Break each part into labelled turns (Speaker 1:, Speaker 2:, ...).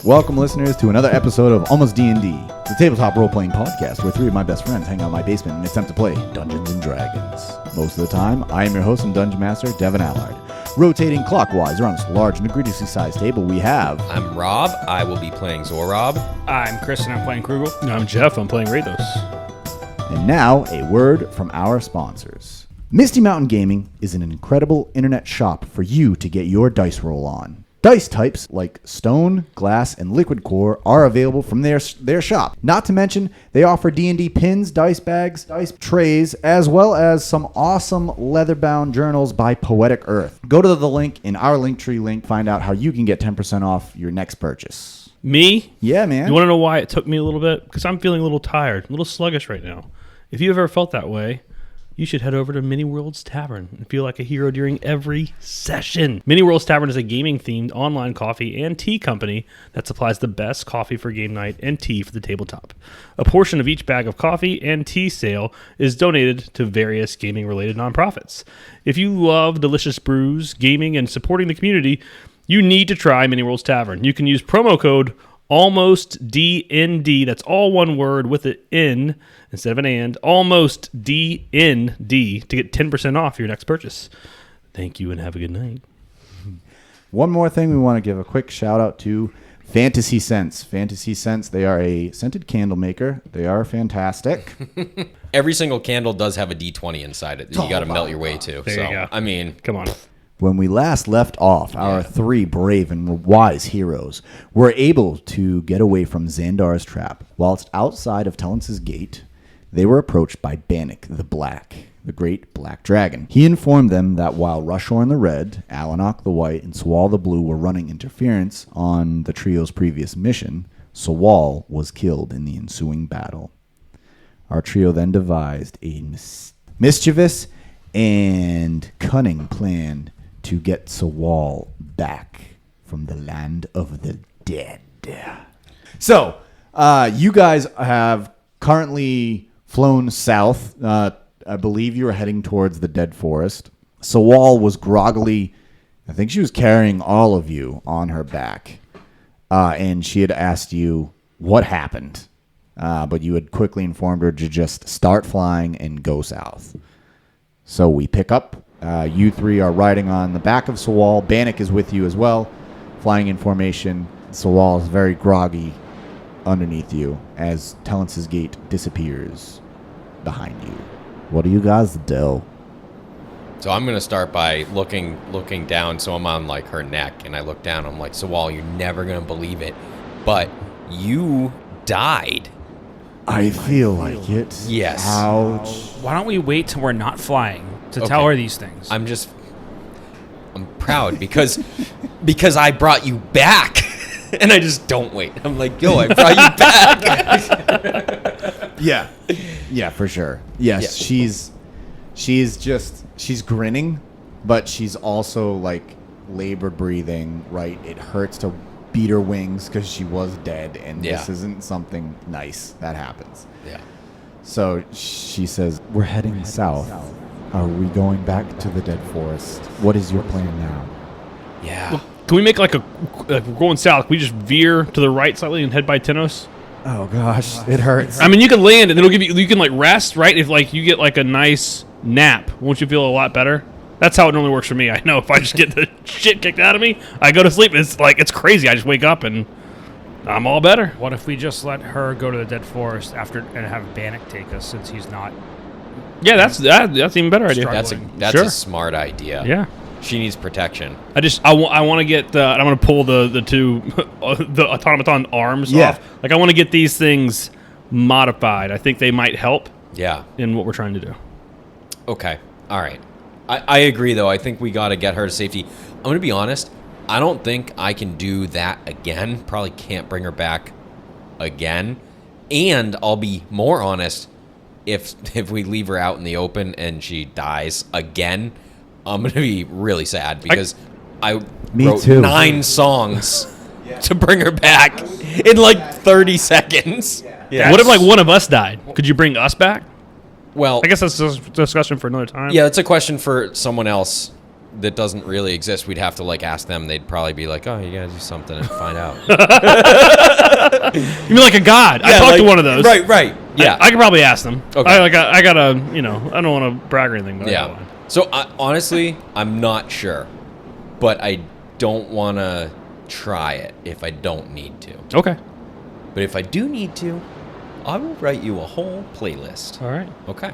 Speaker 1: Welcome, listeners, to another episode of Almost D&D, the tabletop role-playing podcast where three of my best friends hang out in my basement and attempt to play Dungeons & Dragons. Most of the time, I am your host and Dungeon Master, Devin Allard. Rotating clockwise around this large and egregiously sized table, we have...
Speaker 2: I'm Rob. I will be playing Zorob.
Speaker 3: I'm Chris, and I'm playing Krugel.
Speaker 4: I'm Jeff. I'm playing Rathos.
Speaker 1: And now, a word from our sponsors. Misty Mountain Gaming is an incredible internet shop for you to get your dice roll on. Dice types like stone, glass, and liquid core are available from their shop. Not to mention, they offer D&D pins, dice bags, dice trays, as well as some awesome leather-bound journals by Poetic Earth. Go to the link in our Linktree link, find out how you can get 10% off your next purchase.
Speaker 4: Me?
Speaker 1: Yeah, man.
Speaker 4: You want to know why it took me a little bit? Because I'm feeling a little tired, a little sluggish right now. If you've ever felt that way, you should head over to Mini Worlds Tavern and feel like a hero during every session. Mini Worlds Tavern is a gaming-themed online coffee and tea company that supplies the best coffee for game night and tea for the tabletop. A portion of each bag of coffee and tea sale is donated to various gaming-related nonprofits. If you love delicious brews, gaming, and supporting the community, you need to try Mini Worlds Tavern. You can use promo code ALMOSTDND, that's all one word with an N instead of an and, ALMOSTDND, to get 10% off your next purchase. Thank you and have a good night.
Speaker 1: One more thing, we want to give a quick shout out to Fantasy Scents. Fantasy Scents, they are a scented candle maker. They are fantastic.
Speaker 2: Every single candle does have a D20 inside it that you got to melt your way to.
Speaker 4: There you go.
Speaker 2: I mean,
Speaker 4: Come on.
Speaker 1: When we last left off, our three brave and wise heroes were able to get away from Xandar's trap. Whilst outside of Tellence's gate, they were approached by Bannock the Black, the great black dragon. He informed them that while Rushorn the Red, Alanok the White, and Sawall the Blue were running interference on the trio's previous mission, Sawall was killed in the ensuing battle. Our trio then devised a mischievous and cunning plan to get Sawall back from the land of the dead. So, you guys have currently flown south. I believe you were heading towards the dead forest. Sawall was groggily, I think she was carrying all of you on her back. And she had asked you what happened. But you had quickly informed her to just start flying and go south. So we pick up. You three are riding on the back of Sawall. Bannock is with you as well, flying in formation. Sawall is very groggy underneath you as Tellence's gate disappears behind you. What do you guys do?
Speaker 2: so I'm going to start by looking down. So I'm on like her neck and I look down. I'm like, Sawall, you're never going to believe it, but you died.
Speaker 1: I feel like it.
Speaker 2: Yes.
Speaker 1: Ouch.
Speaker 3: Why don't we wait till we're not flying to tell her these things?
Speaker 2: I'm proud because I brought you back. And I just don't wait. I'm like, yo, I brought you back.
Speaker 1: Yeah, for sure. Yes, yeah. She's grinning, but she's also like labor breathing, right? It hurts to beat her wings because she was dead, and this isn't something nice that happens.
Speaker 2: Yeah.
Speaker 1: So she says, we're heading south. Are we going back to the dead forest? What is your plan now?
Speaker 2: Yeah.
Speaker 4: Can we make like we're going south? Can we just veer to the right slightly and head by Tenos?
Speaker 1: Oh gosh, it hurts.
Speaker 4: I mean, you can land and it'll give you can like rest, right? If like you get like a nice nap, won't you feel a lot better? That's how it normally works for me. I know if I just get the shit kicked out of me, I go to sleep. It's crazy. I just wake up and I'm all better.
Speaker 3: What if we just let her go to the dead forest after and have Bannock take us since he's not?
Speaker 4: Yeah, that's even better idea.
Speaker 2: That's
Speaker 4: Sure.
Speaker 2: a smart idea.
Speaker 4: Yeah.
Speaker 2: She needs protection.
Speaker 4: I want to get I'm going to pull the two the automaton arms off. Like I want to get these things modified. I think they might help.
Speaker 2: Yeah.
Speaker 4: In what we're trying to do.
Speaker 2: Okay. All right. I agree though. I think we got to get her to safety. I'm going to be honest. I don't think I can do that again. Probably can't bring her back again. And I'll be more honest, if we leave her out in the open and she dies again, I'm going to be really sad because I wrote 9 songs to bring her back in like 30 seconds.
Speaker 4: Yeah. What if like one of us died? Could you bring us back?
Speaker 2: Well,
Speaker 4: I guess that's a discussion for another time.
Speaker 2: Yeah, it's a question for someone else. that doesn't really exist. We'd have to like ask them. They'd probably be like, "Oh, you gotta do something and find out."
Speaker 4: You mean like a god? I talked to one of those.
Speaker 2: Right. Yeah,
Speaker 4: I could probably ask them.
Speaker 2: Okay.
Speaker 4: I gotta, I don't want to brag or anything. But I got
Speaker 2: yeah.
Speaker 4: one.
Speaker 2: So honestly, I'm not sure, but I don't want to try it if I don't need to.
Speaker 4: Okay.
Speaker 2: But if I do need to, I will write you a whole playlist.
Speaker 4: All right.
Speaker 2: Okay.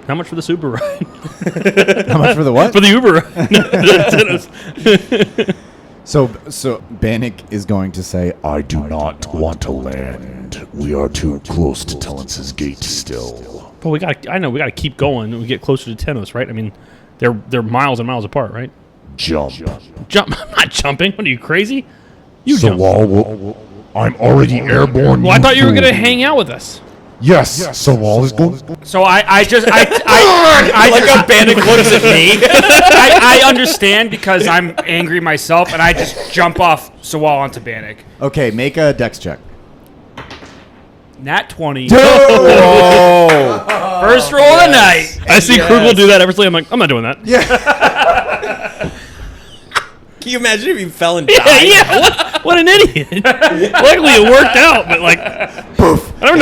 Speaker 4: How much for the Uber ride?
Speaker 1: How much for the what?
Speaker 4: For the Uber ride.
Speaker 1: So Bannock is going to say,
Speaker 5: I do not want to land. We are too close to Tellence's gate still.
Speaker 4: But we gotta keep going. We get closer to Tenos, right? I mean, they're miles and miles apart, right?
Speaker 5: Jump.
Speaker 4: Jump! I'm not jumping. What are you, crazy? You jump.
Speaker 5: Sawall will... I'm already airborne.
Speaker 4: Well, I thought you were
Speaker 5: fool.
Speaker 4: gonna hang out with us.
Speaker 5: Yes, Sawall is going...
Speaker 6: So I just
Speaker 2: Like a Bannock looks at me.
Speaker 6: I understand because I'm angry myself, and I just jump off Sawall onto Bannock.
Speaker 1: okay, make a dex check.
Speaker 6: Nat 20.
Speaker 2: Oh,
Speaker 6: First roll of the night.
Speaker 4: I see Krugel do that every day. I'm like, I'm not doing that.
Speaker 2: can you imagine if you fell and died?
Speaker 4: Yeah. What an idiot. Luckily, it worked out, but like, poof. I don't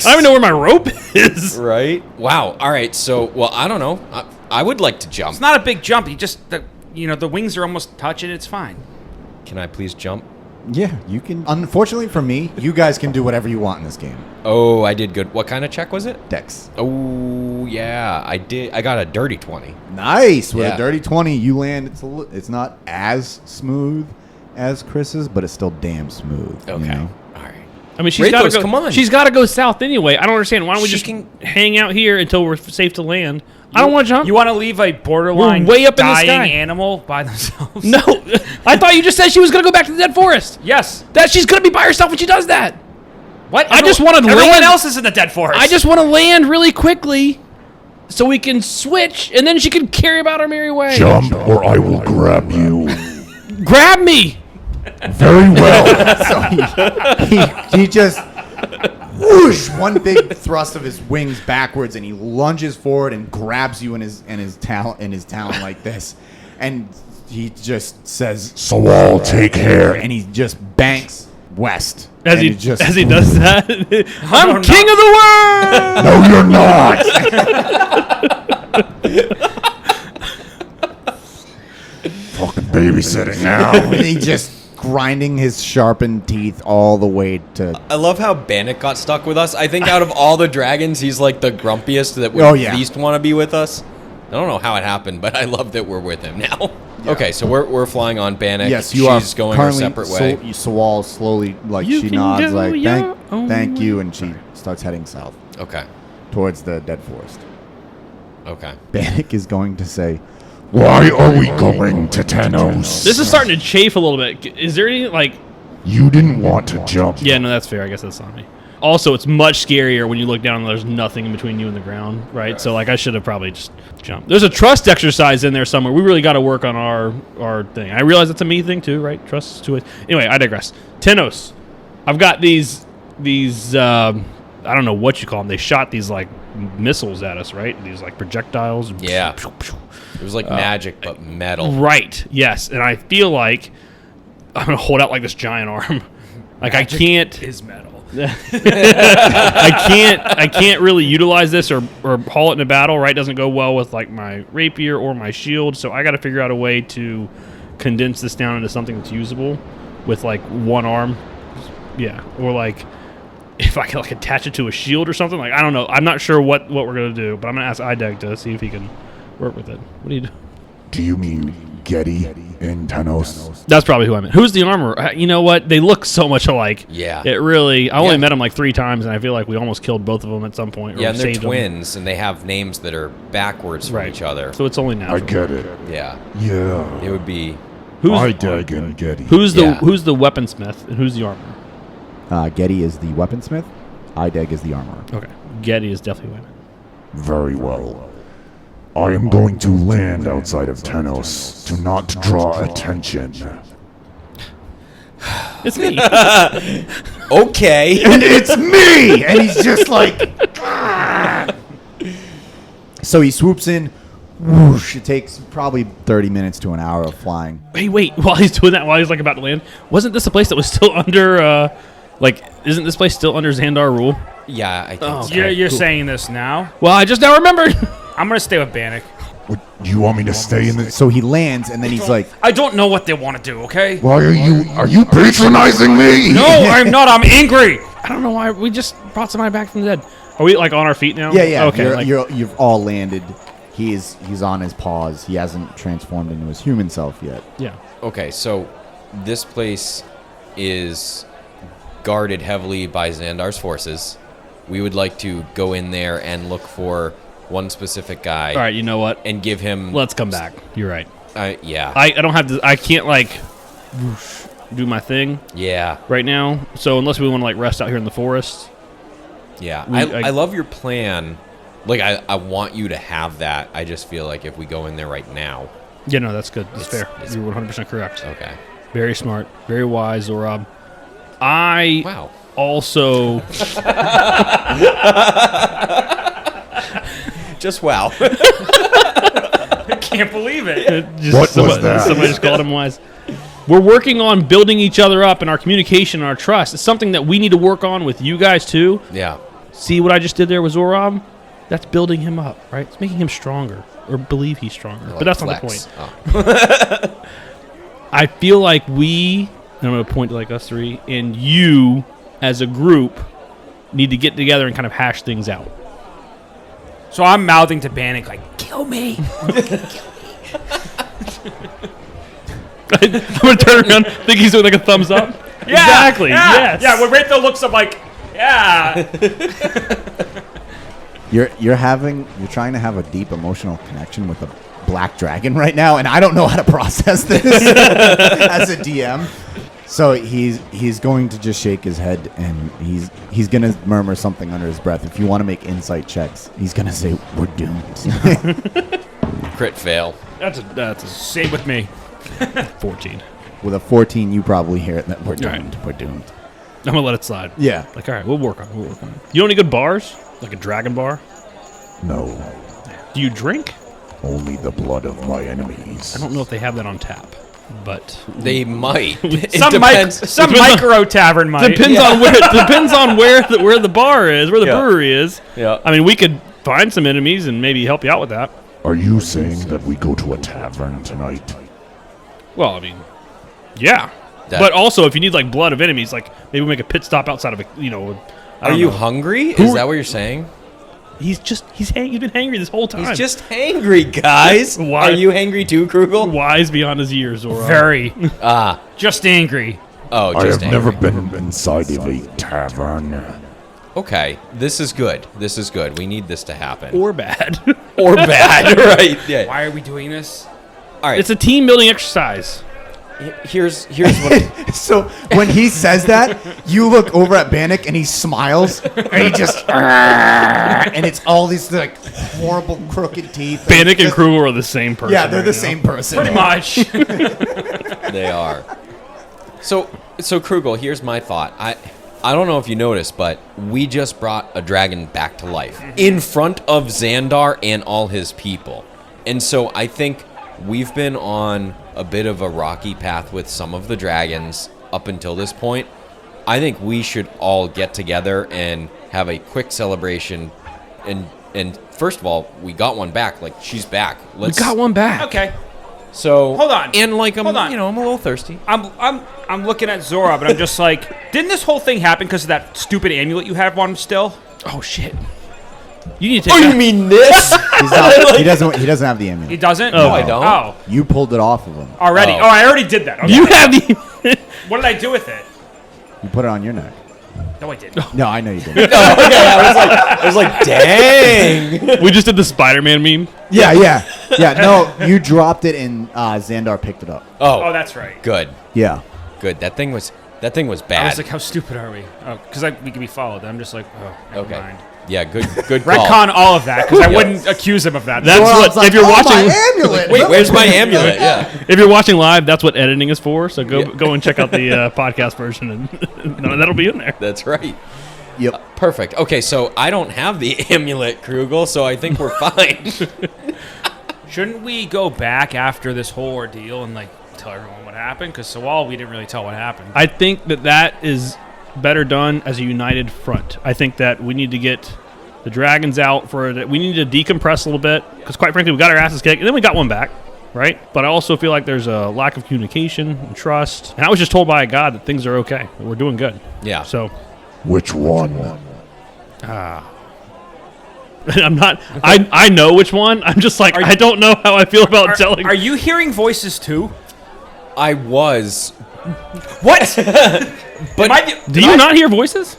Speaker 4: even know where my rope is.
Speaker 2: Right. Wow. All right. So, well, I don't know. I would like to jump.
Speaker 6: It's not a big jump. The wings are almost touching. It's fine.
Speaker 2: Can I please jump?
Speaker 1: Yeah, you can. Unfortunately for me, you guys can do whatever you want in this game.
Speaker 2: Oh, I did good. What kind of check was it?
Speaker 1: Dex.
Speaker 2: Oh, yeah, I did. I got a dirty 20.
Speaker 1: Nice. With
Speaker 2: Yeah.
Speaker 1: a dirty 20, you land. It's not as smooth as Chris's, but it's still damn smooth.
Speaker 2: Okay.
Speaker 1: You know?
Speaker 2: All right.
Speaker 4: I mean, she's got to
Speaker 2: Rathos,
Speaker 4: go.
Speaker 2: come on.
Speaker 4: She's got to go south anyway. I don't understand. Why don't we
Speaker 2: She
Speaker 4: just
Speaker 2: can-
Speaker 4: hang out here until we're safe to land? I don't want to jump.
Speaker 6: You want to leave a borderline
Speaker 4: We're way up in the
Speaker 6: dying
Speaker 4: sky.
Speaker 6: animal by themselves?
Speaker 4: No, I thought you just said she was going to go back to the dead forest.
Speaker 6: Yes.
Speaker 4: That she's going to be by herself when she does that.
Speaker 6: What?
Speaker 4: I just wanted to
Speaker 6: Everyone
Speaker 4: land-
Speaker 6: else is in the dead forest.
Speaker 4: I just want to land really quickly so we can switch, and then she can carry about our merry way.
Speaker 5: Jump or I will grab you.
Speaker 4: Grab me.
Speaker 5: Very well.
Speaker 1: So he just whoosh, one big thrust of his wings backwards, and he lunges forward and grabs you in his talon like this, and he just says,
Speaker 5: Sawall, take care.
Speaker 1: and he just banks west.
Speaker 4: As
Speaker 1: And
Speaker 4: he
Speaker 1: it just
Speaker 4: as he does that, I'm
Speaker 6: no.
Speaker 4: king of the world.
Speaker 5: No, you're not. Fucking babysitting now.
Speaker 1: and he just grinding his sharpened teeth all the way to.
Speaker 2: I love how Bannock got stuck with us. I think out of all the dragons, he's like the grumpiest that would
Speaker 1: Oh, yeah.
Speaker 2: least want to be with us. I don't know how it happened, but I love that we're with him now. Okay, so we're flying on Bannock.
Speaker 1: Yes, you are
Speaker 2: She's going her
Speaker 1: currently.
Speaker 2: separate way.
Speaker 1: Sawall slowly, like
Speaker 4: You
Speaker 1: she
Speaker 4: can
Speaker 1: nods,
Speaker 4: go
Speaker 1: like
Speaker 4: your own
Speaker 1: thank you, and she starts heading south
Speaker 2: Okay.
Speaker 1: towards the dead forest.
Speaker 2: Okay.
Speaker 1: Bannock is going to say,
Speaker 5: Why are we going to Tenos?
Speaker 4: This is starting to chafe a little bit. Is there any like?
Speaker 5: You didn't want to jump.
Speaker 4: Yeah, no, that's fair. I guess that's on me. Also, it's much scarier when you look down and there's nothing in between you and the ground, right? So, like, I should have probably just jumped. There's a trust exercise in there somewhere. We really got to work on our thing. I realize it's a me thing too, right? Trust to it. Anyway, I digress. Tenos, I've got these I don't know what you call them. They shot these like missiles at us, right? These like projectiles.
Speaker 2: Yeah. It was like magic, but metal.
Speaker 4: Right. Yes, and I feel like I'm gonna hold out like this giant arm. Like I can't.
Speaker 6: Is metal.
Speaker 4: I can't really utilize this or haul it in a battle, right? Doesn't go well with like my rapier or my shield, so I got to figure out a way to condense this down into something that's usable with like one arm. Yeah, or like if I can like attach it to a shield or something. Like I don't know. I'm not sure what we're gonna do, but I'm gonna ask Ideg to see if he can work with it. What do you do?
Speaker 5: Do you mean Getty in Tenos?
Speaker 4: That's probably who I meant. Who's the armor? You know what? They look so much alike.
Speaker 2: Yeah.
Speaker 4: It really. I only
Speaker 2: Yeah.
Speaker 4: met them like 3 times, and I feel like we almost killed both of them at some point. Or
Speaker 2: Yeah, and they're
Speaker 4: saved them.
Speaker 2: twins, and they have names that are backwards from
Speaker 4: Right.
Speaker 2: each other.
Speaker 4: So it's only natural.
Speaker 5: I get it.
Speaker 2: Yeah.
Speaker 5: Yeah.
Speaker 2: It would be...
Speaker 5: I dig and Getty.
Speaker 4: Who's the
Speaker 2: Yeah.
Speaker 4: weaponsmith and who's the armor?
Speaker 1: Getty is the weaponsmith. Ideg is the armorer.
Speaker 4: Okay, Getty is definitely women.
Speaker 5: Very well. I am going to land outside of Tenos to not draw attention.
Speaker 4: It's me.
Speaker 2: Okay.
Speaker 1: And it's me! And he's just like... So he swoops in, whoosh, it takes probably 30 minutes to an hour of flying.
Speaker 4: Hey, wait. While he's doing that, while he's like about to land, wasn't this a place that was still under, isn't this place still under Xandar rule?
Speaker 2: Yeah, I think so.
Speaker 6: You're saying this now?
Speaker 4: Well, I just now remembered.
Speaker 6: I'm going to stay with Bannock.
Speaker 5: What, do you want me to stay in this?
Speaker 1: So he lands, and then he's like,
Speaker 6: I don't know what they want to do, okay?
Speaker 5: Why are you patronizing me?
Speaker 6: No, I'm not. I'm angry.
Speaker 4: I don't know why we just brought somebody back from the dead. Are we like on our feet now?
Speaker 1: yeah.
Speaker 4: Okay.
Speaker 1: You've all landed. He's on his paws. He hasn't transformed into his human self yet.
Speaker 4: yeah.
Speaker 2: Okay, so this place is guarded heavily by Xandar's forces. We would like to go in there and look for one specific guy.
Speaker 4: All right. You know what?
Speaker 2: And give him.
Speaker 4: Let's come back. You're right.
Speaker 2: Yeah.
Speaker 4: I don't have to. I can't like whoosh, do my thing
Speaker 2: Yeah.
Speaker 4: right now. So unless we want to like rest out here in the forest.
Speaker 2: Yeah.
Speaker 4: I
Speaker 2: I love your plan. Like, I want you to have that. I just feel like if we go in there right now.
Speaker 4: Yeah. No, that's good. That's fair.
Speaker 2: it's-
Speaker 4: You're 100% correct.
Speaker 2: Okay.
Speaker 4: Very smart. Very wise, Zorab. I
Speaker 2: Wow.
Speaker 4: also.
Speaker 2: Just wow.
Speaker 6: I can't believe it.
Speaker 5: What was that?
Speaker 4: Somebody just called him wise. We're working on building each other up and our communication and our trust. It's something that we need to work on with you guys too.
Speaker 2: Yeah.
Speaker 4: See what I just did there with Zorab? That's building him up, right? It's making him stronger, or believe he's stronger. But that's not the point.
Speaker 2: Oh.
Speaker 4: I feel like we, and I'm going to point to like us three, and you as a group need to get together and kind of hash things out.
Speaker 6: So I'm mouthing to Bannock like, kill me.
Speaker 4: I'm going to turn around, think he's doing like a thumbs up.
Speaker 6: Yeah,
Speaker 4: Exactly,
Speaker 6: Yeah,
Speaker 4: yes.
Speaker 6: yeah, when Rachel looks up like, yeah.
Speaker 1: You're trying to have a deep emotional connection with a black dragon right now, and I don't know how to process this as a DM. So he's going to just shake his head, and he's gonna murmur something under his breath. If you want to make insight checks, he's gonna say, "We're doomed."
Speaker 2: Crit fail.
Speaker 4: That's a
Speaker 6: Same with me.
Speaker 4: 14.
Speaker 1: With a 14, you probably hear it that we're doomed.
Speaker 4: Right.
Speaker 1: We're doomed.
Speaker 4: I'm going to let it slide.
Speaker 1: Yeah.
Speaker 4: Like, all right, we'll work on it. You know any good bars? Like a dragon bar?
Speaker 5: No,
Speaker 4: Do you drink?
Speaker 5: only the blood of my enemies.
Speaker 4: I don't know if they have that on tap, but
Speaker 2: They might. It
Speaker 6: Some
Speaker 2: depends.
Speaker 6: micro tavern might.
Speaker 4: depends on where the bar is, where the
Speaker 2: Yeah.
Speaker 4: brewery is.
Speaker 2: Yeah.
Speaker 4: I mean, we could find some enemies and maybe help you out with that.
Speaker 5: Are you saying that we go to a tavern tonight?
Speaker 4: Well, I mean, yeah.
Speaker 2: That-
Speaker 4: But also, if you need like blood of enemies, like maybe we'll make a pit stop outside of a, I
Speaker 2: Are
Speaker 4: don't
Speaker 2: you
Speaker 4: know.
Speaker 2: hungry?
Speaker 4: Who
Speaker 2: Is
Speaker 4: are-
Speaker 2: that what you're saying?
Speaker 4: He's been hangry this whole time.
Speaker 2: He's just hangry, guys.
Speaker 4: Why-
Speaker 2: Are you hangry too, Krugel?
Speaker 4: wise beyond his years, or
Speaker 6: Very.
Speaker 2: Ah.
Speaker 6: Just angry.
Speaker 2: Oh,
Speaker 5: I
Speaker 2: just
Speaker 5: have
Speaker 2: angry.
Speaker 5: never been inside of a tavern.
Speaker 2: Okay, this is good. This is good. We need this to happen.
Speaker 4: or bad.
Speaker 2: Or bad, right? Yeah.
Speaker 6: Why are we doing this?
Speaker 2: All right.
Speaker 4: It's a team building exercise.
Speaker 2: Here's what.
Speaker 1: So when he says that, you look over at Bannock and he smiles and he just and it's all these like horrible crooked teeth.
Speaker 4: Bannock and
Speaker 1: Just-
Speaker 4: Krugel are the same person.
Speaker 1: Yeah, they're
Speaker 4: right
Speaker 1: the
Speaker 4: now.
Speaker 1: same person.
Speaker 6: Pretty much.
Speaker 2: They are. So Krugel, here's my thought. I don't know if you noticed, but we just brought a dragon back to life in front of Xandar and all his people. And so I think we've been on a bit of a rocky path with some of the dragons up until this point. I think we should all get together and have a quick celebration. And first of all, we got one back. Like, she's back.
Speaker 4: We got one back.
Speaker 6: Okay.
Speaker 2: So
Speaker 6: Hold on.
Speaker 2: And like I'm,
Speaker 6: Hold on.
Speaker 2: I'm a little thirsty.
Speaker 6: I'm looking at Zora, but I'm just like, didn't this whole thing happen because of that stupid amulet you have on still?
Speaker 4: Oh shit! You need to take.
Speaker 2: Oh,
Speaker 4: that.
Speaker 2: you mean this?
Speaker 1: He's not, he doesn't have the
Speaker 6: He
Speaker 1: amulet.
Speaker 6: doesn't?
Speaker 4: Oh,
Speaker 2: I don't.
Speaker 6: Oh,
Speaker 1: You pulled it off of him.
Speaker 6: already.
Speaker 2: Oh.
Speaker 6: Oh, I already did that. Okay.
Speaker 4: You have the.
Speaker 6: What did I do with it?
Speaker 1: You put it on your neck.
Speaker 6: No, I didn't.
Speaker 1: No, I know you didn't.
Speaker 2: I was like, dang.
Speaker 4: We just did the Spider-Man meme.
Speaker 1: Yeah. No, you dropped it and Xandar picked it up.
Speaker 6: Oh,
Speaker 2: Oh,
Speaker 6: that's right.
Speaker 2: good,
Speaker 1: Yeah.
Speaker 2: good. That thing was
Speaker 6: I
Speaker 2: bad.
Speaker 6: was like, how stupid are we? Oh, because we can be followed. I'm just like, oh, never
Speaker 2: Okay.
Speaker 6: mind.
Speaker 2: Yeah, good call.
Speaker 6: Retcon all of that because I
Speaker 2: Yeah.
Speaker 6: wouldn't accuse him of that.
Speaker 4: That's
Speaker 1: Zoran's
Speaker 4: what. If you're
Speaker 1: "Oh,
Speaker 4: watching,
Speaker 1: my amulet.
Speaker 2: Wait, where's my amulet? Yeah.
Speaker 4: if you're watching live, that's what editing is for. So go
Speaker 2: Yeah.
Speaker 4: go and check out the podcast version, and none of that'll be in there.
Speaker 2: That's right.
Speaker 1: Yep.
Speaker 2: Perfect. Okay, so I don't have the amulet, Krugel, so I think we're fine.
Speaker 6: Shouldn't we go back after this whole ordeal and like tell everyone what happened? Because Sawall, we didn't really tell what happened.
Speaker 4: I think that is better done as a united front. I think that we need to get the dragons out we need to decompress a little bit because, quite frankly, we got our asses kicked and then we got one back, right? But I also feel like there's a lack of communication and trust. And I was just told by a god that things are okay, that we're doing good.
Speaker 2: Yeah.
Speaker 4: So
Speaker 5: Which one?
Speaker 4: I'm not. I know which one. I'm just like I don't know how I feel about telling.
Speaker 6: Are you hearing voices too?
Speaker 2: I was.
Speaker 6: What?
Speaker 2: But
Speaker 4: Do you not hear voices?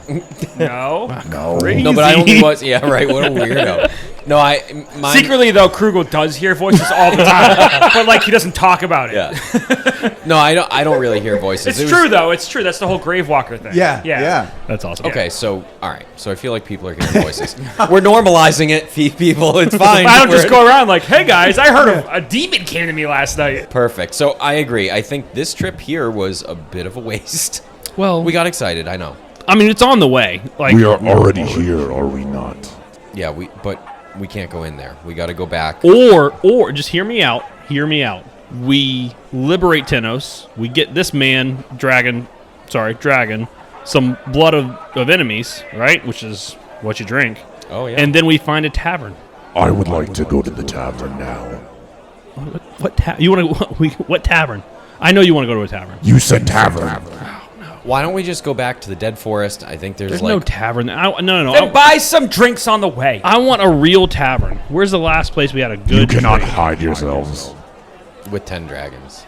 Speaker 6: No.
Speaker 5: No.
Speaker 2: no, but I only was. Yeah, right. What a weirdo. No,
Speaker 6: Secretly, though, Krugel does hear voices all the time, but like he doesn't talk about it.
Speaker 2: Yeah. No, I don't really hear voices.
Speaker 6: It's true though. It's true. That's the whole Gravewalker thing.
Speaker 1: Yeah.
Speaker 4: That's awesome.
Speaker 2: Okay, so all right. So I feel like people are hearing voices. We're normalizing it, people. It's fine.
Speaker 6: I don't just go around like, "Hey guys, I heard a demon came to me last night."
Speaker 2: Perfect. So I agree. I think this trip here was a bit of a waste.
Speaker 4: Well,
Speaker 2: We got excited. I know.
Speaker 4: I mean, it's on the way. Like
Speaker 5: We are already here, are we not?
Speaker 2: Yeah, but we can't go in there. We got to go back.
Speaker 4: or just hear me out. Hear me out. We liberate Tenos. We get this dragon, some blood of enemies, right? Which is what you drink.
Speaker 2: Oh yeah.
Speaker 4: And then we find a tavern.
Speaker 5: I would like to go to the tavern now.
Speaker 4: What tavern? I know you want to go to a tavern.
Speaker 5: You said tavern.
Speaker 2: Why don't we just go back to the Dead Forest? I think there's
Speaker 4: no
Speaker 2: like
Speaker 4: tavern. No.
Speaker 6: Then buy some drinks on the way.
Speaker 4: I want a real tavern. Where's the last place we had a good
Speaker 5: You cannot
Speaker 4: drink?
Speaker 5: hide yourselves.
Speaker 2: with 10 dragons.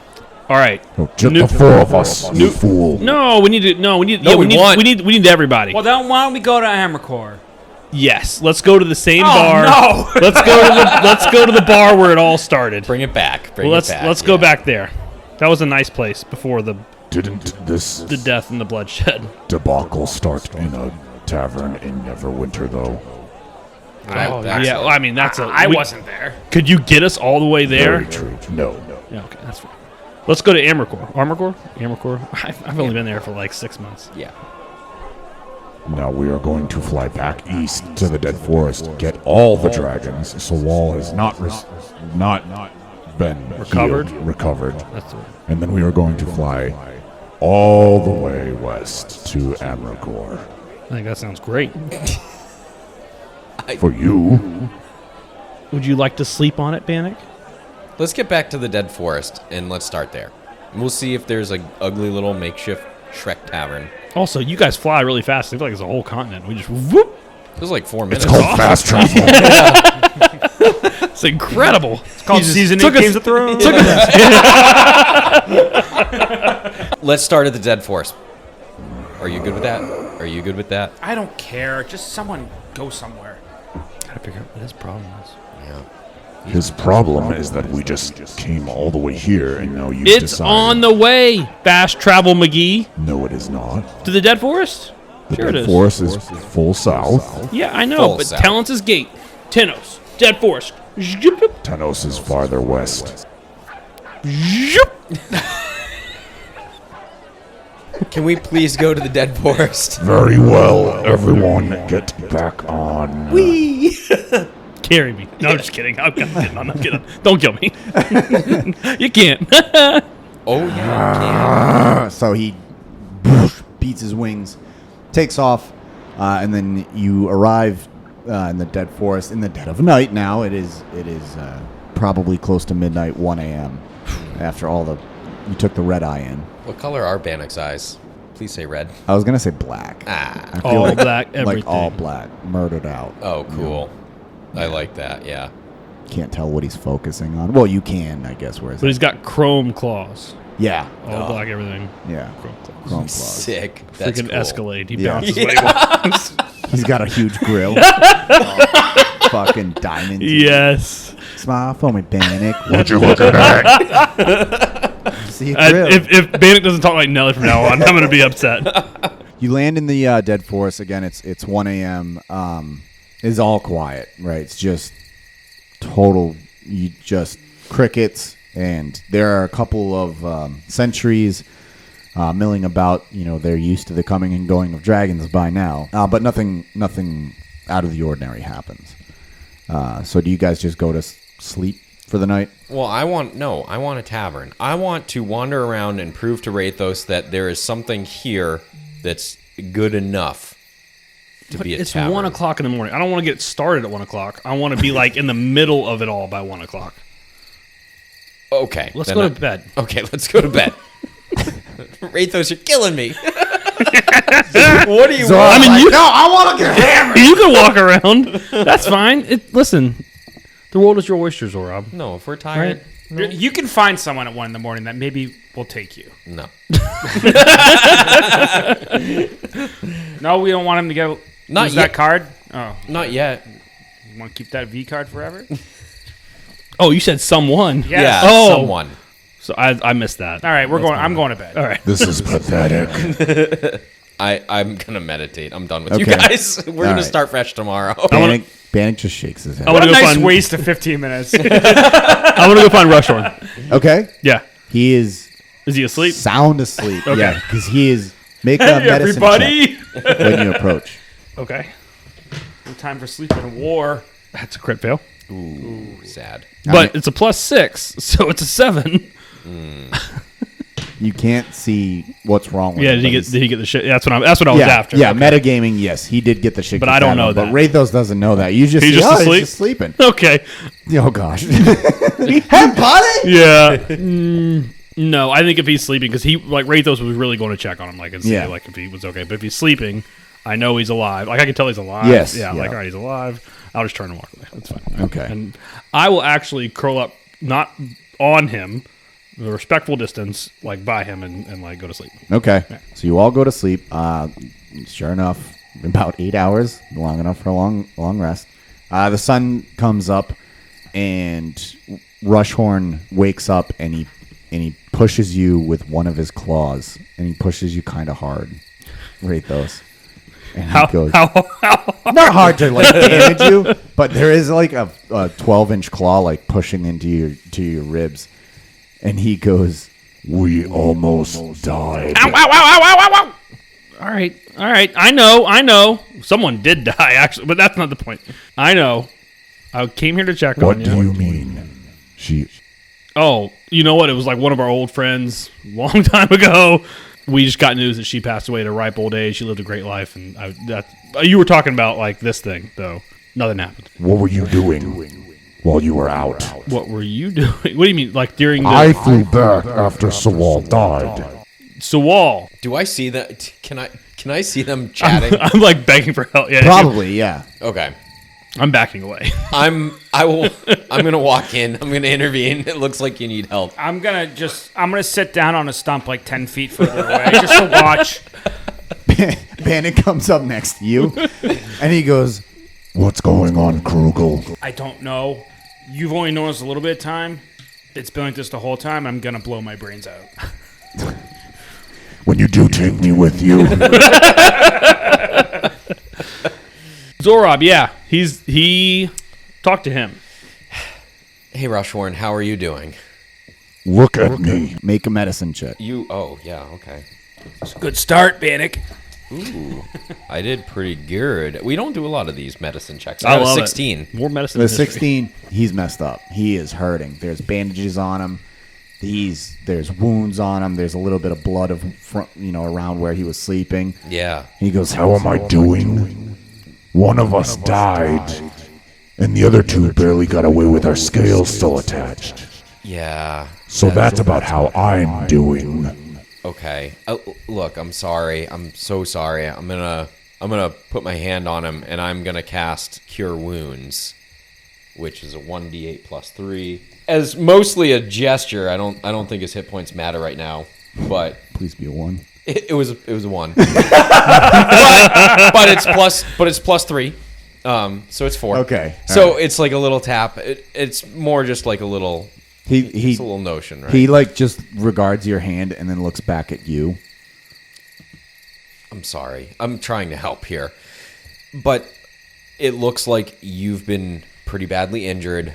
Speaker 4: All right.
Speaker 5: Just the four of us, you fool.
Speaker 4: No, we need to. No, we need.
Speaker 2: No,
Speaker 4: yeah,
Speaker 2: we want-
Speaker 4: We need everybody.
Speaker 6: Well, then why don't we go to Hammercore?
Speaker 4: Yes. Let's go to the same
Speaker 6: Oh,
Speaker 4: bar.
Speaker 6: no.
Speaker 4: Let's go to the bar where it all started.
Speaker 2: Bring it back.
Speaker 4: Let's go back there. That was a nice place before the
Speaker 5: Didn't this
Speaker 4: death and the bloodshed.
Speaker 5: debacle start in a tavern in Neverwinter, though?
Speaker 4: Yeah. Well, I mean, that's a.
Speaker 6: I wasn't there.
Speaker 4: Could you get us all the way there?
Speaker 5: Very true. No.
Speaker 4: Yeah. Okay. That's fine. Let's go to Amarcore. Amarcore. I've only been there for like 6 months.
Speaker 2: Yeah.
Speaker 5: Now we are going to fly back east to the Dead Forest, get all the dragons. Sawall has not been
Speaker 4: Recovered?
Speaker 5: recovered.
Speaker 4: That's the
Speaker 5: And then we are going to fly all the way west to Amracor.
Speaker 4: I think that sounds great.
Speaker 5: For you,
Speaker 4: Would you like to sleep on it, Bannock?
Speaker 2: Let's get back to the Dead Forest and let's start there. We'll see if there's an ugly little makeshift Shrek tavern.
Speaker 4: Also, you guys fly really fast. I feel like it's a whole continent. We just whoop.
Speaker 2: It was like 4 minutes.
Speaker 5: it's called fast travel.
Speaker 4: It's incredible.
Speaker 6: It's called Season 8 Games of Thrones.
Speaker 2: Let's start at the Dead Forest. Are you good with that?
Speaker 6: I don't care. Just someone go somewhere.
Speaker 4: Gotta figure out what his problem is.
Speaker 2: Yeah.
Speaker 5: His problem is that we just came all the way here, and now you've
Speaker 4: It's
Speaker 5: decided.
Speaker 4: on the way. Fast travel, McGee.
Speaker 5: No, it is not.
Speaker 4: To the Dead Forest?
Speaker 5: The
Speaker 4: Sure it
Speaker 5: Dead
Speaker 4: is.
Speaker 5: Forest is full south.
Speaker 4: Yeah, I know,
Speaker 2: Full
Speaker 4: but
Speaker 2: south.
Speaker 4: Talence's Gate, Tenos, Dead Forest. Zhup, zhup,
Speaker 5: Tenos is farther west.
Speaker 4: zhup.
Speaker 2: Can we please go to the Dead Forest?
Speaker 5: Very well, everyone, get back on.
Speaker 4: Carry me. No, I'm just kidding. I'm kidding. Don't kill me. You can't.
Speaker 2: Oh, yeah.
Speaker 1: So he beats his wings, takes off, and then you arrive in the Dead Forest in the dead of night. Now it is probably close to midnight, 1 a.m. After you took the red eye in.
Speaker 2: What color are Bannock's eyes? Please say red.
Speaker 1: I was gonna say black.
Speaker 2: Ah.
Speaker 1: I feel
Speaker 4: All black, everything.
Speaker 1: like all black, murdered out.
Speaker 2: Oh, cool. I like that, yeah.
Speaker 1: Can't tell what he's focusing on. Well, you can, I guess. Whereas
Speaker 4: But he's got chrome claws.
Speaker 1: yeah,
Speaker 4: All black, everything.
Speaker 1: yeah,
Speaker 4: Chrome claws.
Speaker 1: chrome claws.
Speaker 2: Sick. That's
Speaker 4: Freaking
Speaker 2: cool.
Speaker 4: Escalade. He
Speaker 1: Yeah.
Speaker 4: bounces way.
Speaker 1: He's got a huge grill. Fucking diamonds.
Speaker 4: Yes.
Speaker 1: Smile for me, Bannock.
Speaker 5: Would you look at that?
Speaker 1: See a grill.
Speaker 4: If Bannock doesn't talk like Nelly from now on, I'm going to be upset.
Speaker 1: You land in the Dead Forest again. It's 1 a.m. It's all quiet, right? It's just total. Just crickets, and there are a couple of sentries milling about. You know, they're used to the coming and going of dragons by now, but nothing out of the ordinary happens. So do you guys just go to sleep? for the night?
Speaker 2: Well, I want a tavern. I want to wander around and prove to Rathos that there is something here that's good enough to be a
Speaker 4: It's
Speaker 2: tavern.
Speaker 4: 1 o'clock in the morning. I don't want to get started at 1 o'clock. I want to be like in the middle of it all by 1 o'clock.
Speaker 2: Okay.
Speaker 4: Let's
Speaker 2: then
Speaker 4: go to bed.
Speaker 2: Okay, let's go to bed. Rathos, you're killing me. What do you want?
Speaker 4: I mean,
Speaker 1: No, I want to get hammered.
Speaker 4: you can walk around. That's fine. Listen, the world is your oyster, Zorab.
Speaker 2: No, if we're tired,
Speaker 6: You can find someone at 1 in the morning that maybe will take you.
Speaker 2: no.
Speaker 6: No, we don't want him to get
Speaker 2: Not
Speaker 6: lose
Speaker 2: yet.
Speaker 6: that card. Oh,
Speaker 2: Not yet.
Speaker 6: you want to keep that V card forever?
Speaker 4: Oh, you said someone.
Speaker 6: Yeah.
Speaker 2: Yeah,
Speaker 4: Oh.
Speaker 2: someone.
Speaker 4: So I missed that.
Speaker 6: All right, I'm going to bed.
Speaker 4: All right.
Speaker 5: This is pathetic.
Speaker 2: I'm gonna meditate. I'm done with you
Speaker 1: Okay.
Speaker 2: guys. We're gonna
Speaker 1: right.
Speaker 2: start fresh tomorrow.
Speaker 1: Bannock just shakes his head.
Speaker 4: I want
Speaker 6: What
Speaker 4: to
Speaker 6: a
Speaker 4: go
Speaker 6: nice
Speaker 4: find.
Speaker 6: waste of 15 minutes.
Speaker 4: I want to go find Rushhorn.
Speaker 1: Okay.
Speaker 4: Yeah.
Speaker 1: He is
Speaker 4: Is he asleep?
Speaker 1: sound asleep.
Speaker 4: Okay.
Speaker 1: Yeah, because he is. Make a
Speaker 6: Hey,
Speaker 1: medicine
Speaker 6: everybody.
Speaker 1: check when you approach.
Speaker 4: Okay.
Speaker 6: No time for sleep in war.
Speaker 4: That's a crit fail.
Speaker 2: Ooh, sad.
Speaker 4: But it's a +6, so it's a 7.
Speaker 1: You can't see what's wrong with
Speaker 4: Yeah.
Speaker 1: him.
Speaker 4: Did
Speaker 1: but
Speaker 4: he get the shit? That's what I was
Speaker 1: yeah,
Speaker 4: after.
Speaker 1: Yeah,
Speaker 4: Okay.
Speaker 1: metagaming, yes. He did get the shit.
Speaker 4: But
Speaker 1: kicked
Speaker 4: I don't
Speaker 1: out of
Speaker 4: know
Speaker 1: him,
Speaker 4: that.
Speaker 1: But Rathos doesn't know that. You just
Speaker 4: He's
Speaker 1: see,
Speaker 4: just asleep?
Speaker 1: He's just sleeping.
Speaker 4: Okay.
Speaker 1: Oh, gosh. Hey, buddy!
Speaker 4: Yeah. No, I think if he's sleeping, because Rathos was really going to check on him, and see,
Speaker 1: Yeah.
Speaker 4: if he was okay. But if he's sleeping, I know he's alive. I can tell he's alive.
Speaker 1: Yes,
Speaker 4: Yeah,
Speaker 1: yeah.
Speaker 4: all right, he's alive. I'll just turn and walk away. That's fine.
Speaker 1: Okay.
Speaker 4: And I will actually curl up, not on him, the respectful distance, by him, and go to sleep.
Speaker 1: Okay. So you all go to sleep. Sure enough, about 8 hours, long enough for a long rest. The sun comes up, and Rushhorn wakes up, and he pushes you with one of his claws, and he pushes you kind of hard. Rathos. And he goes,
Speaker 4: How
Speaker 1: not hard to damage you, but there is a 12-inch claw pushing into your ribs, and he goes,
Speaker 5: We almost died.
Speaker 4: Ow, ow, ow, ow, ow, ow, ow. All right. I know. Someone did die, actually, but that's not the point. I know. I came here to check
Speaker 5: What
Speaker 4: on you.
Speaker 5: do you mean? She.
Speaker 4: Oh, you know what? It was one of our old friends long time ago. We just got news that she passed away at a ripe old age. She lived a great life, and you were talking about this thing, though. Nothing happened.
Speaker 5: What were you doing while you were out?
Speaker 4: What were you doing? What do you mean? During the
Speaker 5: I flew back after Sawall died.
Speaker 4: Sawall?
Speaker 2: Do I see that? Can I see them chatting?
Speaker 4: I'm begging for help. Yeah,
Speaker 1: probably, yeah.
Speaker 2: Okay.
Speaker 4: I'm backing away.
Speaker 2: I'm gonna walk in. I'm gonna intervene. It looks like you need help.
Speaker 6: I'm gonna sit down on a stump 10 feet further away just to watch.
Speaker 1: Bandit comes up next to you, and he goes,
Speaker 5: What's going on, Krugel?
Speaker 6: I don't know. You've only known us a little bit of time. It's been like this the whole time. I'm gonna blow my brains out.
Speaker 5: When you do take me with you,
Speaker 4: Zorab, yeah. He talked to him.
Speaker 2: Hey, Rushhorn, how are you doing?
Speaker 5: look at me.
Speaker 1: make a medicine check.
Speaker 2: Oh, yeah, okay.
Speaker 6: Good start, Bannock.
Speaker 2: Ooh, I did pretty good. We don't do a lot of these medicine checks.
Speaker 4: I
Speaker 2: I got a
Speaker 4: love
Speaker 2: 16.
Speaker 4: it. More medicine.
Speaker 1: The
Speaker 4: history.
Speaker 1: 16, he's messed up. He is hurting. There's bandages on him. There's wounds on him. There's a little bit of blood around where he was sleeping.
Speaker 2: Yeah.
Speaker 1: He goes,
Speaker 5: How am I doing? One of us died, and the other two barely got away with our scales still attached.
Speaker 2: Yeah.
Speaker 5: So that's about how I'm doing.
Speaker 2: Okay. Look, I'm sorry. I'm so sorry. I'm gonna put my hand on him, and I'm gonna cast Cure Wounds, which is a 1d8 plus 3. As mostly a gesture. I don't think his hit points matter right now, but
Speaker 1: please be a 1.
Speaker 2: it was a 1. but it's plus 3. So it's 4.
Speaker 1: Okay.
Speaker 2: So it's like a little tap. It's more just like a little. It's a little notion, right?
Speaker 1: He just regards your hand and then looks back at you.
Speaker 2: I'm sorry. I'm trying to help here. But it looks like you've been pretty badly injured.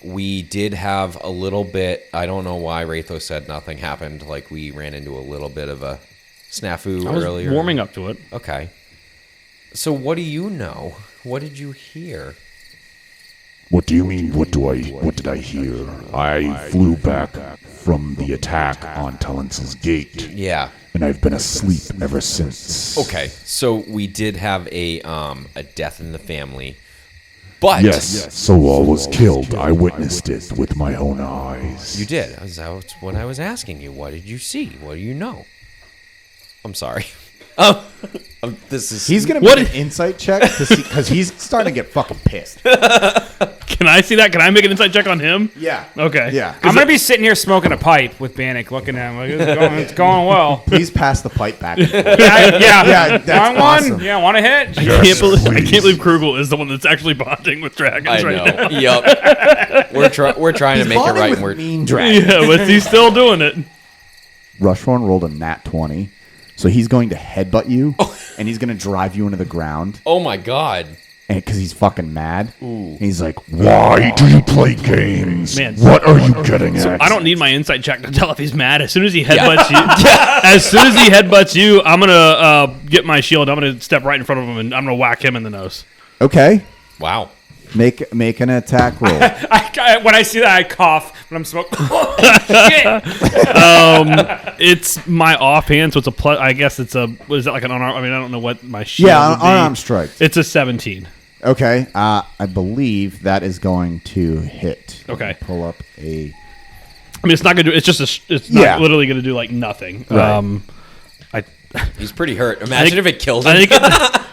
Speaker 2: We did have a little bit, I don't know why Rathos said nothing happened. Like we ran into a little bit of a snafu
Speaker 4: I was
Speaker 2: earlier.
Speaker 4: warming up to it.
Speaker 2: Okay. So what do you know? What did you hear?
Speaker 5: What do you mean? What did I hear? I flew back from the attack on Tellence's gate.
Speaker 2: Yeah.
Speaker 5: And I've been asleep ever since.
Speaker 2: Okay, so we did have a death in the family, but
Speaker 5: Yes, Sawall was killed. I witnessed it with my own eyes.
Speaker 2: you did. That's what I was asking you. What did you see? What do you know? I'm sorry. This is
Speaker 1: He's gonna make an insight check to see because he's starting to get fucking pissed.
Speaker 4: Can I see that? Can I make an insight check on him?
Speaker 1: Yeah.
Speaker 4: Okay.
Speaker 1: Yeah.
Speaker 6: I'm gonna be sitting here smoking a pipe with Bannock, looking at him like it's going well.
Speaker 1: Please pass the pipe back. And forth.
Speaker 6: Yeah,
Speaker 1: Yeah, that's
Speaker 6: want
Speaker 1: awesome.
Speaker 6: one? Yeah, want a hit?
Speaker 4: I can't believe Krugel is the one that's actually bonding with dragons
Speaker 2: I
Speaker 4: right now.
Speaker 2: know. Yep. We're trying to make it
Speaker 1: Bonding
Speaker 2: right.
Speaker 1: with
Speaker 2: And we're
Speaker 1: mean dragon.
Speaker 4: Yeah, but he's still doing it.
Speaker 1: Rushhorn rolled a nat 20, so he's going to headbutt you, and he's going to drive you into the ground,
Speaker 2: oh my god.
Speaker 1: and because he's fucking mad. And he's like,
Speaker 5: Why do you play games?
Speaker 4: Man.
Speaker 5: What are you getting at?
Speaker 4: I don't need my insight check to tell if he's mad. As soon as he headbutts you, as soon as he headbutts you, I'm gonna get my shield. I'm gonna step right in front of him and I'm gonna whack him in the nose.
Speaker 1: okay,
Speaker 2: Wow.
Speaker 1: make an attack roll.
Speaker 6: When I see that, I cough when I'm smoking. Shit.
Speaker 4: It's my offhand, so it's a plus. I guess it's a. What is that like an unarmed? I mean, I don't know what my shield.
Speaker 1: Yeah,
Speaker 4: would be.
Speaker 1: unarmed strike.
Speaker 4: It's a 17.
Speaker 1: Okay, I believe that is going to hit.
Speaker 4: Okay.
Speaker 1: Pull up a.
Speaker 4: I mean, it's not gonna do. It's just a. It's not
Speaker 1: Yeah.
Speaker 4: literally gonna do like nothing.
Speaker 1: Right.
Speaker 2: He's pretty hurt. Imagine if it killed him.
Speaker 4: I think.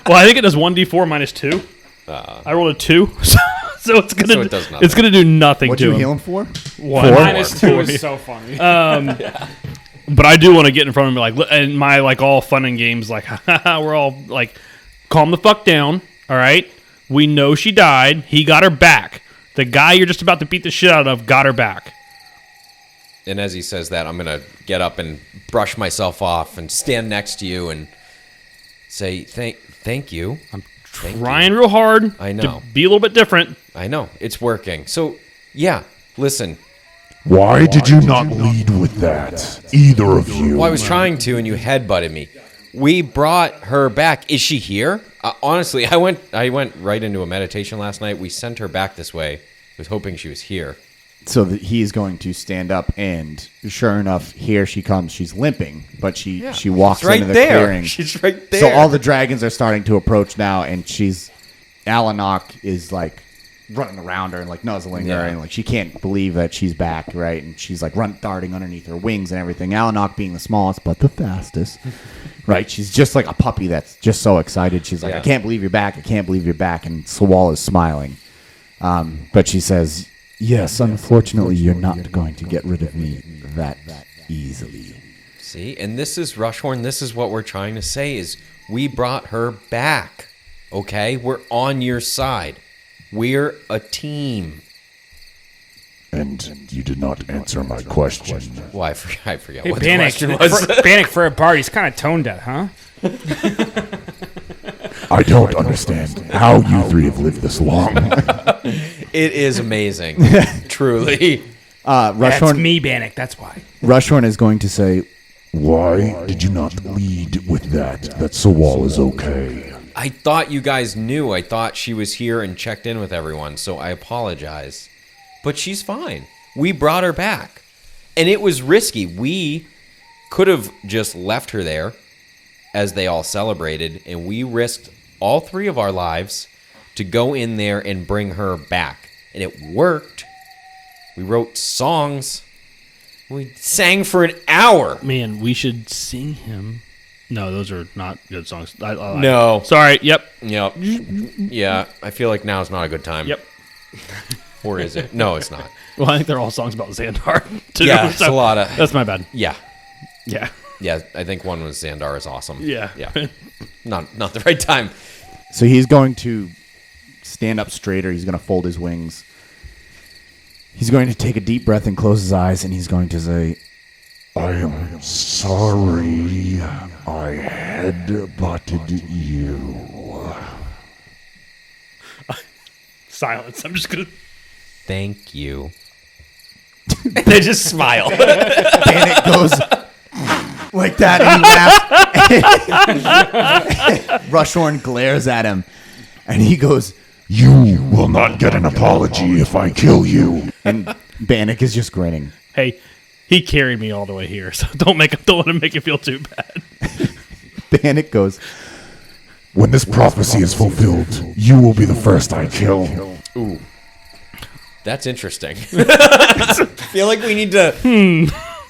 Speaker 4: I think it does 1d4 minus 2. I rolled a 2, so it's gonna.
Speaker 2: So it does nothing.
Speaker 4: It's gonna do nothing
Speaker 1: What'd
Speaker 4: to
Speaker 1: you
Speaker 4: him.
Speaker 1: heal him for?
Speaker 4: One.
Speaker 6: Minus 2 is so funny.
Speaker 4: But I do want to get in front of him, like, and my like all fun and games, like, we're all like, calm the fuck down. All right, we know she died. He got her back. The guy you're just about to beat the shit out of got her back.
Speaker 2: And as he says that, I'm gonna get up and brush myself off and stand next to you and say thank you. Thank you.
Speaker 4: Trying real hard.
Speaker 2: I know.
Speaker 4: To be a little bit different.
Speaker 2: I know it's working. So yeah, listen.
Speaker 5: Why did you not lead with that? Either of you.
Speaker 2: Well, I was trying to, and you headbutted me. We brought her back. Is she here? Honestly, I went right into a meditation last night. We sent her back this way. I was hoping she was here.
Speaker 1: So that he is going to stand up, and sure enough, here she comes. She's limping, but she walks
Speaker 2: She's right
Speaker 1: into the
Speaker 2: there.
Speaker 1: clearing.
Speaker 2: She's right there.
Speaker 1: So all the dragons are starting to approach now, and Alanok is like running around her and like nuzzling her, and like she can't believe that she's back, right? And she's like darting underneath her wings and everything. Alanok being the smallest but the fastest, right? She's just like a puppy that's just so excited. She's like,
Speaker 2: Yeah.
Speaker 1: I can't believe you're back. I can't believe you're back. And Sawall is smiling, but she says, yes, unfortunately, you're not going to get rid of me that easily.
Speaker 2: See, and this is Rushhorn. This is what we're trying to say: is we brought her back. Okay, we're on your side. We're a team.
Speaker 5: And you did not answer my question.
Speaker 2: Well, I forget
Speaker 6: Hey,
Speaker 2: what the
Speaker 6: Bannock,
Speaker 2: question was.
Speaker 6: Bannock for a bard, he's kind of tone deaf, huh?
Speaker 5: I don't understand how you three have lived this long.
Speaker 2: It is amazing, truly.
Speaker 6: That's
Speaker 1: Rushhorn,
Speaker 6: me, Bannock, that's why.
Speaker 1: Rushhorn is going to say,
Speaker 5: Why did you not lead with that Sawall is okay?
Speaker 2: I thought you guys knew. I thought she was here and checked in with everyone, so I apologize. But she's fine. We brought her back. And it was risky. We could have just left her there as they all celebrated, and we risked all 3 of our lives to go in there and bring her back. And it worked. We wrote songs. We sang for an hour.
Speaker 4: Man, we should sing him. No, those are not good songs. I
Speaker 2: No.
Speaker 4: Sorry. Yep.
Speaker 2: Yep. Yeah, I feel like now is not a good time.
Speaker 4: Yep.
Speaker 2: Or is it? No, it's not.
Speaker 4: Well, I think they're all songs about Xandar. Too,
Speaker 2: Yeah, it's a lot of...
Speaker 4: That's my bad.
Speaker 2: Yeah.
Speaker 4: Yeah.
Speaker 2: Yeah, I think one was Xandar is awesome.
Speaker 4: Yeah.
Speaker 2: Yeah. Not the right time.
Speaker 1: so he's going to stand up straighter. He's going to fold his wings. He's going to take a deep breath and close his eyes, and he's going to say,
Speaker 5: I am sorry I headbutted you.
Speaker 4: Silence. I'm just gonna.
Speaker 2: Thank you. They just smile.
Speaker 1: Bannock goes like that, and he laughs. Rushhorn glares at him, and he goes,
Speaker 5: You will not get an apology if I kill you.
Speaker 1: And Bannock is just grinning.
Speaker 4: Hey, he carried me all the way here, so don't let him make you feel too bad.
Speaker 1: Bannock goes,
Speaker 5: When this prophecy is fulfilled, you will be the first I kill.
Speaker 2: Ooh. That's interesting. Feel like we need to...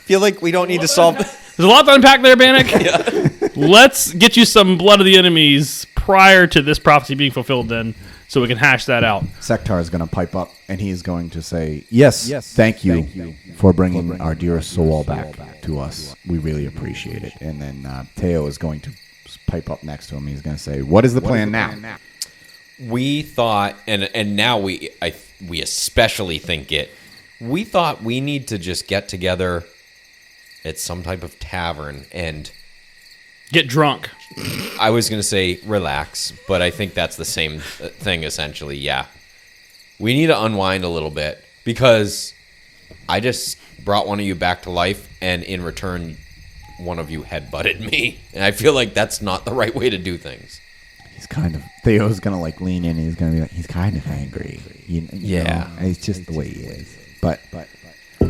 Speaker 2: Feel like we don't need to solve...
Speaker 4: There's a lot to unpack there, Bannock. Yeah. Let's get you some blood of the enemies prior to this prophecy being fulfilled then, so we can hash that out.
Speaker 1: Sektar is going to pipe up, and he's going to say, yes, thank you for bringing our dearest Sawall back to us. We really appreciate it. And then Teo is going to pipe up next to him. He's going to say, what is the plan now?
Speaker 2: We thought, and now we especially think it, we thought we need to just get together at some type of tavern and...
Speaker 4: Get drunk.
Speaker 2: I was going to say relax, but I think that's the same thing essentially, yeah. We need to unwind a little bit because I just brought one of you back to life, and in return, one of you headbutted me. And I feel like that's not the right way to do things.
Speaker 1: He's kind of... Theo's going to like lean in, and he's going to be like, he's kind of angry. You
Speaker 2: Yeah.
Speaker 1: know, it's just the way he is. But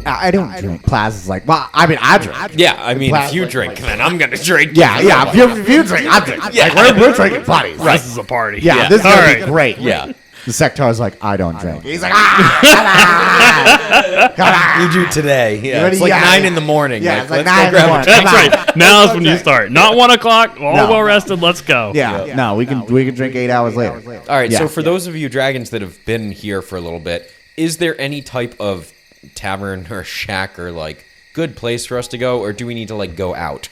Speaker 1: I don't drink. Plaz is like, well, I mean, I drink.
Speaker 2: Yeah, I mean,
Speaker 1: Plaz
Speaker 2: if you
Speaker 1: like-
Speaker 2: drink, then I'm going to drink.
Speaker 1: Yeah. If you drink, I drink.
Speaker 2: Yeah.
Speaker 1: Like, we're drinking buddies.
Speaker 4: This is a party.
Speaker 1: Yeah, this is
Speaker 4: All
Speaker 1: going to
Speaker 4: right.
Speaker 1: be great.
Speaker 2: Yeah.
Speaker 1: The Sektar is like, I don't drink. He's like,
Speaker 2: You do today. Yeah, it's like
Speaker 1: Yeah,
Speaker 2: 9
Speaker 1: yeah.
Speaker 2: in the morning.
Speaker 1: Yeah,
Speaker 2: Like,
Speaker 1: it's like
Speaker 2: let's
Speaker 1: 9
Speaker 2: go
Speaker 1: in the
Speaker 2: grab
Speaker 1: morning.
Speaker 2: a
Speaker 4: That's right. Now is when you start. Not 1 o'clock. All
Speaker 1: No.
Speaker 4: well rested. Let's go.
Speaker 1: Yeah, no, we can drink 8 hours later.
Speaker 2: All right,
Speaker 1: Yeah.
Speaker 2: so for those of you dragons that have been here for a little bit, is there any type of tavern or shack or like good place for us to go, or do we need to like go out?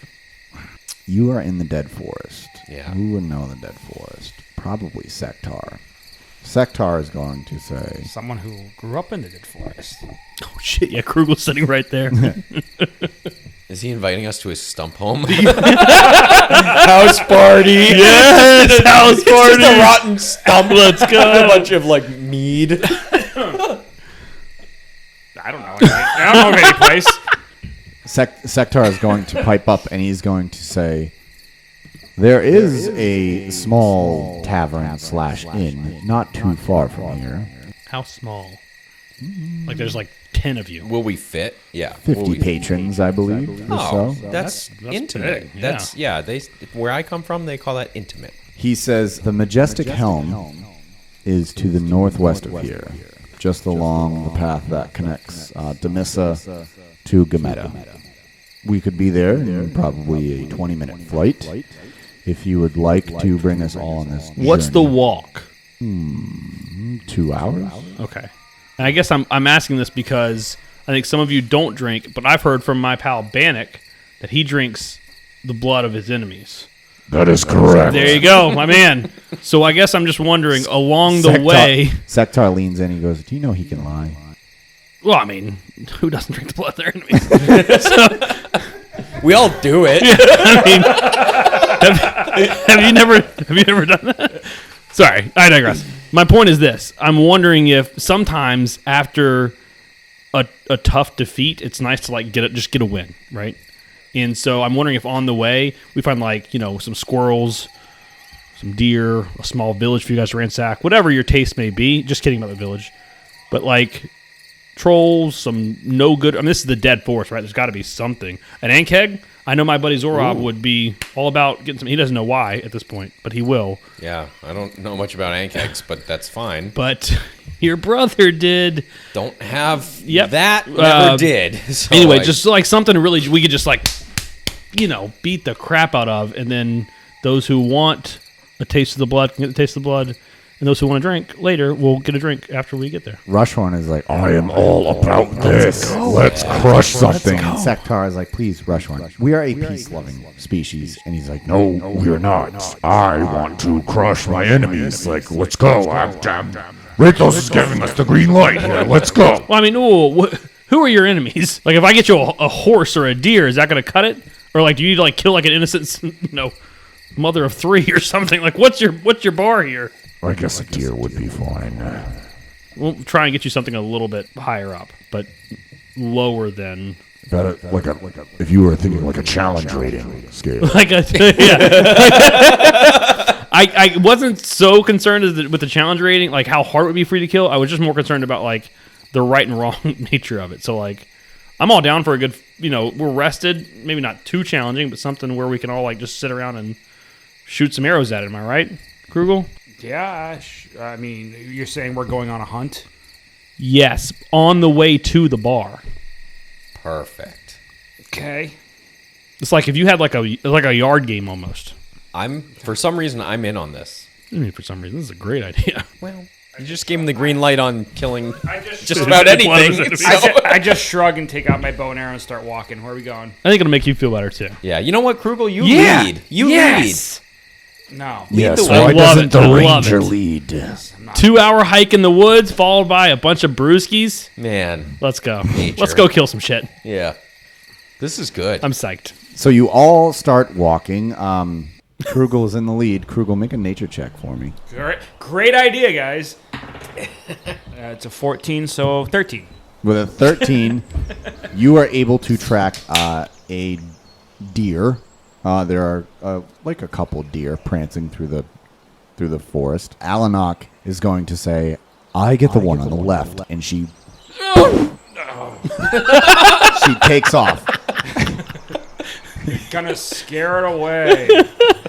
Speaker 1: You are in the Dead Forest.
Speaker 2: Yeah.
Speaker 1: Who would know the Dead Forest? Probably Sektar. Sektar is going to say,
Speaker 6: Someone who grew up in the Dead Forest.
Speaker 4: Oh, shit. Yeah, Krugel's sitting right there.
Speaker 2: Is he inviting us to his stump home? House party.
Speaker 4: Yes, house
Speaker 2: It's just
Speaker 4: party.
Speaker 2: a rotten stump.
Speaker 4: Let's go.
Speaker 2: With a bunch of like mead.
Speaker 6: I don't know. I don't know of any place.
Speaker 1: Sektar is going to pipe up, and he's going to say, there is a small tavern/inn not too far from here.
Speaker 4: How small? Like there's like 10 of you.
Speaker 2: Will we fit? Yeah.
Speaker 1: 50 patrons, I believe, or
Speaker 2: Oh,
Speaker 1: so.
Speaker 2: that's intimate.
Speaker 4: big, yeah.
Speaker 2: That's They where I come from, they call that intimate.
Speaker 1: He says, the Majestic Helm is to the northwest of here, just along the path that connects Demissa to Gameta. We could be there in probably a 20-minute flight. If you would like to bring us all on this
Speaker 4: What's the
Speaker 1: journey.
Speaker 4: walk?
Speaker 1: 2 hours?
Speaker 4: Okay. And I guess I'm asking this because I think some of you don't drink, but I've heard from my pal Bannock that he drinks the blood of his enemies.
Speaker 5: That is correct.
Speaker 4: There you go, my man. So I guess I'm just wondering, along the way...
Speaker 1: Sektar leans in, he goes, do you know he can lie?
Speaker 4: Well, I mean, who doesn't drink the blood of their enemies?
Speaker 2: We all do it.
Speaker 4: I mean, have you never done that? Sorry, I digress. My point is this: I'm wondering if sometimes after a tough defeat, it's nice to like get a win, right? And so I'm wondering if on the way we find some squirrels, some deer, a small village for you guys to ransack, whatever your taste may be. Just kidding about the village, but like trolls, some no good. I mean, this is the Dead Forest, right? There's got to be something. An ant keg. I know my buddy Zorob would be all about getting some. He doesn't know why at this point, but he will.
Speaker 2: Yeah, I don't know much about ankegs, but that's fine.
Speaker 4: But your brother did.
Speaker 2: Don't have
Speaker 4: Yep.
Speaker 2: that. Never did. So
Speaker 4: Anyway,
Speaker 2: I-
Speaker 4: just like something really we could just beat the crap out of, and then those who want a taste of the blood can get the taste of the blood, and those who want to drink later will get a drink after we get there.
Speaker 1: Rushhorn is like,
Speaker 5: I am all about this. Let's crush something.
Speaker 1: and Sektar is like, please, Rushhorn. We are a peace-loving species. And he's like,
Speaker 5: No, we're not. I want to crush my enemies. Like, let's go. Rathos is giving us the green light here. Let's go.
Speaker 4: Well, I mean, who are your enemies? Like, if I get you a horse or a deer, is that going to cut it? Or like, do you need to like kill like an innocent, mother of 3 or something? Like, what's your bar here?
Speaker 5: I guess a deer would be fine.
Speaker 4: We'll try and get you something a little bit higher up, but lower than
Speaker 5: If you were thinking like a challenge rating scale.
Speaker 4: I I wasn't so concerned with the challenge rating, like how hard it would be for you to kill. I was just more concerned about like the right and wrong nature of it. So like, I'm all down for a good. We're rested, maybe not too challenging, but something where we can all like just sit around and shoot some arrows at it. Am I right, Krugel?
Speaker 6: Yeah, I mean, you're saying we're going on a hunt?
Speaker 4: Yes, on the way to the bar.
Speaker 2: Perfect.
Speaker 6: Okay.
Speaker 4: It's like if you had like a yard game almost.
Speaker 2: For some reason, I'm in on this.
Speaker 4: I mean, for some reason, this is a great idea.
Speaker 2: Well, you just gave him the green light on killing
Speaker 6: just
Speaker 2: just about anything. so-
Speaker 6: I just shrug and take out my bow and arrow and start walking. Where are we going?
Speaker 4: I think it'll make you feel better too.
Speaker 2: Yeah, you know what, Krugel? You lead. You lead.
Speaker 6: No.
Speaker 5: Yes,
Speaker 2: the way.
Speaker 5: why
Speaker 4: I love
Speaker 5: doesn't
Speaker 4: it.
Speaker 5: the
Speaker 4: I love
Speaker 5: ranger
Speaker 4: it.
Speaker 5: lead?
Speaker 4: 2-hour hike in the woods followed by a bunch of brewskis.
Speaker 2: Man,
Speaker 4: Let's go.
Speaker 2: Nature.
Speaker 4: Let's go kill some shit.
Speaker 2: yeah. This is good.
Speaker 4: I'm psyched.
Speaker 1: So you all start walking. Krugel is in the lead. Krugel, make a nature check for me.
Speaker 6: Great idea, guys. It's a 14, so 13.
Speaker 1: With a 13, you are able to track a deer. There are like a couple deer prancing through the forest. Alanok is going to say, "I get the one on the left," and she she takes off.
Speaker 6: Gonna scare it away.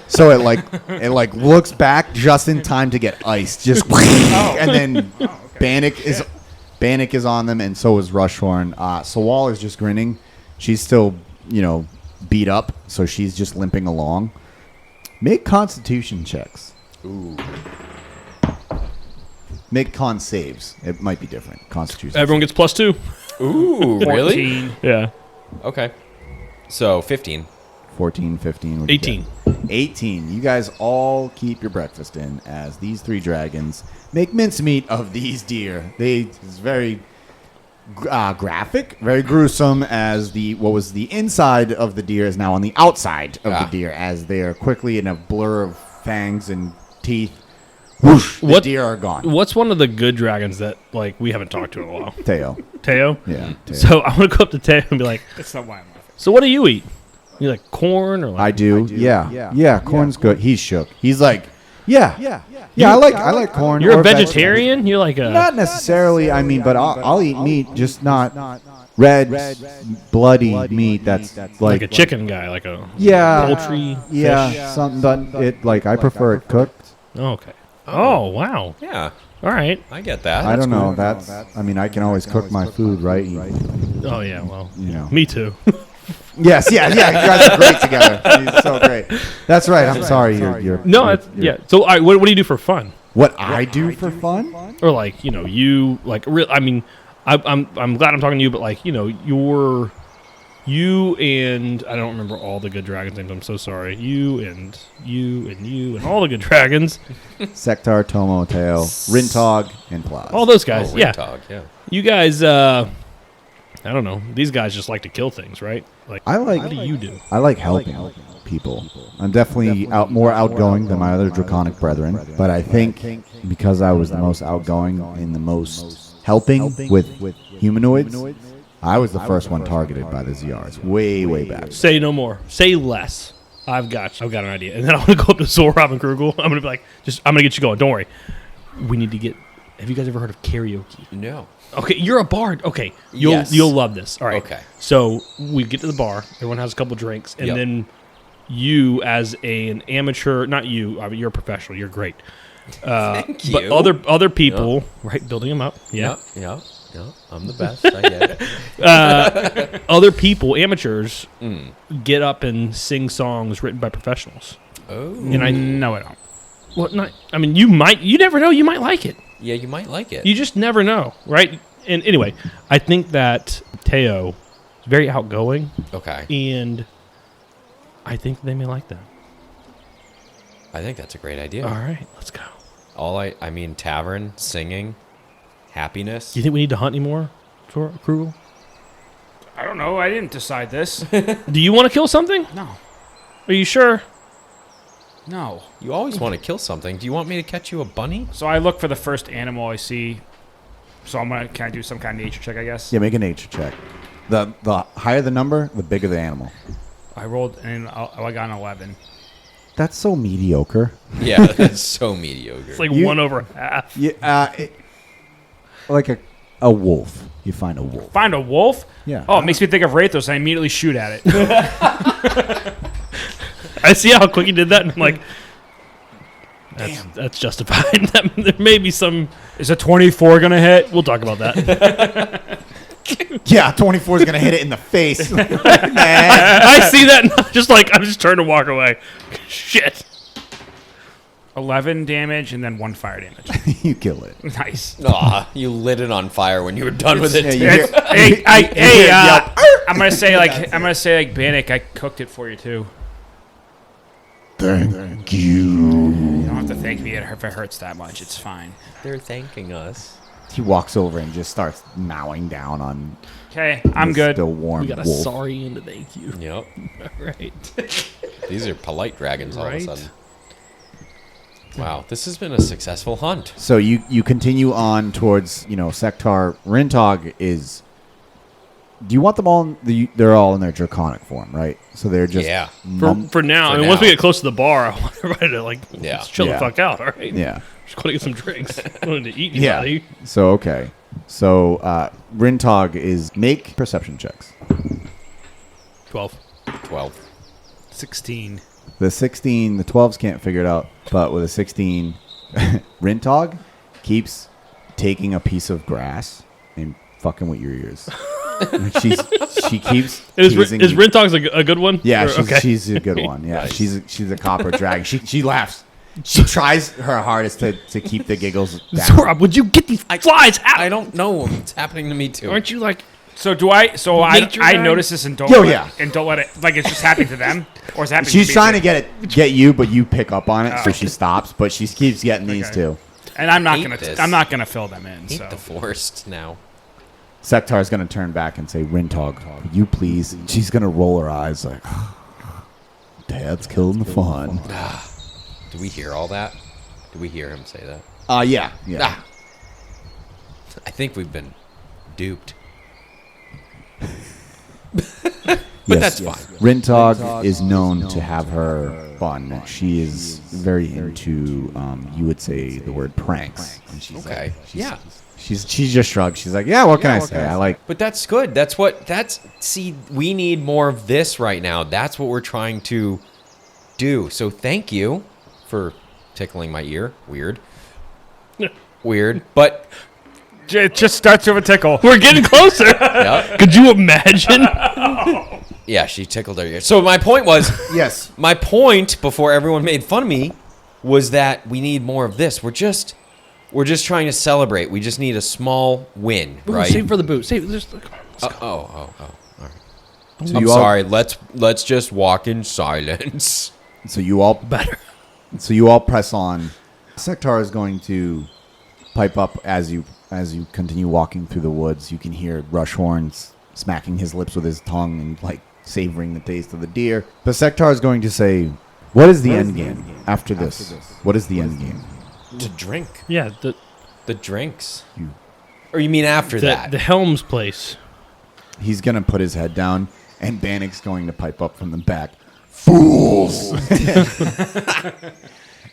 Speaker 1: So it looks back just in time to get iced. Just and then Bannock is on them, and so is Rushhorn. Sawall is just grinning. She's still beat up, so she's just limping along. Make Constitution checks.
Speaker 2: Ooh.
Speaker 1: Make con saves. It might be different. Constitution.
Speaker 4: Everyone gets +2.
Speaker 2: Ooh, really?
Speaker 6: 14.
Speaker 4: Yeah.
Speaker 2: Okay. So 15.
Speaker 1: 14, 15. what'd you
Speaker 4: 18.
Speaker 1: get? 18. You guys all keep your breakfast in as these three dragons make mincemeat of these deer. It's very graphic, very gruesome, as what was the inside of the deer is now on the outside of the deer, as they are quickly in a blur of fangs and teeth. Whoosh, the deer are gone.
Speaker 4: What's one of the good dragons that like we haven't talked to in a while?
Speaker 1: Teo.
Speaker 4: Teo?
Speaker 1: Yeah. Teo.
Speaker 4: So I want to go up to Teo and be like,
Speaker 6: That's not why I'm laughing.
Speaker 4: so what do you eat? You like corn or like
Speaker 1: I do. Yeah. Corn's good. He's shook. He's like, yeah. I like corn.
Speaker 4: You're
Speaker 1: or
Speaker 4: a vegetarian? You're like a
Speaker 1: Not necessarily. I mean, but I'll eat meat, just not red, bloody meat. That's
Speaker 4: like a chicken guy, like a poultry
Speaker 1: Yeah,
Speaker 4: fish.
Speaker 1: something. But I prefer it cooked.
Speaker 4: Oh, okay. Oh, wow.
Speaker 2: Yeah,
Speaker 4: All right.
Speaker 2: I get that.
Speaker 1: I don't know. I mean, I can always cook my food, right?
Speaker 4: Oh yeah, well,
Speaker 1: know.
Speaker 4: me too.
Speaker 1: Yes, yeah. You guys are great together. It's so great. That's right. I'm sorry. You're
Speaker 4: No,
Speaker 1: you're-
Speaker 4: it's, yeah. So all right, what do you do for fun?
Speaker 1: What I do for fun?
Speaker 4: Or like, you like real I mean, I'm glad I'm talking to you, but like, you and I don't remember all the good dragons names. I'm so sorry. You and all the good dragons.
Speaker 1: Sektar, Tomo, Teo, Rintog, and Plaz.
Speaker 4: All those guys.
Speaker 2: Oh,
Speaker 4: yeah.
Speaker 2: Talk, yeah.
Speaker 4: You guys I don't know. These guys just like to kill things, right? Like what do you do?
Speaker 1: I like helping people. I'm definitely more outgoing than my other draconic brethren, but I think because I was the most outgoing and the most helping with humanoids, I was the first one targeted by the ZRs way back.
Speaker 4: Say no more. Say less. I've got an idea. And then I'm going to go up to Zorab and Krugel. I'm going to be like, I'm going to get you going. Don't worry. We need to get, have you guys ever heard of karaoke?
Speaker 2: No.
Speaker 4: Okay, you're a bard. Okay,
Speaker 2: Yes.
Speaker 4: you'll love this. All right.
Speaker 2: Okay.
Speaker 4: So we get to the bar. Everyone has a couple drinks, and
Speaker 2: Yep.
Speaker 4: then you, as an amateur, not you. I mean, you're a professional. You're great.
Speaker 2: Thank
Speaker 4: But
Speaker 2: you.
Speaker 4: other people, right? Building them up. Yeah.
Speaker 2: Yeah. I'm the best. I get it.
Speaker 4: Other people, amateurs, get up and sing songs written by professionals.
Speaker 2: Oh.
Speaker 4: And I
Speaker 6: No, I don't.
Speaker 4: well, not. I mean, you might. You never know. You might like it.
Speaker 2: Yeah, you might like it.
Speaker 4: You just never know, right? And anyway, I think that Teo is very outgoing,
Speaker 2: Okay.
Speaker 4: and I think they may like that.
Speaker 2: I think that's a great idea.
Speaker 4: All right, let's go.
Speaker 2: I mean, tavern, singing, happiness.
Speaker 4: Do you think we need to hunt anymore, Krugel?
Speaker 6: I don't know. I didn't decide this.
Speaker 4: Do you want to kill something?
Speaker 6: No.
Speaker 4: Are you sure?
Speaker 6: No.
Speaker 2: You always want to kill something. Do you want me to catch you a bunny?
Speaker 6: So I look for the first animal I see. So can I do some kind of nature check, I guess?
Speaker 1: Yeah, make a nature check. The higher the number, the bigger the animal.
Speaker 6: I rolled and I got an 11.
Speaker 1: That's so mediocre.
Speaker 2: Yeah, that's so mediocre.
Speaker 4: It's like
Speaker 1: You-
Speaker 4: 1 over half.
Speaker 1: Yeah, like a wolf. You find a wolf.
Speaker 6: Find a wolf?
Speaker 1: Yeah.
Speaker 6: Oh, it makes me think of Rathos. I immediately shoot at it.
Speaker 4: I see how quick he did that, and I'm like, that's justified. There may be some.
Speaker 6: Is a 24 going to hit?
Speaker 4: We'll talk about that.
Speaker 1: Yeah, 24 is gonna hit it in the face. Nah.
Speaker 4: I see that, and I'm just trying to walk away. Shit.
Speaker 6: 11 damage and then 1 fire damage.
Speaker 1: You kill it.
Speaker 6: Nice.
Speaker 2: Aw, you lit it on fire when you were done with it.
Speaker 1: Yeah,
Speaker 2: too.
Speaker 1: you hear-
Speaker 6: I'm gonna say like Bannock, I cooked it for you too.
Speaker 5: Thank you.
Speaker 6: You don't have to thank me if it hurts that much. It's fine.
Speaker 2: They're thanking us.
Speaker 1: He walks over and just starts mowing down on.
Speaker 6: Okay, I'm
Speaker 1: this
Speaker 6: good.
Speaker 1: Still warm
Speaker 4: We got a
Speaker 1: wolf.
Speaker 4: sorry and a thank you.
Speaker 2: Yep.
Speaker 4: All right.
Speaker 2: These are polite dragons all
Speaker 4: Right?
Speaker 2: of a sudden. Wow, this has been a successful hunt.
Speaker 1: So you continue on towards Sectar. Rintog is. Do you want them all? They're all in their draconic form, right? So they're just
Speaker 2: Yeah.
Speaker 4: For now,
Speaker 2: For
Speaker 4: I mean, once we
Speaker 2: now.
Speaker 4: get close to the bar, I want everybody to
Speaker 2: Yeah.
Speaker 4: let's chill
Speaker 1: Yeah.
Speaker 4: the fuck out. All right.
Speaker 1: yeah.
Speaker 4: Just going to get some drinks. I wanted to eat
Speaker 1: Yeah.
Speaker 4: anybody.
Speaker 1: So okay. So Rintog is make perception checks.
Speaker 4: 12.
Speaker 2: 12.
Speaker 6: 16.
Speaker 1: The 16, the 12s can't figure it out, but with a 16, Rintog keeps taking a piece of grass and fucking with your ears. She keeps
Speaker 4: Is
Speaker 1: teasing you.
Speaker 4: Rintog's a good one?
Speaker 1: Yeah,
Speaker 4: Or-
Speaker 1: she's a good one. Yeah, she's a copper dragon. She laughs. She tries her hardest to keep the giggles down.
Speaker 4: Zorab, would you get these flies out?
Speaker 2: I don't know. It's happening to me too.
Speaker 4: Aren't you like
Speaker 6: So do I? So I
Speaker 4: Nature guy?
Speaker 6: notice this and don't.
Speaker 1: Yo,
Speaker 6: let,
Speaker 1: yeah.
Speaker 6: And don't let it. Like it's just happening to them, or is it happening?
Speaker 1: She's
Speaker 6: to me
Speaker 1: trying
Speaker 6: too?
Speaker 1: to get you, but you pick up on it, so she stops. But she keeps getting these
Speaker 6: Okay.
Speaker 1: too.
Speaker 6: And I'm not
Speaker 2: Hate
Speaker 6: gonna.
Speaker 2: this.
Speaker 6: I'm not gonna fill them in.
Speaker 2: Hate
Speaker 6: So
Speaker 2: the forest now.
Speaker 1: Sektar's gonna turn back and say, "Rintog, you please." She's gonna roll her eyes like, "Dad's killing the fun."
Speaker 2: Do we hear all that? Do we hear him say that?
Speaker 1: Yeah.
Speaker 2: Ah. I think we've been duped.
Speaker 1: But
Speaker 2: that's fine.
Speaker 1: Rintog is known to have her fun. She is very into, you would say, the word pranks. And she's
Speaker 2: Okay.
Speaker 1: like-
Speaker 2: Yeah.
Speaker 1: She just shrugs. She's like, "Yeah, what can I say? I like."
Speaker 2: But that's good. See, we need more of this right now. That's what we're trying to do. So thank you for tickling my ear. Weird. But
Speaker 6: it just starts with a tickle.
Speaker 4: we're getting closer?
Speaker 2: yeah,
Speaker 4: Could you imagine?
Speaker 2: yeah, she tickled her ear. So my point was,
Speaker 1: Yes.
Speaker 2: my point before everyone made fun of me was that we need more of this. We're just trying to celebrate. We just need a small win, right?
Speaker 4: Save for the boot. Save.
Speaker 2: All right.
Speaker 1: So
Speaker 2: I'm
Speaker 1: you all-
Speaker 2: sorry. Let's just walk in silence.
Speaker 1: So you all
Speaker 4: Better.
Speaker 1: So you all press on. Sektar is going to pipe up as you continue walking through the woods. You can hear Rushhorn smacking his lips with his tongue and like savoring the taste of the deer. But Sektar is going to say, "What is the end game after this? What is the end game?"
Speaker 2: To drink
Speaker 4: Yeah,
Speaker 2: the drinks. Or you mean after that?
Speaker 4: the Helms place.
Speaker 1: He's going to put his head down, and Bannock's going to pipe up from the back. Fools!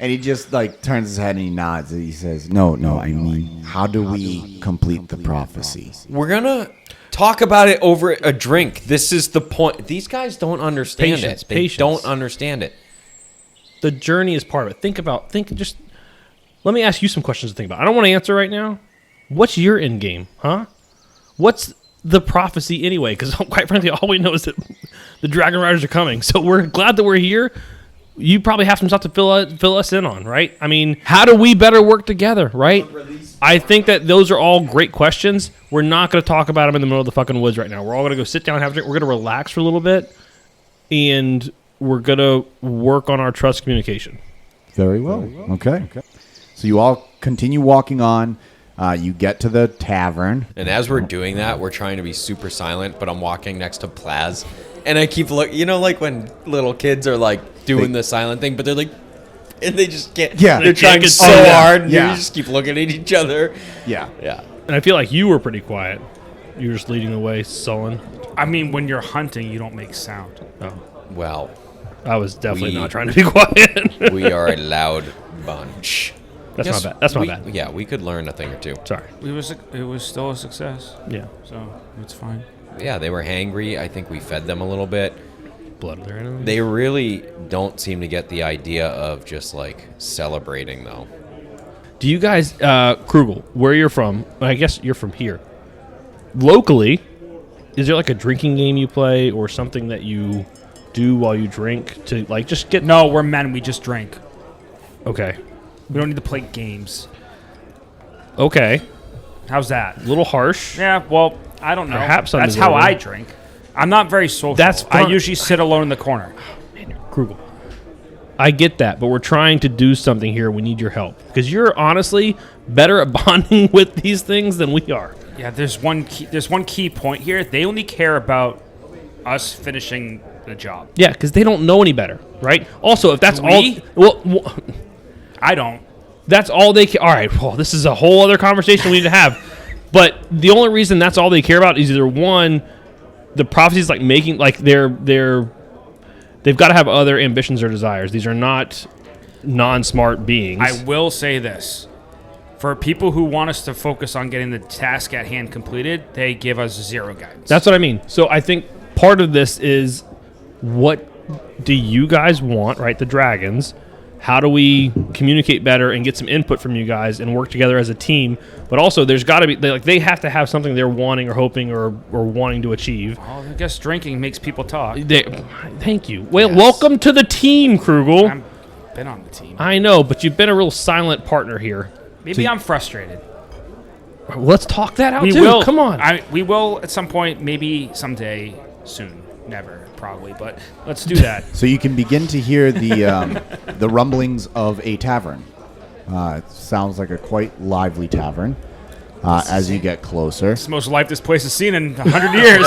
Speaker 1: And he just like turns his head and he nods and he says, No, I mean, how do we complete the prophecy?
Speaker 2: We're gonna talk about it over a drink. This is the point. These guys don't understand
Speaker 4: Patience,
Speaker 2: it. They
Speaker 4: patience.
Speaker 2: don't understand it.
Speaker 4: The journey is part of it. Just let me ask you some questions to think about. I don't want to answer right now. What's your end game, huh? What's the prophecy anyway? Because quite frankly, all we know is that the Dragon Riders are coming. So we're glad that we're here. You probably have some stuff to fill us in on, right? I mean, how do we better work together, right? I think that those are all great questions. We're not going to talk about them in the middle of the fucking woods right now. We're all going to go sit down and have a drink. We're going to relax for a little bit, and we're going to work on our trust communication.
Speaker 1: Very well. Okay. So you all continue walking on. You get to the tavern.
Speaker 2: And as we're doing that, we're trying to be super silent, but I'm walking next to Plaz. And I keep looking, like when little kids are like doing the silent thing, but they're like, and they just can't.
Speaker 1: Yeah.
Speaker 2: They're
Speaker 1: They
Speaker 2: trying
Speaker 4: can't
Speaker 2: so
Speaker 4: get-
Speaker 2: hard, and
Speaker 1: Yeah.
Speaker 2: you just keep looking at each other.
Speaker 1: Yeah.
Speaker 2: Yeah.
Speaker 4: And I feel like you were pretty quiet. You were just leading the way, sullen.
Speaker 6: I mean, when you're hunting, you don't make sound.
Speaker 4: Oh.
Speaker 2: Well,
Speaker 4: I was definitely
Speaker 2: We-
Speaker 4: not trying to be quiet.
Speaker 2: We are a loud bunch.
Speaker 4: That's
Speaker 2: Guess
Speaker 4: my bad. That's my
Speaker 2: we-
Speaker 4: bad.
Speaker 2: Yeah, we could learn a thing or two.
Speaker 4: Sorry.
Speaker 6: It was still a success,
Speaker 4: Yeah.
Speaker 6: so it's fine.
Speaker 2: Yeah, they were hangry. I think we fed them a little bit.
Speaker 4: Blood of their enemies.
Speaker 2: They really don't seem to get the idea of just like celebrating, though.
Speaker 4: Do you guys, Krugel, where you're from? I guess you're from here. Locally, is there like a drinking game you play or something that you do while you drink to like just get?
Speaker 6: No, we're men. We just drink.
Speaker 4: Okay.
Speaker 6: We don't need to play games.
Speaker 4: Okay.
Speaker 6: How's that?
Speaker 4: A little harsh.
Speaker 6: Yeah, well, I don't know.
Speaker 4: Perhaps I'm
Speaker 6: That's how
Speaker 4: deserving.
Speaker 6: I drink. I'm not very social.
Speaker 4: That's
Speaker 6: I
Speaker 4: fun.
Speaker 6: usually sit alone in the corner.
Speaker 4: Krugel. I get that, but we're trying to do something here. We need your help because you're honestly better at bonding with these things than we are.
Speaker 6: Yeah, there's one key point here. They only care about us finishing the job.
Speaker 4: Yeah, because they don't know any better, right? Also, if that's
Speaker 6: We?
Speaker 4: all, well,
Speaker 6: I don't.
Speaker 4: that's all they care. All right, well, this is a whole other conversation we need to have. But the only reason that's all they care about is either one, the prophecies like making like they've got to have other ambitions or desires. These are not non-smart beings.
Speaker 6: I will say this. For people who want us to focus on getting the task at hand completed, they give us zero guidance.
Speaker 4: That's what I mean. So I think part of this is what do you guys want, right? The dragons. How do we communicate better and get some input from you guys and work together as a team? But also, there's got to be they have to have something they're wanting or hoping or wanting to achieve.
Speaker 6: Well, I guess drinking makes people talk.
Speaker 4: Thank you. Well,
Speaker 2: Yes.
Speaker 4: welcome to the team, Krugel.
Speaker 6: I've been on the team.
Speaker 4: I know, but you've been a real silent partner here.
Speaker 6: Maybe I'm frustrated.
Speaker 4: Let's talk that out
Speaker 6: We
Speaker 4: too.
Speaker 6: will.
Speaker 4: Come on.
Speaker 6: We will at some point, maybe someday soon. Never, probably, but let's do that.
Speaker 1: So you can begin to hear the the rumblings of a tavern. It sounds like a quite lively tavern. As you get closer,
Speaker 6: It's the most life this place has seen in 100 years.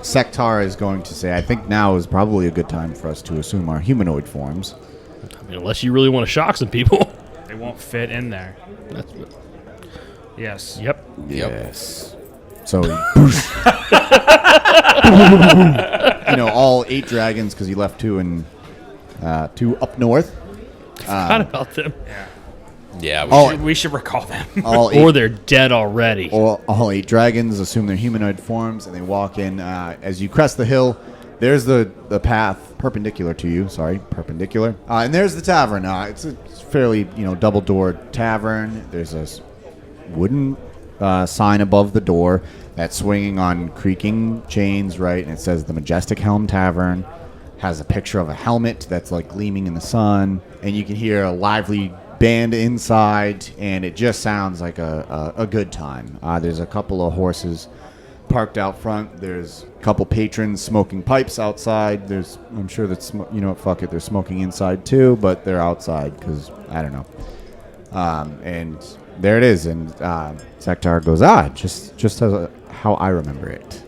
Speaker 1: Sektar is going to say, "I think now is probably a good time for us to assume our humanoid forms."
Speaker 4: I mean, unless you really want to shock some people.
Speaker 6: They won't fit in there.
Speaker 4: That's,
Speaker 6: Yes.
Speaker 4: yep.
Speaker 1: Yes. So, all 8 dragons because you left 2 and 2 up north.
Speaker 4: Forgot about them.
Speaker 2: Yeah, we
Speaker 1: All,
Speaker 6: We should recall them.
Speaker 1: all 8
Speaker 4: Or they're dead already.
Speaker 1: all 8 dragons assume their humanoid forms and they walk in. As you crest the hill, there's the path perpendicular to you. Sorry, perpendicular. And there's the tavern. It's a fairly double-doored tavern. There's a wooden sign above the door that's swinging on creaking chains, right? And it says the Majestic Helm Tavern. Has a picture of a helmet that's like gleaming in the sun, and you can hear a lively band inside, and it just sounds like a good time. There's a couple of horses parked out front. There's a couple patrons smoking pipes outside. I'm sure that's fuck it, they're smoking inside too, but they're outside because I don't know. And there it is, and Sektar goes, just as how I remember it.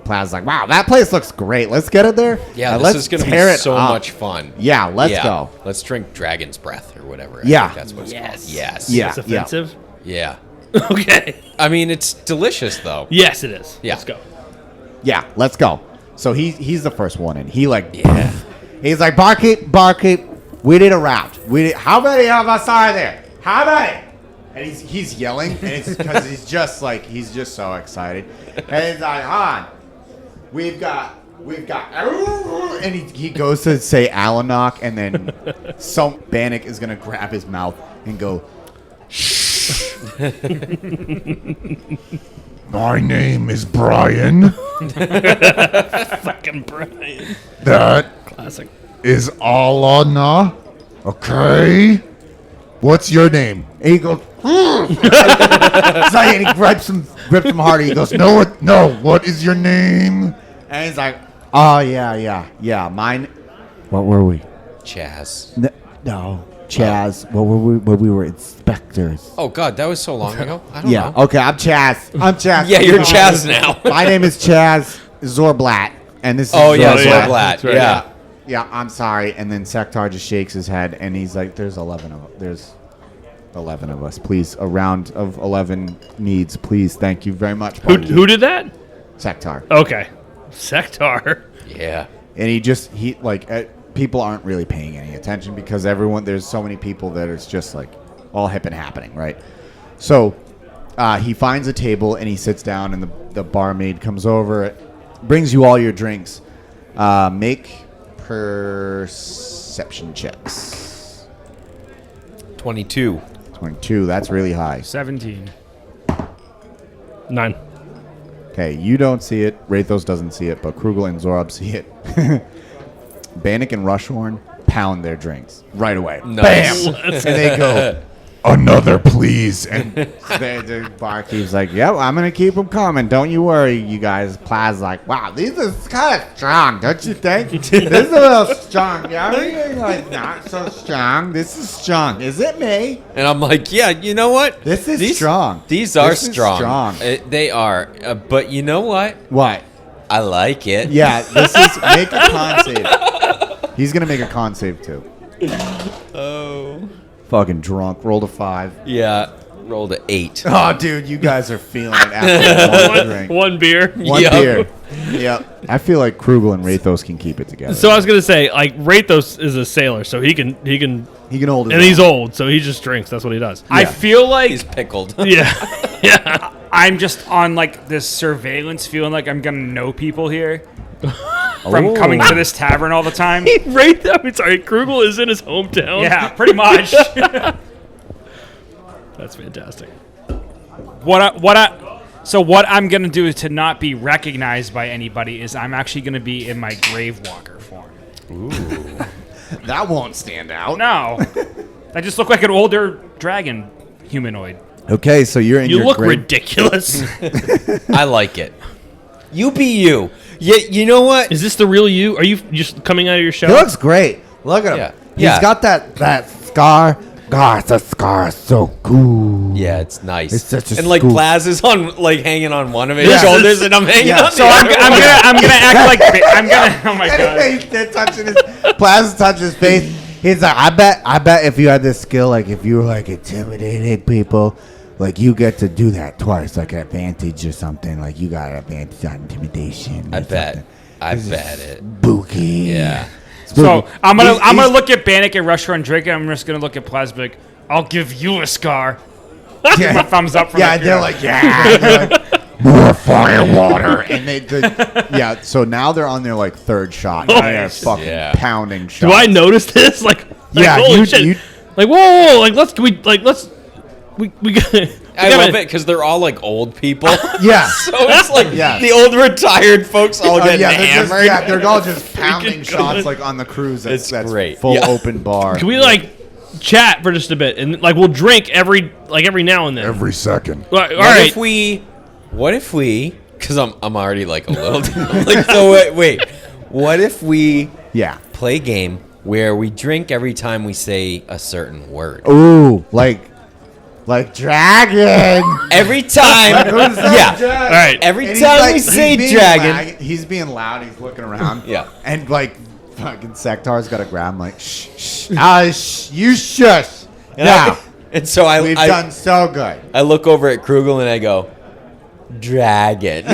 Speaker 1: Plaz's like, wow, that place looks great. Let's get it there.
Speaker 2: Yeah,
Speaker 1: and
Speaker 2: this is going to
Speaker 1: tear
Speaker 2: be
Speaker 1: it
Speaker 2: so
Speaker 1: up.
Speaker 2: much fun.
Speaker 1: Yeah, let's go.
Speaker 2: Let's drink Dragon's Breath or whatever.
Speaker 1: Yeah.
Speaker 2: I think that's what it's called. Yes.
Speaker 1: Yeah.
Speaker 4: It's offensive.
Speaker 2: Yeah.
Speaker 4: Okay.
Speaker 2: I mean, it's delicious, though.
Speaker 4: Yes, it is.
Speaker 2: Yeah.
Speaker 4: Let's go.
Speaker 1: Yeah, let's go. So he's the first one in. He
Speaker 2: Yeah.
Speaker 1: he's like, barkeep, we did a route. How many of us are there? How many? And he's yelling, and it's because he's just so excited. And he's like, on. We've got, and he goes to say Alanok, and then some Bannock is gonna grab his mouth and go,
Speaker 5: My name is Brian.
Speaker 4: Fucking Brian.
Speaker 5: That
Speaker 4: Classic.
Speaker 5: is Alana. Okay. What's your name?
Speaker 1: and he goes, and he grips him hard. He goes,
Speaker 5: No, what is your name?
Speaker 1: and he's like, oh yeah, mine. What were we?
Speaker 2: Chaz.
Speaker 1: No, Chaz. What were we? When we were inspectors.
Speaker 2: Oh, God, that was so long ago. I don't
Speaker 1: Yeah.
Speaker 2: know.
Speaker 1: Okay, I'm Chaz.
Speaker 2: Yeah, you're Chaz now.
Speaker 1: My name is Chaz Zorblat, and this is
Speaker 2: Oh, yeah,
Speaker 1: Zorblat.
Speaker 2: Zorblat.
Speaker 4: right.
Speaker 2: Yeah.
Speaker 1: Yeah, I'm sorry. And then Sektar just shakes his head, and he's like, There's 11 of us. Please, a round of 11 needs. Please, thank you very much.
Speaker 4: Who did that?
Speaker 1: Sektar.
Speaker 4: Okay. Sectar.
Speaker 2: Yeah.
Speaker 1: And people aren't really paying any attention because there's so many people that it's just like all hip and happening, right? So he finds a table and he sits down, and the barmaid comes over, brings you all your drinks. Make perception checks.
Speaker 2: 22.
Speaker 1: 22, that's really high.
Speaker 6: 17.
Speaker 4: 9.
Speaker 1: Okay, you don't see it. Rathos doesn't see it, but Krugel and Zorab see it. Bannock and Rushhorn pound their drinks right away.
Speaker 2: Nice.
Speaker 1: Bam! And they go,
Speaker 5: Another, please. And
Speaker 1: the barkeep's like, yep, I'm going to keep them coming. Don't you worry, you guys. Plaz like, wow, these are kind of strong, don't you think? This is a little strong. Yeah, like, not so strong. This is strong. Is it me?
Speaker 2: And I'm like, yeah, you know what?
Speaker 1: This is strong.
Speaker 2: These are
Speaker 1: This is
Speaker 2: strong.
Speaker 1: strong.
Speaker 2: They are. But you know what?
Speaker 1: What?
Speaker 2: I like it.
Speaker 1: Yeah, this is, make a con save. He's going to make a con save, too.
Speaker 2: Oh.
Speaker 1: Fucking drunk. Rolled a 5.
Speaker 2: Yeah. Rolled an 8.
Speaker 1: Oh, dude, you guys are feeling it after one drink.
Speaker 4: One beer.
Speaker 1: One
Speaker 2: Yep.
Speaker 1: beer. Yep. I feel like Krugel and Rathos can keep it together.
Speaker 4: So I was gonna say, like, Rathos is a sailor, so he can,
Speaker 1: he can hold it.
Speaker 4: and he's old, so he just drinks. That's what he does.
Speaker 6: I feel like
Speaker 2: He's pickled.
Speaker 4: Yeah, yeah.
Speaker 6: I'm just on like this surveillance, feeling like I'm gonna know people here from coming to this tavern all the time.
Speaker 4: I'm sorry, Krugel is in his hometown.
Speaker 6: Yeah, pretty much.
Speaker 4: That's fantastic.
Speaker 6: So what I'm gonna do to not be recognized by anybody is I'm actually gonna be in my grave walker form.
Speaker 1: That won't stand out.
Speaker 6: No, I just look like an older dragon humanoid.
Speaker 1: Okay, so you're in
Speaker 4: You
Speaker 1: your
Speaker 4: look
Speaker 1: great...
Speaker 4: ridiculous.
Speaker 2: I like it. You be you. Yeah, you know what?
Speaker 4: Is this the real you? Are you just coming out of your
Speaker 1: He
Speaker 4: shell?
Speaker 1: looks great. Look at him.
Speaker 2: Yeah.
Speaker 1: He's
Speaker 2: Yeah.
Speaker 1: got that scar. God, that scar is so cool.
Speaker 2: Yeah, it's nice.
Speaker 1: It's such a
Speaker 2: and like
Speaker 1: scoop.
Speaker 2: Plaz is on like hanging on one of his
Speaker 1: Yeah.
Speaker 2: shoulders, and I'm hanging
Speaker 1: Yeah.
Speaker 2: on
Speaker 6: So
Speaker 2: the
Speaker 6: I'm
Speaker 2: other.
Speaker 6: gonna act like I'm gonna. Oh my god.
Speaker 1: They're touching his... Plaza touches his face. He's like, I bet if you had this skill, like if you were like intimidating people, like you get to do that twice, like an advantage or something. Like you got an advantage on intimidation.
Speaker 2: I
Speaker 1: or
Speaker 2: bet.
Speaker 1: something.
Speaker 2: I
Speaker 1: This is
Speaker 2: bet it.
Speaker 1: Spooky.
Speaker 2: Yeah.
Speaker 6: So
Speaker 1: Spooky.
Speaker 6: I'm gonna
Speaker 1: He's-
Speaker 6: look at Bannock and Rusher and Drake, and I'm just gonna look at Plasmic. I'll give you a scar.
Speaker 1: Yeah.
Speaker 6: My thumbs up from
Speaker 1: Yeah,
Speaker 6: the
Speaker 1: they're
Speaker 6: girl.
Speaker 1: like, yeah. And they're like, more fire water. And yeah, so now they're on their like third shot. And they're fucking
Speaker 2: Yeah.
Speaker 1: pounding shots.
Speaker 4: Do I notice this? Like
Speaker 1: Yeah,
Speaker 4: holy
Speaker 1: you-
Speaker 4: shit.
Speaker 1: you-
Speaker 4: Like, whoa, like, we got.
Speaker 2: I love it because they're all like old people.
Speaker 1: Yeah.
Speaker 2: So it's like
Speaker 1: Yeah.
Speaker 2: the old retired folks all getting
Speaker 1: yeah, they're just,
Speaker 2: hammered.
Speaker 1: yeah, they're all just pounding
Speaker 4: Freaking
Speaker 1: shots
Speaker 4: good.
Speaker 1: like on the cruise.
Speaker 2: It's
Speaker 1: That's
Speaker 2: great.
Speaker 1: Full
Speaker 2: Yeah.
Speaker 1: open bar.
Speaker 4: Can we like chat for just a bit and like we'll drink every now and then.
Speaker 5: every second.
Speaker 4: All
Speaker 2: What
Speaker 4: right.
Speaker 2: if we? Because I'm already like a little. Like so. Wait. What if we
Speaker 1: Yeah.
Speaker 2: play a game where we drink every time we say a certain word?
Speaker 1: Ooh, like dragon.
Speaker 2: Every time.
Speaker 1: Who's that
Speaker 2: Yeah.
Speaker 1: dragon?
Speaker 4: All right.
Speaker 2: Every
Speaker 1: And he's
Speaker 2: time
Speaker 1: like-
Speaker 2: we
Speaker 1: he's
Speaker 2: say
Speaker 1: being
Speaker 2: dragon.
Speaker 1: he's being loud. He's looking around.
Speaker 2: Yeah.
Speaker 1: And like fucking Sektar's got to grab him like, shh, shh. You shush. Now,
Speaker 2: And so
Speaker 1: we've
Speaker 2: I
Speaker 1: done so good.
Speaker 2: I look over at Krugel and I go, dragon.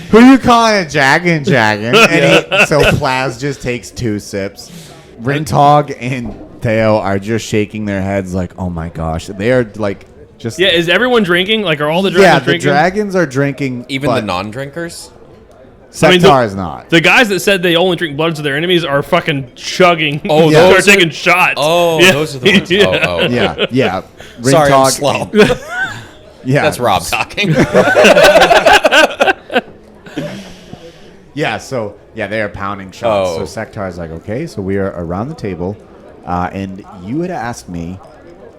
Speaker 1: Who you calling a dragon? And so Plaz just takes 2 sips. Rintog and Theo are just shaking their heads like, oh my gosh. They are like just...
Speaker 4: Yeah, is everyone drinking? Like, are all the dragons
Speaker 1: Yeah, the
Speaker 4: drinking?
Speaker 1: dragons are drinking.
Speaker 2: Even the
Speaker 1: but
Speaker 2: non-drinkers?
Speaker 1: Sektar
Speaker 4: I mean, the-
Speaker 1: is not.
Speaker 4: The guys that said they only drink bloods of their enemies are fucking chugging.
Speaker 2: Oh,
Speaker 4: They
Speaker 2: those
Speaker 4: are taking shots.
Speaker 2: Oh,
Speaker 4: Yeah.
Speaker 2: those are the ones.
Speaker 4: Yeah.
Speaker 2: Oh.
Speaker 1: Yeah.
Speaker 2: Sorry, I'm
Speaker 1: Rintog
Speaker 2: slow.
Speaker 1: and- yeah.
Speaker 2: That's Rob talking.
Speaker 1: Yeah, so they are pounding shots.
Speaker 2: Oh.
Speaker 1: So Sektar's like, okay, so we are around the table, and you had asked me,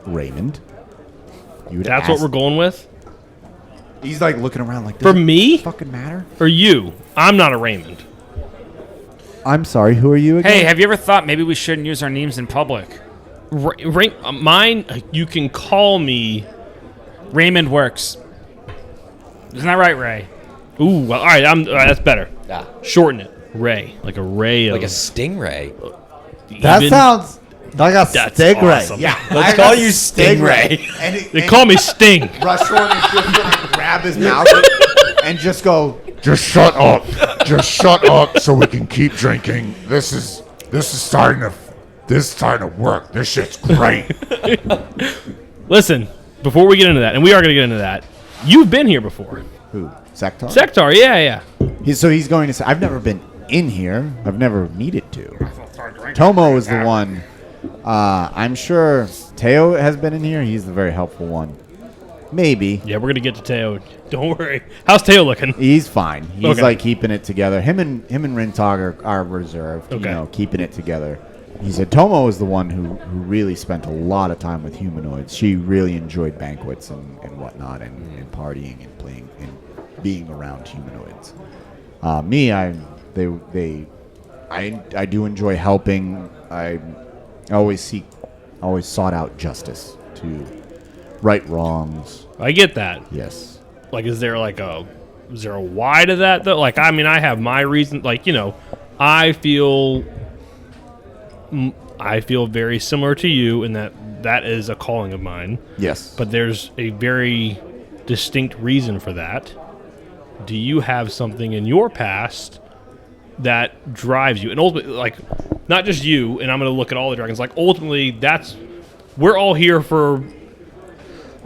Speaker 1: Raymond. You had
Speaker 4: That's what
Speaker 1: asked-
Speaker 4: we're going with?
Speaker 1: He's like looking around like,
Speaker 4: For
Speaker 1: does it
Speaker 4: me?
Speaker 1: fucking matter?
Speaker 4: Or you? I'm not a Raymond.
Speaker 1: I'm sorry, who are you again?
Speaker 6: Hey, have you ever thought maybe we shouldn't use our names in public?
Speaker 4: Mine, you can call me...
Speaker 6: Raymond works. Isn't that right, Ray?
Speaker 4: Ooh, well, all right, that's better.
Speaker 2: Yeah.
Speaker 4: Shorten it. Ray. Like a ray of...
Speaker 2: Like a stingray.
Speaker 1: That
Speaker 4: even-
Speaker 1: sounds like a
Speaker 4: That's
Speaker 1: stingray.
Speaker 4: awesome.
Speaker 1: Yeah,
Speaker 2: Let's
Speaker 1: I
Speaker 2: call
Speaker 1: got
Speaker 2: you Stingray.
Speaker 1: And
Speaker 4: They call me Sting.
Speaker 1: Rushhorn is just like grab his mouth and just go.
Speaker 5: Just shut up. Just shut up so we can keep drinking. This is starting to work. This shit's great.
Speaker 4: Listen, before we get into that, and we are going to get into that, you've been here before.
Speaker 1: Who? Sector?
Speaker 4: Sector, yeah.
Speaker 1: He's going to say, I've never been in here. I've never needed to. Tomo is the one. I'm sure Teo has been in here. He's the very helpful one. Maybe.
Speaker 4: Yeah, we're going to get to Teo. Don't worry. How's Teo looking?
Speaker 1: He's fine. He's
Speaker 4: Okay.
Speaker 1: like keeping it together. Him and Rintog are reserved,
Speaker 4: Okay.
Speaker 1: keeping it together. He said Tomo is the one who really spent a lot of time with humanoids. She really enjoyed banquets and whatnot and partying and playing and being around humanoids. Me, I do enjoy helping. I always sought out justice to right wrongs.
Speaker 4: I get that.
Speaker 1: Yes.
Speaker 4: Like, is there a why to that, though? Like, I mean, I have my reason. Like, I feel very similar to you in that is a calling of mine.
Speaker 1: Yes.
Speaker 4: But there's a very distinct reason for that. Do you have something in your past that drives you? And ultimately, like, not just you, and I'm going to look at all the dragons, like, ultimately, we're all here for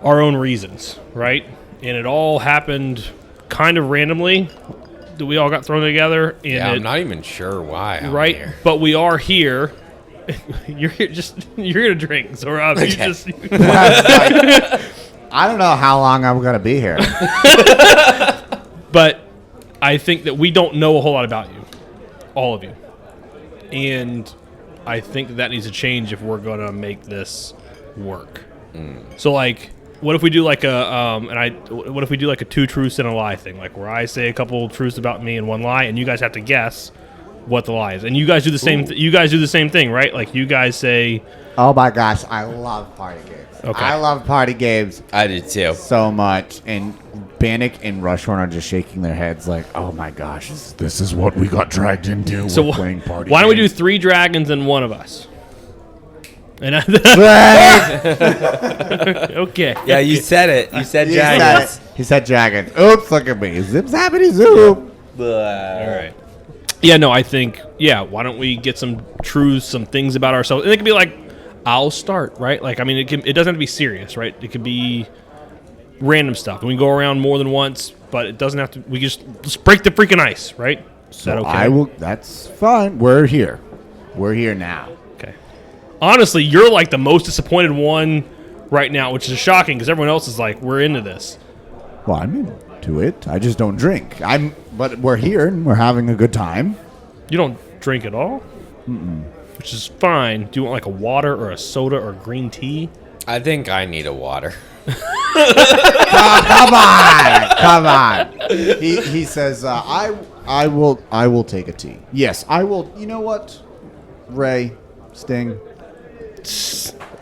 Speaker 4: our own reasons, right? And it all happened kind of randomly that we all got thrown together. And
Speaker 2: Yeah, I'm not even sure why. I'm
Speaker 4: right?
Speaker 2: here.
Speaker 4: But we are here. You're here to drink, so Rob, you just
Speaker 1: I don't know how long I'm going to be here.
Speaker 4: But I think that we don't know a whole lot about you, all of you, and I think that needs to change if we're going to make this work. So, like, what if we do like what if we do like a 2 truths and a lie thing, like where I say a couple truths about me and 1 lie, and you guys have to guess what the lie is, and you guys do the same. You guys do the same thing, right? Like, you guys say,
Speaker 1: Oh my gosh, I love party games.
Speaker 4: Okay.
Speaker 1: I love party games
Speaker 2: I did too.
Speaker 1: so much. And Bannock and Rushhorn are just shaking their heads like, oh my gosh.
Speaker 5: This is what we got dragged into.
Speaker 4: so
Speaker 5: We're playing party
Speaker 4: why don't we do
Speaker 5: games.
Speaker 4: 3 dragons and 1 of us? And okay,
Speaker 2: Yeah, you said it. You said
Speaker 1: He
Speaker 2: dragons.
Speaker 1: said it. He said dragons. Oops, look at me. Zip zappity zoop.
Speaker 4: all right. Yeah, no, I think, why don't we get some truths, some things about ourselves? And it could be like, I'll start, right? Like, I mean, it doesn't have to be serious, right? It could be random stuff. And we can go around more than once, but it doesn't have to, let's break the freaking ice, right? Is that okay?
Speaker 1: That's fine. We're here. We're here now.
Speaker 4: Okay. Honestly, you're like the most disappointed one right now, which is shocking because everyone else is like, we're into this.
Speaker 1: Well, I'm into it. I just don't drink. But we're here and we're having a good time.
Speaker 4: You don't drink at all? Which is fine. Do you want like a water or a soda or green tea?
Speaker 2: I think I need a water.
Speaker 1: Come on. He says, I will take a tea. Yes, I will. You know what? Ray, Sting.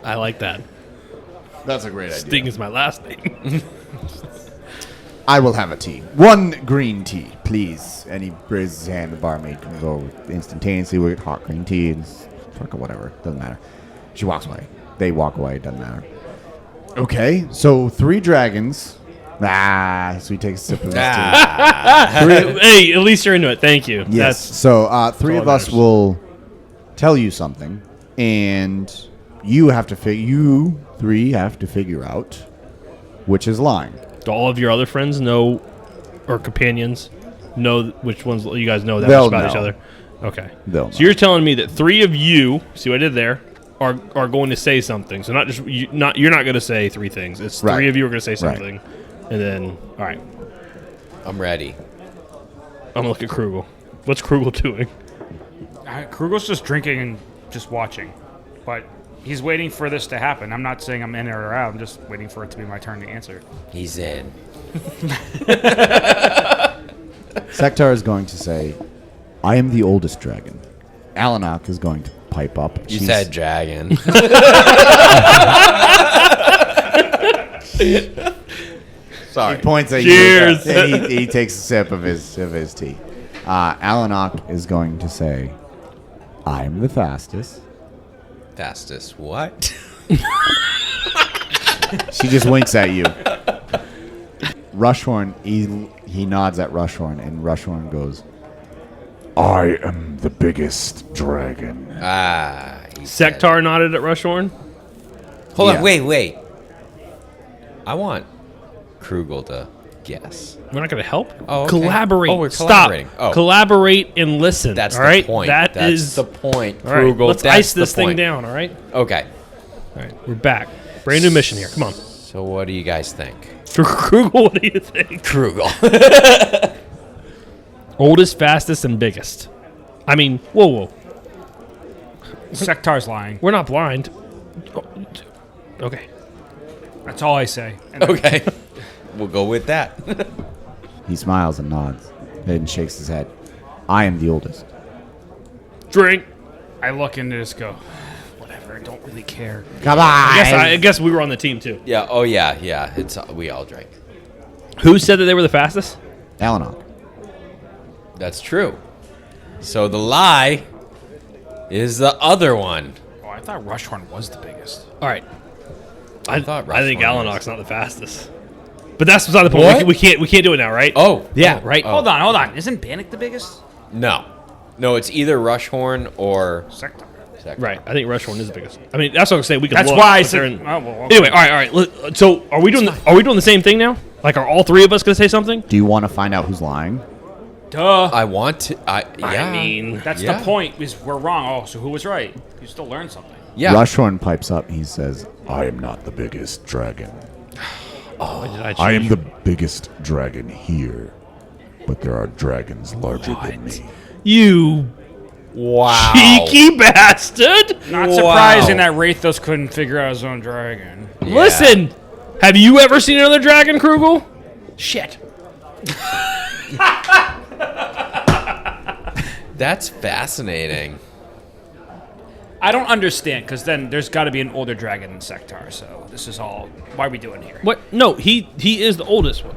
Speaker 4: I like that.
Speaker 1: That's a great idea.
Speaker 4: Sting is my last name.
Speaker 1: I will have a tea. 1 green tea, please. And he raises his hand. The barmaid can go instantaneously with hot green tea and whatever. Doesn't matter. She walks away. They walk away. It doesn't matter. Okay, so 3 dragons. So he takes a sip of his tea.
Speaker 4: Hey, at least you're into it. Thank you.
Speaker 1: Yes. So 3
Speaker 4: all
Speaker 1: of
Speaker 4: that
Speaker 1: us
Speaker 4: matters.
Speaker 1: will tell you something, and you have to you 3 have to figure out which is lying.
Speaker 4: Do all of your other friends know, or companions, know which ones you guys know that
Speaker 1: They'll
Speaker 4: much about each
Speaker 1: know.
Speaker 4: other? Okay.
Speaker 1: They'll
Speaker 4: So
Speaker 1: know.
Speaker 4: you're telling me that 3 of you, see what I did there, are going to say something. So not just you're not going to say 3 things. It's 3
Speaker 1: Right.
Speaker 4: of you are going to say
Speaker 1: Right.
Speaker 4: something, and then all right.
Speaker 2: I'm ready.
Speaker 4: I'm gonna look at Krugel. What's Krugel doing?
Speaker 6: Krugel's just drinking and just watching, but he's waiting for this to happen. I'm not saying I'm in or out. I'm just waiting for it to be my turn to answer.
Speaker 2: He's in.
Speaker 1: Sektar is going to say, I am the oldest dragon. Alanok is going to pipe up.
Speaker 2: You said dragon.
Speaker 1: Sorry. He points at
Speaker 4: Cheers.
Speaker 1: you. And he takes a sip of his tea. Alanok is going to say, I'm the fastest.
Speaker 2: Fastest what?
Speaker 1: She just winks at you. Rushhorn, he nods at Rushhorn, and Rushhorn goes,
Speaker 5: I am the biggest dragon.
Speaker 4: Sektar nodded at Rushhorn.
Speaker 2: Hold
Speaker 1: Yeah.
Speaker 2: on, wait. I want Krugel to guess.
Speaker 4: We're not going to help.
Speaker 2: Oh, okay.
Speaker 4: Collaborate.
Speaker 2: Oh, we're
Speaker 4: Stop.
Speaker 2: collaborating. Oh.
Speaker 4: Collaborate and listen.
Speaker 2: That's
Speaker 4: all
Speaker 2: the
Speaker 4: right?
Speaker 2: point.
Speaker 4: That's
Speaker 2: the point,
Speaker 4: All right,
Speaker 2: Krugel.
Speaker 4: let's
Speaker 2: that's
Speaker 4: ice
Speaker 2: the
Speaker 4: this thing
Speaker 2: point.
Speaker 4: down. All right.
Speaker 2: Okay.
Speaker 4: All right. We're back. Brand new mission here. Come on.
Speaker 2: So what do you guys think?
Speaker 4: Krugel, what do you think?
Speaker 2: Krugel.
Speaker 4: Oldest, fastest, and biggest. I mean, whoa.
Speaker 6: Sektar's lying.
Speaker 4: We're not blind. Oh, okay.
Speaker 6: That's all I say. And
Speaker 2: Okay. We'll go with that.
Speaker 1: he smiles and nods and shakes his head. I am the oldest.
Speaker 4: Drink.
Speaker 6: I look into this, go, whatever. I don't really care.
Speaker 1: Come on.
Speaker 4: I guess we were on the team too.
Speaker 2: Yeah. Oh yeah. It's we all drank.
Speaker 4: Who said that they were the fastest?
Speaker 1: Alanok.
Speaker 2: That's true. So the lie is the other one.
Speaker 6: Oh, I thought Rushhorn was the biggest.
Speaker 4: All right. I
Speaker 2: thought
Speaker 4: think
Speaker 2: Rushmore
Speaker 4: Alanok's not the fastest. But that's beside the point.
Speaker 2: What?
Speaker 4: We can't do it now, right?
Speaker 2: Oh.
Speaker 4: Yeah,
Speaker 2: Oh,
Speaker 4: right.
Speaker 2: oh.
Speaker 6: Hold on. Isn't Bannock the biggest?
Speaker 2: No, it's either Rushhorn or
Speaker 6: Sektar.
Speaker 2: Sektar.
Speaker 4: Right. I think Rushhorn is the biggest. I mean, that's what I'm saying. We can
Speaker 6: That's
Speaker 4: look,
Speaker 6: why I
Speaker 4: but they're
Speaker 6: said.
Speaker 4: in-
Speaker 6: Oh, well, okay.
Speaker 4: Anyway, all right. So are we doing the same thing now? Like, are all three of us going to say something?
Speaker 1: Do you want to find out who's lying?
Speaker 6: Duh.
Speaker 2: I want to. Yeah.
Speaker 4: I mean,
Speaker 6: That's
Speaker 2: Yeah.
Speaker 6: the point. Is we're wrong. Oh, so who was right? You still learned something.
Speaker 2: Yeah.
Speaker 1: Rushhorn pipes up. He says,
Speaker 5: I am not the biggest dragon.
Speaker 4: why did I
Speaker 5: I am
Speaker 4: change?
Speaker 5: the biggest dragon here. But there are dragons larger than me.
Speaker 4: You
Speaker 2: Wow.
Speaker 4: cheeky bastard!
Speaker 6: Not
Speaker 2: Wow.
Speaker 6: surprising that Rathos couldn't figure out his own dragon.
Speaker 2: Yeah.
Speaker 4: Listen, have you ever seen another dragon, Krugel? Shit.
Speaker 2: That's fascinating.
Speaker 6: I don't understand, because then there's got to be an older dragon in Sektar, so this is all... Why are we doing here?
Speaker 4: What? No, he is the oldest one.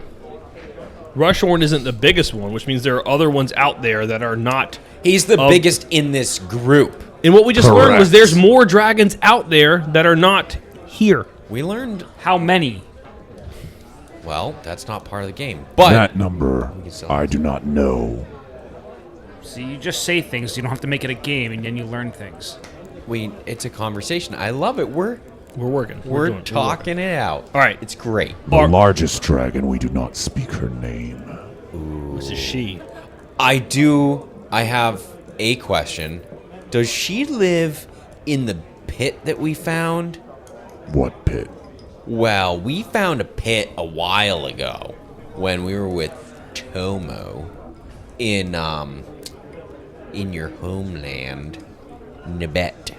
Speaker 4: Rushhorn isn't the biggest one, which means there are other ones out there that are not.
Speaker 2: He's the biggest in this group.
Speaker 4: And what we just learned was
Speaker 5: Correct.
Speaker 4: there's more dragons out there that are not here.
Speaker 2: We learned.
Speaker 6: How many?
Speaker 2: Well, that's not part of the game. But
Speaker 5: That number,
Speaker 2: can still-
Speaker 5: I do not know.
Speaker 6: See, you just say things, you don't have to make it a game, and then you learn things.
Speaker 2: it's a conversation. I love it. We're
Speaker 4: working.
Speaker 2: we're
Speaker 4: doing it.
Speaker 2: talking it out.
Speaker 4: All right.
Speaker 2: It's great.
Speaker 5: The largest dragon, we do not speak her name.
Speaker 4: This is she.
Speaker 2: I have a question. Does she live in the pit that we found?
Speaker 5: What pit?
Speaker 2: Well, we found a pit a while ago when we were with Tomo in your homeland, Nibet.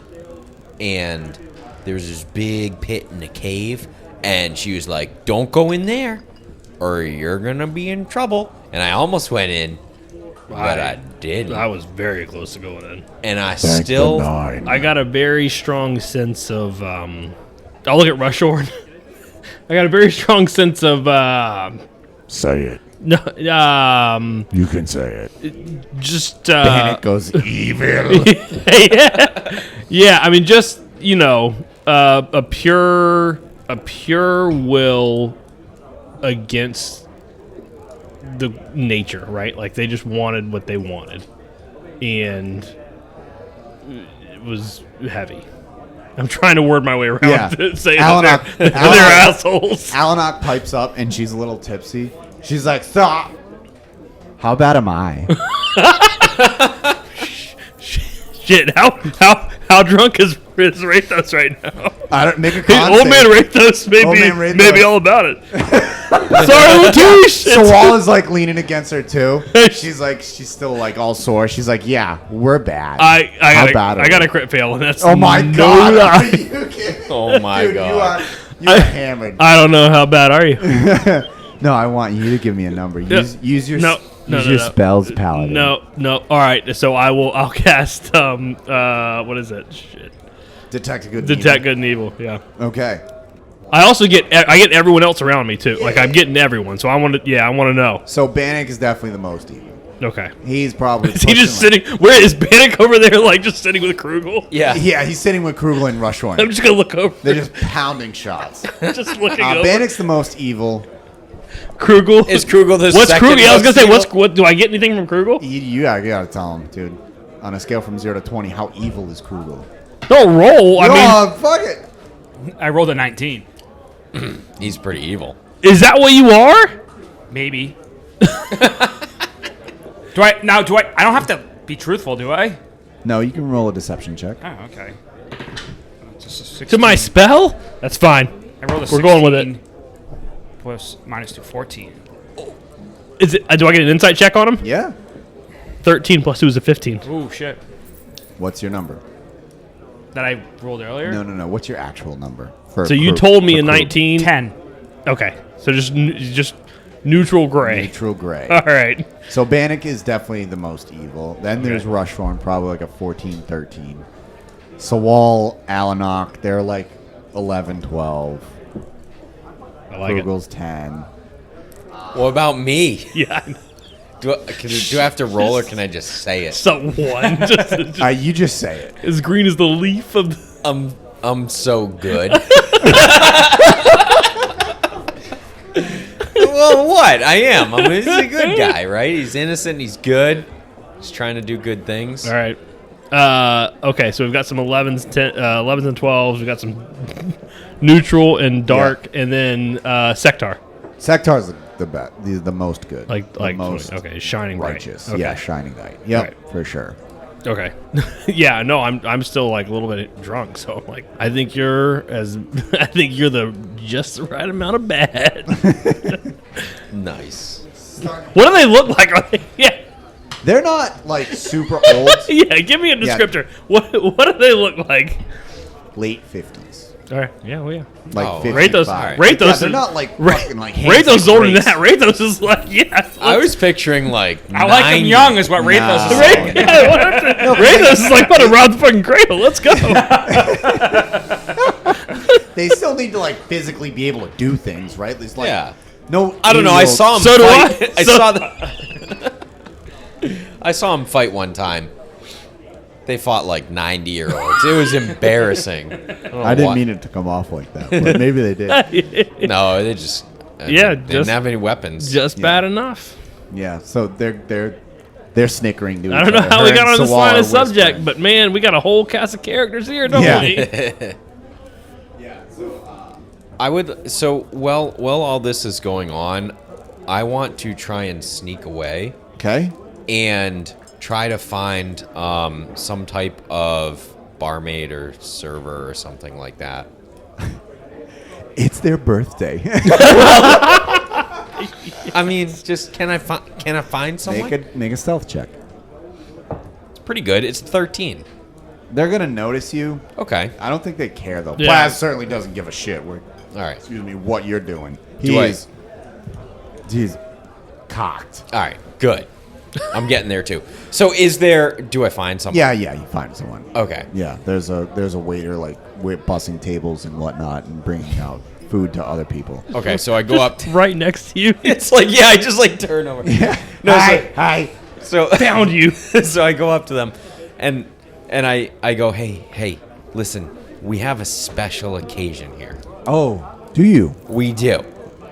Speaker 2: And there was this big pit in a cave, and she was like, "Don't go in there, or you're gonna be in trouble." And I almost went in, but I didn't.
Speaker 4: I was very close to going in.
Speaker 2: And I
Speaker 5: Thank
Speaker 2: still,
Speaker 5: the nine.
Speaker 4: I got a very strong sense of. I'll look at Rushhorn. I got a very strong sense of.
Speaker 5: Say it.
Speaker 4: No,
Speaker 5: You can say it.
Speaker 4: just.
Speaker 1: Bannock goes,
Speaker 5: Evil.
Speaker 4: Yeah, I mean, just a pure will against the nature, right? Like they just wanted what they wanted, and it was heavy. I'm trying to word my way around
Speaker 1: Yeah.
Speaker 4: to say
Speaker 1: Alanok-
Speaker 4: that they're
Speaker 1: Alanok-
Speaker 4: assholes.
Speaker 1: Alanok pipes up and she's a little tipsy. She's like, stop. How bad am I?
Speaker 4: Shit, how drunk is Rathos right now?
Speaker 1: I don't make a con
Speaker 4: Old man
Speaker 1: save.
Speaker 4: Rathos may
Speaker 1: Old
Speaker 4: be,
Speaker 1: man Rathos.
Speaker 4: may be all about it. Sorry, Latouche.
Speaker 1: Sawall is like leaning against her too. She's still like all sore. She's like, yeah, we're bad. How bad are
Speaker 4: I got
Speaker 1: we?
Speaker 4: a crit fail, and that's
Speaker 1: Oh my
Speaker 4: no
Speaker 1: god!
Speaker 4: lie.
Speaker 1: Are you kidding?
Speaker 2: oh my
Speaker 1: Dude,
Speaker 2: god.
Speaker 1: you're hammered.
Speaker 4: I don't know how bad are you.
Speaker 1: No, I want you to give me a number. Use your
Speaker 4: No, no.
Speaker 1: spells, paladin.
Speaker 4: No. All right, so I'll cast what is it? Shit.
Speaker 1: Detect good.
Speaker 4: Detect good and evil. Yeah.
Speaker 1: evil. Okay.
Speaker 4: I also get everyone else around me too. Like I'm getting everyone, so I want to know.
Speaker 1: So Bannock is definitely the most evil.
Speaker 4: Okay.
Speaker 1: He's probably.
Speaker 4: Is he
Speaker 1: pushing,
Speaker 4: just sitting? Where is Bannock over there? Like just sitting with Krugel?
Speaker 2: Yeah.
Speaker 1: Yeah, he's sitting with Krugel and
Speaker 4: I'm
Speaker 1: Rushhorn.
Speaker 4: just gonna look over.
Speaker 1: They're just pounding shots.
Speaker 4: Just looking over.
Speaker 1: Bannock's the most evil.
Speaker 4: Krugel.
Speaker 2: Is Krugel the
Speaker 4: What's
Speaker 2: second
Speaker 4: Krugel? Yeah, I was gonna
Speaker 2: most
Speaker 4: say,
Speaker 2: evil?
Speaker 4: what do I get anything from Krugel?
Speaker 1: You gotta tell him, dude. On a scale from 0 to 20, how evil is Krugel?
Speaker 4: Don't roll. I mean,
Speaker 1: fuck it.
Speaker 6: I rolled a 19.
Speaker 2: He's pretty evil.
Speaker 4: is that what you are?
Speaker 6: Maybe. Do I? I don't have to be truthful, do I?
Speaker 1: No, you can roll a deception check.
Speaker 6: Oh, okay. Just a 16.
Speaker 4: To my spell? That's fine.
Speaker 6: I rolled a 16
Speaker 4: We're going with it.
Speaker 6: Plus minus 2, 14.
Speaker 4: Is it? Do I get an insight check on him?
Speaker 1: Yeah.
Speaker 4: 13 plus 2 is a 15.
Speaker 6: Ooh, shit.
Speaker 1: What's your number?
Speaker 6: That I rolled earlier?
Speaker 1: No. What's your actual number? For
Speaker 4: So you
Speaker 1: Krug-
Speaker 4: told me
Speaker 1: for
Speaker 4: a
Speaker 1: Krug?
Speaker 4: 19.
Speaker 6: 10.
Speaker 4: Okay. So just neutral gray.
Speaker 1: Neutral gray.
Speaker 4: All right.
Speaker 1: So Bannock is definitely the most evil. Then there's Rushthorn, probably like a 14, 13. Sawall, Alanok, they're like 11, 12.
Speaker 4: I like it.
Speaker 1: Krugel's 10.
Speaker 2: What about me?
Speaker 4: Yeah.
Speaker 2: Do I have to roll or can I just say it?
Speaker 4: Someone just
Speaker 1: You just say it.
Speaker 4: as green as the leaf of.
Speaker 2: I'm so good. Well, what? I am. He's a good guy, right? He's innocent. He's good. He's trying to do good things.
Speaker 4: All right. Okay, so we've got some 11s, 11s and 12s. We've got some neutral and dark, and then Sectar.
Speaker 1: Sectar's the best, the most good.
Speaker 4: Like
Speaker 1: most
Speaker 4: okay, shining bright.
Speaker 1: righteous.
Speaker 4: Okay.
Speaker 1: Yeah, shining light. Yep,
Speaker 4: Right.
Speaker 1: for sure.
Speaker 4: Okay. Yeah, no, I'm still like a little bit drunk, so I'm like, I think you're the just the right amount of bad.
Speaker 2: Nice.
Speaker 4: What do they look like? Are they, yeah.
Speaker 1: They're not like super old.
Speaker 4: Yeah, give me a descriptor. What do they look like?
Speaker 1: Late 50s.
Speaker 4: All right. Yeah, well, yeah.
Speaker 1: Like
Speaker 2: Oh,
Speaker 1: 55.
Speaker 4: Rathos,
Speaker 2: Alright.
Speaker 4: Rathos
Speaker 1: Yeah,
Speaker 4: is
Speaker 1: they're not like
Speaker 4: Ra-
Speaker 1: fucking like
Speaker 4: Rathos is older than
Speaker 1: Grace.
Speaker 4: that. Rathos is like, yeah.
Speaker 2: I was picturing like
Speaker 6: I like him
Speaker 2: 90.
Speaker 6: young, is what Rathos is
Speaker 1: Nah.
Speaker 6: saying.
Speaker 4: Rathos is like, what, around the fucking cradle. Let's go.
Speaker 1: They still need to like physically be able to do things, right? There's like
Speaker 2: Yeah.
Speaker 1: no.
Speaker 2: I don't know. I
Speaker 1: 80-year-old
Speaker 2: saw him
Speaker 4: So do
Speaker 2: fight.
Speaker 4: I.
Speaker 2: I
Speaker 4: So-
Speaker 2: saw the. I saw him fight one time. They fought like 90-year-olds. It was embarrassing.
Speaker 1: I didn't mean it to come off like that, but maybe they did.
Speaker 2: No, they just.
Speaker 4: Yeah,
Speaker 2: they didn't
Speaker 4: just-
Speaker 2: have any weapons.
Speaker 4: Just bad enough.
Speaker 1: Yeah, so they're snickering. To
Speaker 4: I
Speaker 1: each
Speaker 4: don't know
Speaker 1: other.
Speaker 4: how
Speaker 1: Her
Speaker 4: we
Speaker 1: and
Speaker 4: got on this
Speaker 1: Sawall
Speaker 4: line
Speaker 1: are
Speaker 4: of subject,
Speaker 1: whispering.
Speaker 4: but man, we got a whole cast of characters here, don't
Speaker 1: Yeah.
Speaker 4: we?
Speaker 2: I would. So while all this is going on, I want to try and sneak away
Speaker 1: Okay.
Speaker 2: and try to find some type of barmaid or server or something like that.
Speaker 1: It's their birthday.
Speaker 2: I mean, just can I find someone?
Speaker 1: Make a stealth check.
Speaker 2: It's pretty good. It's 13.
Speaker 1: They're gonna notice you.
Speaker 2: Okay.
Speaker 1: I don't think they care though.
Speaker 4: Yeah.
Speaker 1: Plaz certainly doesn't give a shit.
Speaker 2: All right.
Speaker 1: Excuse me, what you're doing.
Speaker 2: I-
Speaker 1: He's cocked.
Speaker 2: All right. Good. I'm getting there too. So do I find someone?
Speaker 1: Yeah, you find someone.
Speaker 2: Okay.
Speaker 1: Yeah, there's a waiter like bussing tables and whatnot and bringing out food to other people.
Speaker 2: Okay. So I go up.
Speaker 4: Right next to you.
Speaker 2: It's like, yeah, I just like turn over.
Speaker 1: Yeah.
Speaker 2: No,
Speaker 1: Hi.
Speaker 2: So
Speaker 4: Found you.
Speaker 2: so I go up to them and I go, hey, listen, we have a special occasion here.
Speaker 1: Oh, do you?
Speaker 2: We do.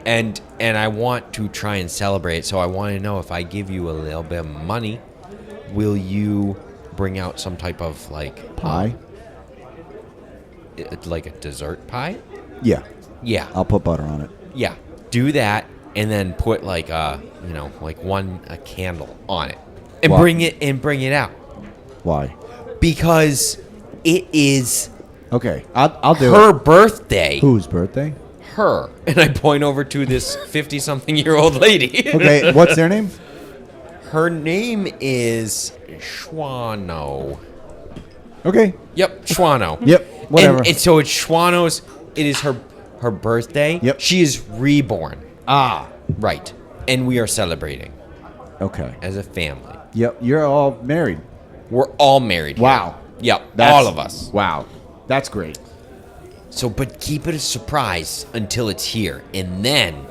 Speaker 2: And I want to try and celebrate. So I want to know, if I give you a little bit of money, will you bring out some type of like
Speaker 1: Pie?
Speaker 2: like a dessert pie?
Speaker 1: Yeah.
Speaker 2: Yeah.
Speaker 1: I'll put butter on it.
Speaker 2: Yeah. Do that and then put like a candle on it. And
Speaker 1: Wow.
Speaker 2: bring it out.
Speaker 1: Why?
Speaker 2: Because it is
Speaker 1: Okay, I'll do
Speaker 2: her
Speaker 1: it.
Speaker 2: birthday.
Speaker 1: Whose birthday?
Speaker 2: Her. And I point over to this 50-something-year-old lady.
Speaker 1: Okay, what's their name?
Speaker 2: Her name is Schwano.
Speaker 1: Okay.
Speaker 2: Yep, Schwano.
Speaker 1: Yep, whatever.
Speaker 2: And so it's Schwano's. It is her birthday.
Speaker 1: Yep.
Speaker 2: She is reborn.
Speaker 1: Ah.
Speaker 2: Right. And we are celebrating
Speaker 1: Okay.
Speaker 2: as a family.
Speaker 1: Yep, you're all married.
Speaker 2: We're all married. here.
Speaker 1: Wow.
Speaker 2: Yep.
Speaker 1: That's-
Speaker 2: all of us.
Speaker 1: Wow. That's great.
Speaker 2: So, but keep it a surprise until it's here, and then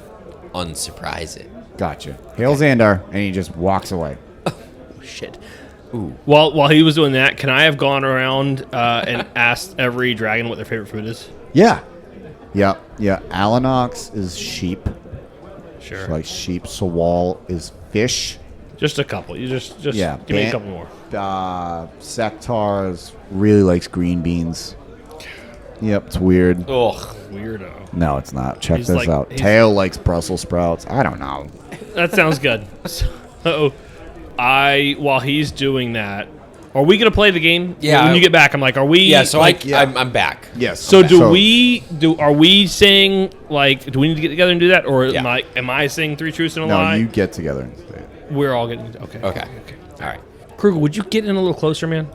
Speaker 2: unsurprise it.
Speaker 1: Gotcha. Hail Xandar, and he just walks away.
Speaker 2: Shit.
Speaker 4: While he was doing that, can I have gone around and asked every dragon what their favorite food is?
Speaker 1: Yeah. Yeah. Alanox is sheep.
Speaker 4: Sure.
Speaker 1: Like sheep. Sawall is fish.
Speaker 4: Just a couple. You just
Speaker 1: Yeah,
Speaker 4: give me a couple more.
Speaker 1: Sectars really likes green beans. Yep, it's weird.
Speaker 2: Ugh.
Speaker 4: Weirdo.
Speaker 1: No, it's not. Check
Speaker 4: He's
Speaker 1: this
Speaker 4: like-
Speaker 1: out.
Speaker 4: he's-
Speaker 1: Tail likes Brussels sprouts. I don't know.
Speaker 4: That sounds good. So, while he's doing that, are we gonna play the game?
Speaker 2: Yeah.
Speaker 4: When you get back, I'm like, are we?
Speaker 2: Yeah, so
Speaker 4: like,
Speaker 2: I'm back.
Speaker 1: Yes.
Speaker 4: So
Speaker 1: okay.
Speaker 4: are we saying like do we need to get together and do that, or
Speaker 2: Yeah.
Speaker 4: am I saying 3 truths and a
Speaker 1: No,
Speaker 4: lie?
Speaker 1: you get together and say it.
Speaker 4: We're all getting okay.
Speaker 2: Okay. All right.
Speaker 4: Kruger, would you get in a little closer, man?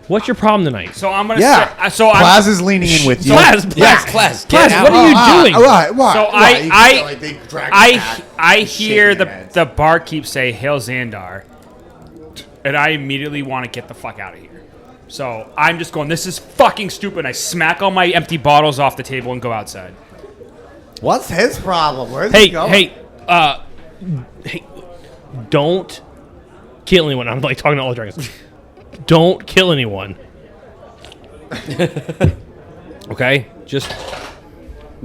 Speaker 4: What's your problem tonight?
Speaker 6: So I'm gonna
Speaker 1: Yeah.
Speaker 6: say. So I'm.
Speaker 1: Plaz is leaning in with you.
Speaker 4: Plaz,
Speaker 2: Yes, Plaz, get out.
Speaker 4: what are you doing?
Speaker 1: Why?
Speaker 6: So
Speaker 1: Why? You feel like they drag a cat.
Speaker 6: I hear
Speaker 1: shaking their heads.
Speaker 6: the barkeep say "Hail Xandar," and I immediately want to get the fuck out of here. So I'm just going. This is fucking stupid. I smack all my empty bottles off the table and go outside.
Speaker 1: What's his problem? Where's
Speaker 4: Hey,
Speaker 1: he going?
Speaker 4: hey, don't kill anyone. I'm like talking to all the dragons. Don't kill anyone. Okay, just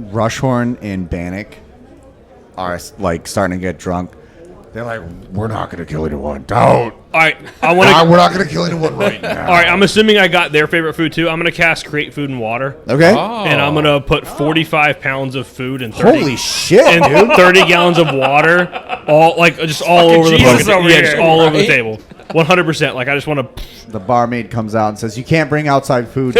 Speaker 1: Rushhorn and Bannock are like starting to get drunk.
Speaker 5: They're like, we're not gonna kill anyone. Don't.
Speaker 4: all right. I want to.
Speaker 5: We're not gonna kill anyone right now.
Speaker 4: All right, I'm assuming I got their favorite food too. I'm gonna cast create food and water,
Speaker 1: Okay.
Speaker 4: and I'm gonna put 45 pounds of food and 30,
Speaker 1: Holy shit,
Speaker 4: and
Speaker 1: dude.
Speaker 4: 30 gallons of water, all like just all over the
Speaker 6: Jesus
Speaker 4: fucking
Speaker 6: over
Speaker 4: yeah, just
Speaker 6: here,
Speaker 4: all over the
Speaker 2: right?
Speaker 4: table. 100%. Like I just want to.
Speaker 1: The barmaid comes out and says, "You can't bring outside food."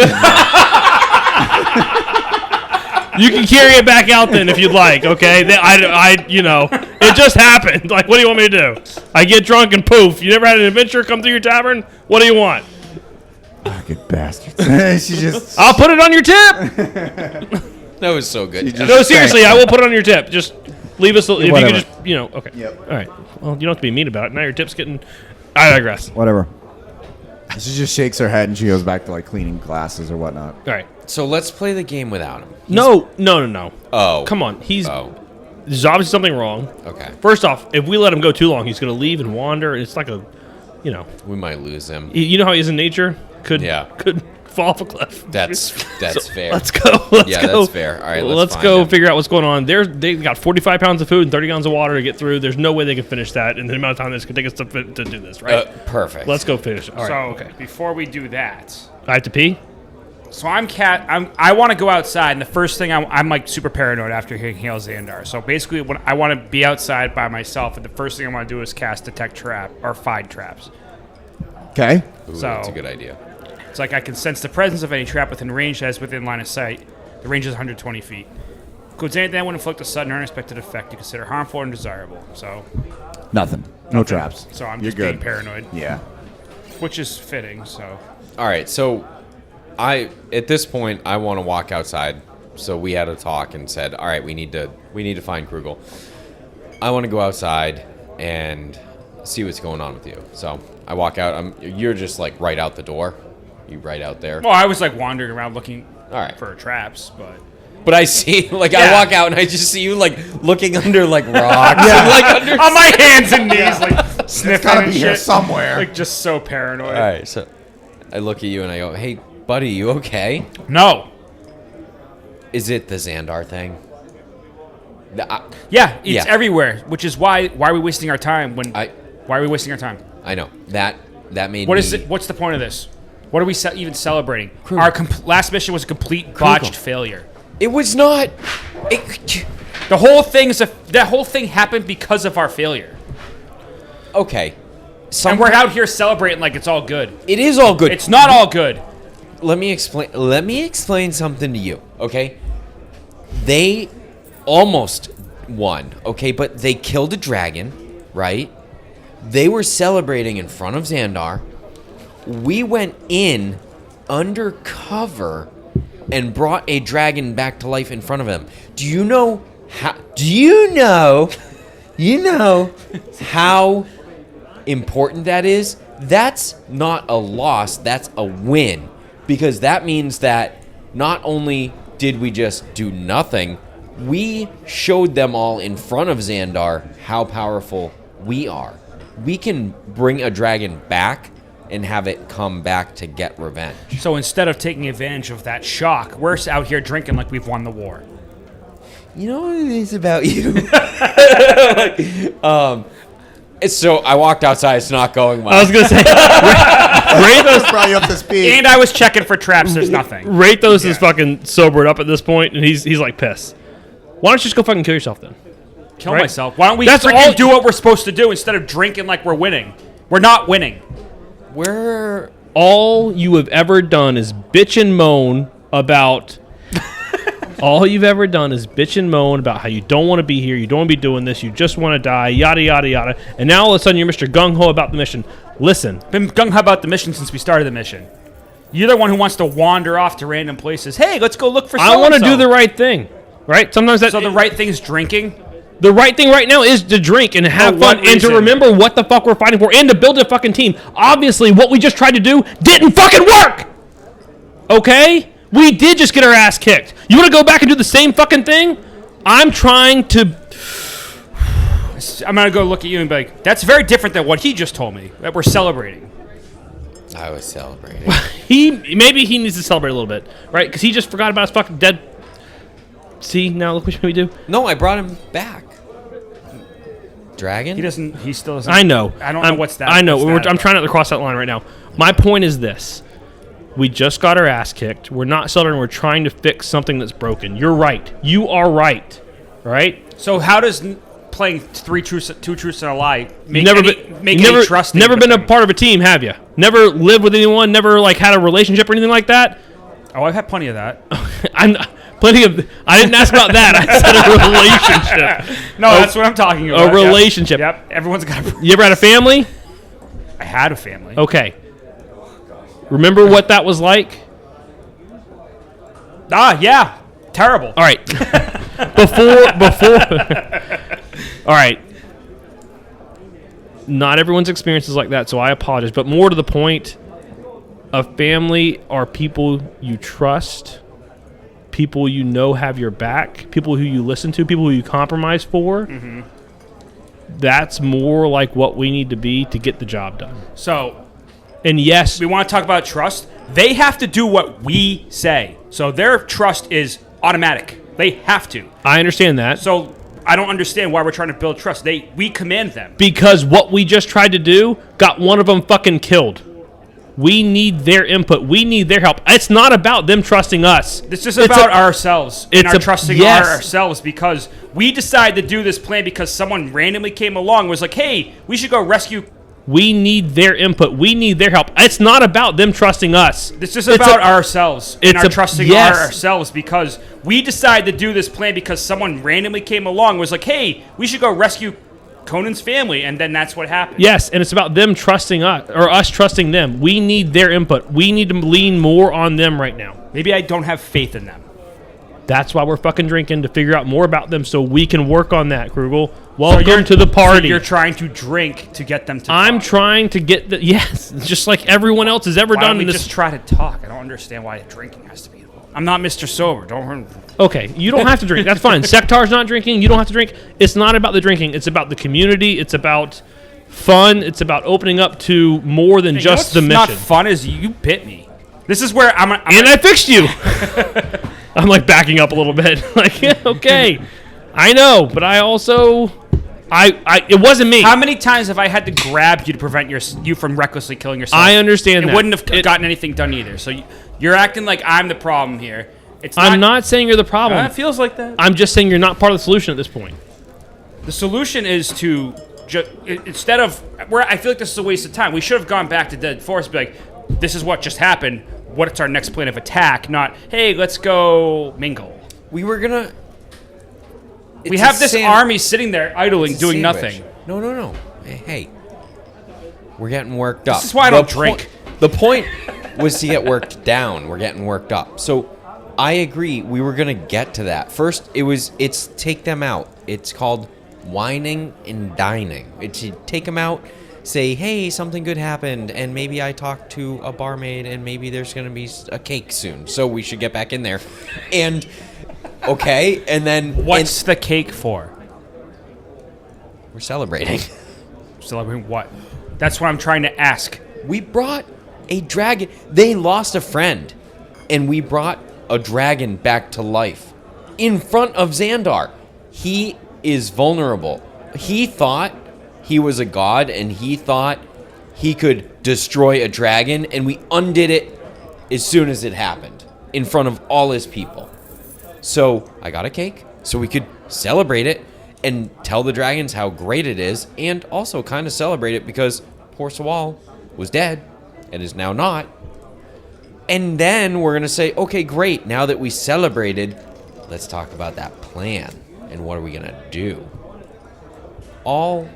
Speaker 4: You can carry it back out then if you'd like. Okay, it just happened. Like, what do you want me to do? I get drunk and poof. You never had an adventure come through your tavern? What do you want?
Speaker 1: Fucking bastards. She just.
Speaker 4: I'll put it on your tip.
Speaker 2: That was so good.
Speaker 1: just-
Speaker 4: No, seriously, I will put it on your tip. Just leave us. If you
Speaker 1: Whatever.
Speaker 4: could just, okay.
Speaker 1: Yep.
Speaker 4: All right. Well, you don't have to be mean about it. Now your tip's getting. I digress.
Speaker 1: Whatever. She just shakes her head and she goes back to like cleaning glasses or whatnot.
Speaker 4: All right.
Speaker 2: So let's play the game without him.
Speaker 4: No.
Speaker 2: Oh.
Speaker 4: Come on.
Speaker 2: Oh.
Speaker 4: There's obviously something wrong.
Speaker 2: Okay.
Speaker 4: First off, if we let him go too long, he's going to leave and wander. And it's like a,
Speaker 2: We might lose him.
Speaker 4: you know how he is in nature. Could fall off a cliff.
Speaker 2: That's fair.
Speaker 4: Let's go. Let's
Speaker 2: Yeah,
Speaker 4: go.
Speaker 2: that's fair. All right,
Speaker 4: let's
Speaker 2: find
Speaker 4: go
Speaker 2: him.
Speaker 4: figure out what's going on. They got 45 pounds of food and 30 gallons of water to get through. There's no way they can finish that in the amount of time this could take us to do this, right?
Speaker 2: Perfect.
Speaker 4: Let's go finish. All right.
Speaker 6: So
Speaker 4: Okay.
Speaker 6: before we do that,
Speaker 4: I have to pee.
Speaker 6: so I want to go outside, and the first thing I'm like super paranoid after hearing Hail Xandar. So basically, when I want to be outside by myself, and the first thing I want to do is cast detect trap or find traps.
Speaker 1: Okay.
Speaker 2: Ooh,
Speaker 6: so-
Speaker 2: that's a good idea.
Speaker 6: It's like I can sense the presence of any trap within range that is within line of sight. The range is 120 feet. Includes anything that would inflict a sudden or unexpected effect you consider harmful or undesirable. So
Speaker 1: Nothing. No traps.
Speaker 6: So I'm
Speaker 1: You're
Speaker 6: just being
Speaker 1: good.
Speaker 6: paranoid,
Speaker 1: Yeah.
Speaker 6: which is fitting. So
Speaker 2: All right, so at this point I want to walk outside. So we had a talk and said, all right, we need to find Krugel. I want to go outside and see what's going on with you. So I walk out. You're just like right out the door. You right out there.
Speaker 6: well, I was like wandering around looking
Speaker 2: All right.
Speaker 6: for traps,
Speaker 2: But I see, like,
Speaker 6: Yeah.
Speaker 2: I walk out and I just see you, like, looking under, like, rocks. And, like, under.
Speaker 6: on my hands and knees, like sniffing
Speaker 5: gotta
Speaker 6: and
Speaker 5: be here
Speaker 6: shit.
Speaker 5: somewhere.
Speaker 6: Like just so paranoid.
Speaker 2: All right, so I look at you and I go, hey, buddy, you okay?
Speaker 6: No.
Speaker 2: Is it the Xandar thing?
Speaker 6: Yeah, it's
Speaker 2: Yeah.
Speaker 6: everywhere, which is why are we wasting our time
Speaker 2: I
Speaker 6: why are we wasting our time?
Speaker 2: I know. That made
Speaker 6: What
Speaker 2: me...
Speaker 6: is it? What's the point of this? What are we even celebrating? Our last mission was a complete botched failure.
Speaker 2: It was not...
Speaker 6: The whole thing happened because of our failure.
Speaker 2: Okay.
Speaker 6: And we're out here celebrating like it's all good.
Speaker 2: It is all good.
Speaker 6: It's not all good.
Speaker 2: Let me explain something to you, okay? They almost won, okay? But they killed a dragon, right? They were celebrating in front of Xandar. We went in undercover and brought a dragon back to life in front of him. Do you know how important that is? That's not a loss, that's a win. Because that means that not only did we just do nothing, we showed them all in front of Xandar how powerful we are. We can bring a dragon back and have it come back to get revenge.
Speaker 6: So instead of taking advantage of that shock, we're out here drinking like we've won the war.
Speaker 2: you know what it is about you? So I walked outside. It's not going well.
Speaker 4: I was gonna say,
Speaker 1: Rathos brought you up to speed.
Speaker 6: And I was checking for traps. There's nothing.
Speaker 4: Rathos is fucking sobered up at this point, and he's like pissed. Why don't you just go fucking kill yourself then?
Speaker 6: Kill
Speaker 4: Right?
Speaker 6: myself. Why don't we
Speaker 4: That's all-
Speaker 6: freaking do what we're supposed to do instead of drinking like we're winning? We're not winning.
Speaker 2: We're
Speaker 4: All you have ever done is bitch and moan about. All you've ever done is bitch and moan about how you don't want to be here, you don't want to be doing this, you just want to die, yada, yada, yada. And now all of a sudden you're Mr. Gung-Ho about the mission. Listen,
Speaker 6: Been gung-ho about the mission since we started the mission. You're the one who wants to wander off to random places. Hey, let's go look for
Speaker 4: I want to
Speaker 6: so-and-so.
Speaker 4: do the right thing, right? Sometimes that
Speaker 6: So the right thing is drinking?
Speaker 4: the right thing right now is to drink and have
Speaker 6: For
Speaker 4: fun
Speaker 6: what
Speaker 4: and to
Speaker 6: reason?
Speaker 4: remember what the fuck we're fighting for and to build a fucking team. Obviously, what we just tried to do didn't fucking work. Okay? We did just get our ass kicked. You want to go back and do the same fucking thing? I'm trying to.
Speaker 6: I'm going to go look at you and be like, that's very different than what he just told me, that we're celebrating.
Speaker 2: I was celebrating.
Speaker 4: Maybe he needs to celebrate a little bit, right? Because he just forgot about his fucking dead. See, now look what we do.
Speaker 2: No, I brought him back. Dragon?
Speaker 6: He still doesn't.
Speaker 4: I know.
Speaker 6: I don't know what's that.
Speaker 4: I know.
Speaker 6: what's that
Speaker 4: I'm trying not to cross that line right now. My point is this. We just got our ass kicked. We're not celebrating. We're trying to fix something that's broken. You're right. You are right. Right?
Speaker 6: So how does playing two truths and a lie make
Speaker 4: Never
Speaker 6: any,
Speaker 4: been,
Speaker 6: make
Speaker 4: never,
Speaker 6: any trust?
Speaker 4: never been a part of a team, have you? Never lived with anyone? Never like had a relationship or anything like that?
Speaker 6: Oh, I've had plenty of that.
Speaker 4: I'm plenty of. I didn't ask about that. I said a relationship.
Speaker 6: No, that's what I'm talking about.
Speaker 4: A relationship.
Speaker 6: Yep. Everyone's got.
Speaker 4: You ever had a family?
Speaker 6: I had a family.
Speaker 4: Okay. Remember what that was like?
Speaker 6: Yeah. Terrible.
Speaker 4: All right. before. All right. Not everyone's experience is like that, so I apologize. But more to the point, a family are people you trust, people you know have your back, people who you listen to, people who you compromise for. Mm-hmm. That's more like what we need to be to get the job done.
Speaker 6: So
Speaker 4: And yes,
Speaker 6: we want to talk about trust. They have to do what we say. So their trust is automatic. They have to.
Speaker 4: I understand that.
Speaker 6: So I don't understand why we're trying to build trust. We command them.
Speaker 4: Because what we just tried to do got one of them fucking killed. We need their input. We need their help. It's not about them trusting us.
Speaker 6: This is about ourselves and our trusting
Speaker 4: yes.
Speaker 6: ourselves because we decided to do this plan because someone randomly came along and was like, hey, we should go rescue.
Speaker 4: We need their input. We need their help. It's not about them trusting us.
Speaker 6: This is about ourselves and our trusting
Speaker 4: yes.
Speaker 6: ourselves because we decided to do this plan because someone randomly came along and was like, hey, we should go rescue Conan's family, and then that's what happened.
Speaker 4: Yes, and it's about them trusting us, or us trusting them. We need their input. We need to lean more on them right now.
Speaker 6: Maybe I don't have faith in them.
Speaker 4: That's why we're fucking drinking, to figure out more about them so we can work on that, Krugel. Welcome to the party.
Speaker 6: So you're trying to drink to get them to
Speaker 4: I'm
Speaker 6: talk.
Speaker 4: trying to get the... Yes, just like everyone else has ever
Speaker 6: Why
Speaker 4: done
Speaker 6: don't we
Speaker 4: in this...
Speaker 6: just try to talk? I don't understand why drinking has to be involved. I'm not Mr. Sober. Don't...
Speaker 4: Okay, you don't have to drink. That's fine. Sektar's not drinking. You don't have to drink. It's not about the drinking. It's about the community. It's about fun. It's about opening up to more than just the mission.
Speaker 6: Not fun is you bit me. This is where I'm
Speaker 4: and I fixed you. I'm like backing up a little bit. Like, yeah, okay, I know, but I also, it wasn't me.
Speaker 6: How many times have I had to grab you to prevent you from recklessly killing yourself?
Speaker 4: I understand
Speaker 6: it
Speaker 4: that.
Speaker 6: wouldn't have gotten anything done either. So you're acting like I'm the problem here.
Speaker 4: I'm not saying you're the problem.
Speaker 6: It feels like that.
Speaker 4: I'm just saying you're not part of the solution at this point.
Speaker 6: The solution is to instead of where I feel like this is a waste of time. We should have gone back to Dead Forest and be like, this is what just happened. What's our next plan of attack? Not, hey, let's go mingle.
Speaker 2: We were gonna.
Speaker 6: We have this army sitting there idling, doing nothing.
Speaker 2: No. Hey, we're getting worked up.
Speaker 6: This is why I don't drink.
Speaker 2: The point was to get worked down. We're getting worked up. So I agree. We were gonna get to that. First, it's take them out. It's called whining and dining. It's to take them out. Say, hey, something good happened, and maybe I talked to a barmaid, and maybe there's going to be a cake soon, so we should get back in there. And, okay, and then...
Speaker 6: What's the cake for?
Speaker 2: We're celebrating.
Speaker 6: Celebrating what? That's what I'm trying to ask.
Speaker 2: We brought a dragon. They lost a friend, and we brought a dragon back to life. in front of Xandar. He is vulnerable. He thought he was a god, and he thought he could destroy a dragon, and we undid it as soon as it happened in front of all his people. So I got a cake so we could celebrate it and tell the dragons how great it is, and also kind of celebrate it because poor Sawall was dead and is now not. And then we're going to say, okay, great. Now that we celebrated, let's talk about that plan and what are we going to do. All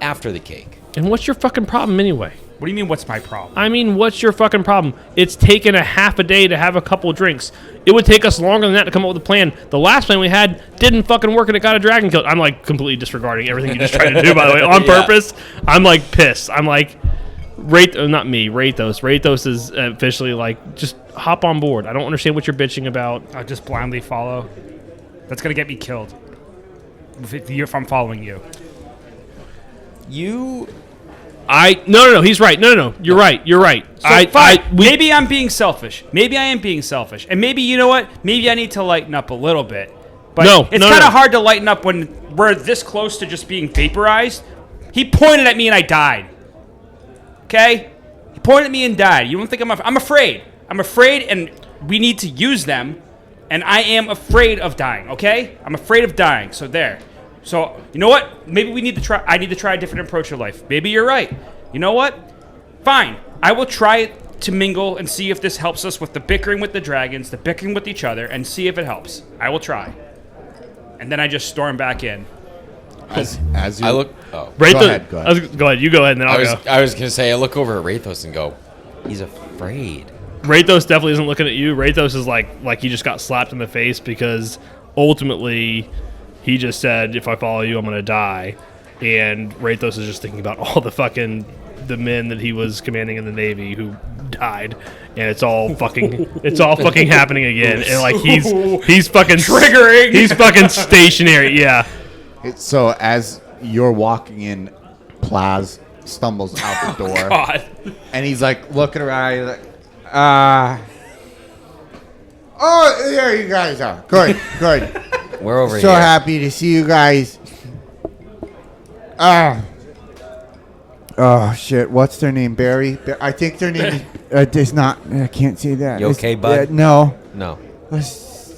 Speaker 2: after the cake.
Speaker 4: And what's your fucking problem anyway?
Speaker 6: What do you mean, what's my problem?
Speaker 4: I mean, what's your fucking problem? It's taken a half a day to have a couple of drinks. It would take us longer than that to come up with a plan. The last plan we had didn't fucking work and it got a dragon killed. I'm like completely disregarding everything you just tried to do, by the way, on purpose. I'm like pissed. I'm like, not me, Rathos. Rathos is officially like, just hop on board. I don't understand what you're bitching about.
Speaker 6: I'll just blindly follow. That's going to get me killed if I'm following you.
Speaker 4: No, he's right. No, you're right. You're right.
Speaker 6: So fine. Maybe I'm being selfish. Maybe I am being selfish. And maybe, you know what? Maybe I need to lighten up a little bit. But it's kind of hard to lighten up when we're this close to just being vaporized. He pointed at me and I died. Okay? He pointed at me and died. You don't think I'm afraid. I'm afraid, and we need to use them. And I am afraid of dying, okay? I'm afraid of dying. So there. So, you know what? Maybe I need to try a different approach to life. Maybe you're right. You know what? Fine. I will try to mingle and see if this helps us with the bickering with the dragons, the bickering with each other, and see if it helps. I will try. And then I just storm back in.
Speaker 1: As you
Speaker 2: I look. Oh,
Speaker 1: Rathos, go ahead.
Speaker 4: Go ahead. You go ahead, and then I'll go.
Speaker 2: I was gonna say I look over at Rathos and go, he's afraid.
Speaker 4: Rathos definitely isn't looking at you. Rathos is like he just got slapped in the face because ultimately he just said, if I follow you, I'm going to die. And Rathos is just thinking about all the men that he was commanding in the Navy who died. And it's all fucking happening again. And like he's fucking
Speaker 6: triggering.
Speaker 4: He's fucking stationary. Yeah.
Speaker 1: So as you're walking in, Plaz stumbles out the door.
Speaker 6: God.
Speaker 1: And he's like looking around. He's like, oh, there you guys are. Good.
Speaker 2: We're over
Speaker 1: so
Speaker 2: here.
Speaker 1: Happy to see you guys. Oh shit! What's their name? Barry? I think their name is not. I can't say that.
Speaker 2: You okay, bud?
Speaker 1: No.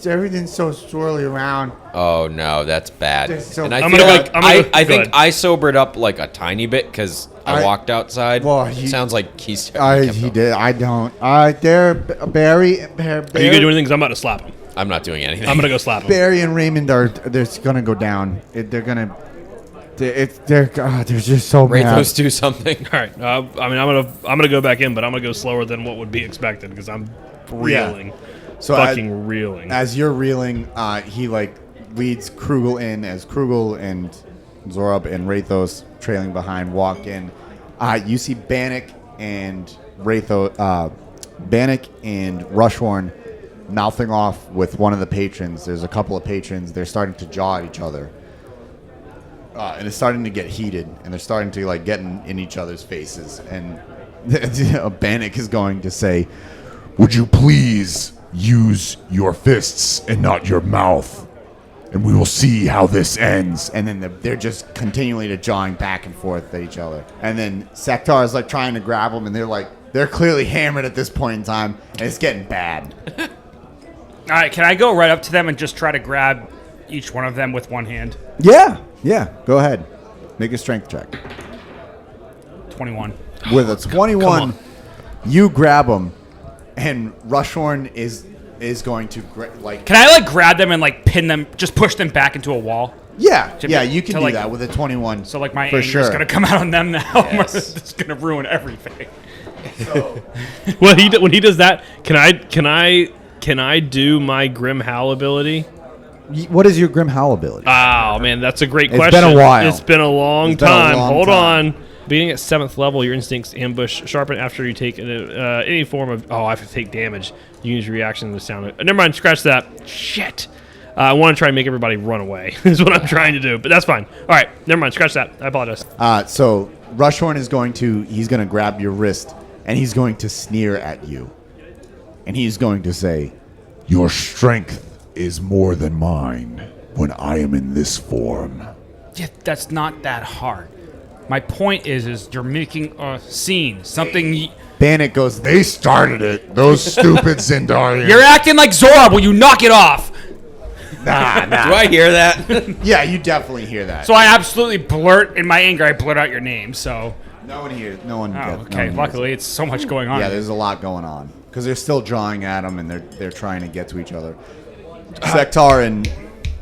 Speaker 1: Everything's so swirly around.
Speaker 2: Oh no, that's bad.
Speaker 1: So
Speaker 2: and I
Speaker 4: I'm
Speaker 2: feel
Speaker 4: gonna
Speaker 2: like
Speaker 4: go- I'm gonna go-
Speaker 2: I
Speaker 4: go
Speaker 2: think
Speaker 4: ahead.
Speaker 2: I sobered up like a tiny bit because I walked outside.
Speaker 1: Well,
Speaker 2: sounds like he's.
Speaker 1: he did. I don't. There, Barry.
Speaker 4: Are you going to do anything? Because I'm about to slap him.
Speaker 2: I'm not doing anything.
Speaker 4: I'm going to go slap him.
Speaker 1: Barry and Raymond they're gonna go down. They're gonna. They're just so mad.
Speaker 2: Rathos, do something.
Speaker 4: All right. I'm gonna go back in, but I'm gonna go slower than what would be expected because I'm reeling.
Speaker 1: So
Speaker 4: fucking reeling.
Speaker 1: As you're reeling, he like leads Krugel in as Krugel and Zorab and Rathos trailing behind walk in. You see Bannock and Bannock and Rushhorn mouthing off with one of the patrons. There's a couple of patrons. They're starting to jaw at each other. And it's starting to get heated, and they're starting to like get in each other's faces. And Bannock is going to say,
Speaker 5: Would you please use your fists and not your mouth? And we will see how this ends.
Speaker 1: and then they're just continually to jawing back and forth at each other. And then Sektar is like trying to grab them, and they're clearly hammered at this point in time, and it's getting bad.
Speaker 6: All right, can I go right up to them and just try to grab each one of them with one hand?
Speaker 1: Yeah, go ahead. Make a strength check.
Speaker 6: 21.
Speaker 1: With a 21, you grab them, and Rushhorn is going to
Speaker 6: Can I like grab them and like pin them, just push them back into a wall?
Speaker 1: Yeah,
Speaker 6: To
Speaker 1: you can
Speaker 6: to,
Speaker 1: do
Speaker 6: like-
Speaker 1: that with a 21.
Speaker 6: So like my
Speaker 1: for
Speaker 6: anger
Speaker 1: sure.
Speaker 6: is gonna come out on them now.
Speaker 2: Yes.
Speaker 6: It's gonna ruin everything.
Speaker 4: when he does that, can I do my Grim Howl ability?
Speaker 1: What is your Grim Howl ability?
Speaker 4: Oh man, that's a great
Speaker 1: It's
Speaker 4: question.
Speaker 1: been a while.
Speaker 4: It's been a long
Speaker 1: It's been a
Speaker 4: time.
Speaker 1: long
Speaker 4: Hold
Speaker 1: time.
Speaker 4: on. Beginning at 7th level, your instincts ambush sharpen after you take any form of. Oh, I have to take damage. You use your reaction to the sound. Never mind. Scratch that. Shit. I want to try and make everybody run away. Is what I'm trying to do, but that's fine. All right. Never mind. Scratch that. I apologize.
Speaker 1: So Rushhorn is going to grab your wrist, and he's going to sneer at you. And he's going to say,
Speaker 5: Your strength is more than mine when I am in this form.
Speaker 6: Yeah, that's not that hard. My point is you're making a scene. Something.
Speaker 1: Bannock goes,
Speaker 5: They started it. Those stupid Zendarians.
Speaker 6: You're acting like Zora. Will you knock it off?
Speaker 1: nah.
Speaker 2: Do I hear that?
Speaker 1: Yeah, you definitely hear that.
Speaker 6: So I absolutely blurt, in my anger, I blurt out your name. So.
Speaker 1: No one hears. No one.
Speaker 6: Oh,
Speaker 1: gets, no
Speaker 6: okay.
Speaker 1: one hears
Speaker 6: Luckily, it's so much going on.
Speaker 1: Yeah, there's a lot going on because they're still drawing at him and they're trying to get to each other. Sektar and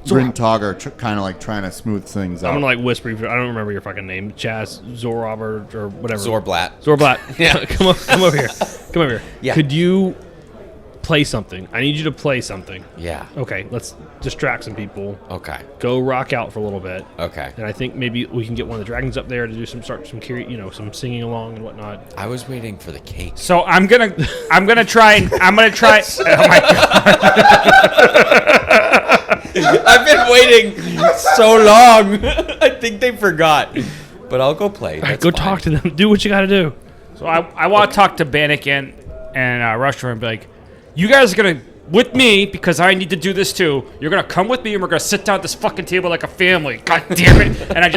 Speaker 1: Rintog are kind of like trying to smooth things
Speaker 4: I'm
Speaker 1: out.
Speaker 4: gonna like whisper. I don't remember your fucking name. Chaz, Zorob, or whatever.
Speaker 2: Zorblat.
Speaker 4: Zorblat.
Speaker 2: Yeah.
Speaker 4: come over here. Come over here.
Speaker 2: Yeah.
Speaker 4: Could you play something? I need you to play something.
Speaker 2: Yeah.
Speaker 4: Okay, let's distract some people.
Speaker 2: Okay.
Speaker 4: Go rock out for a little bit.
Speaker 2: Okay.
Speaker 4: And I think maybe we can get one of the dragons up there to do some singing along and whatnot.
Speaker 2: I was waiting for the cake.
Speaker 6: So I'm gonna try. Oh my god!
Speaker 2: I've been waiting so long. I think they forgot. But I'll go play.
Speaker 4: All right, go talk to them. Do what you got to do.
Speaker 6: So I want to talk to Bannock and Rushmore and be like, you guys are gonna with me because I need to do this too. You're gonna come with me and we're gonna sit down at this fucking table like a family. God damn it! And I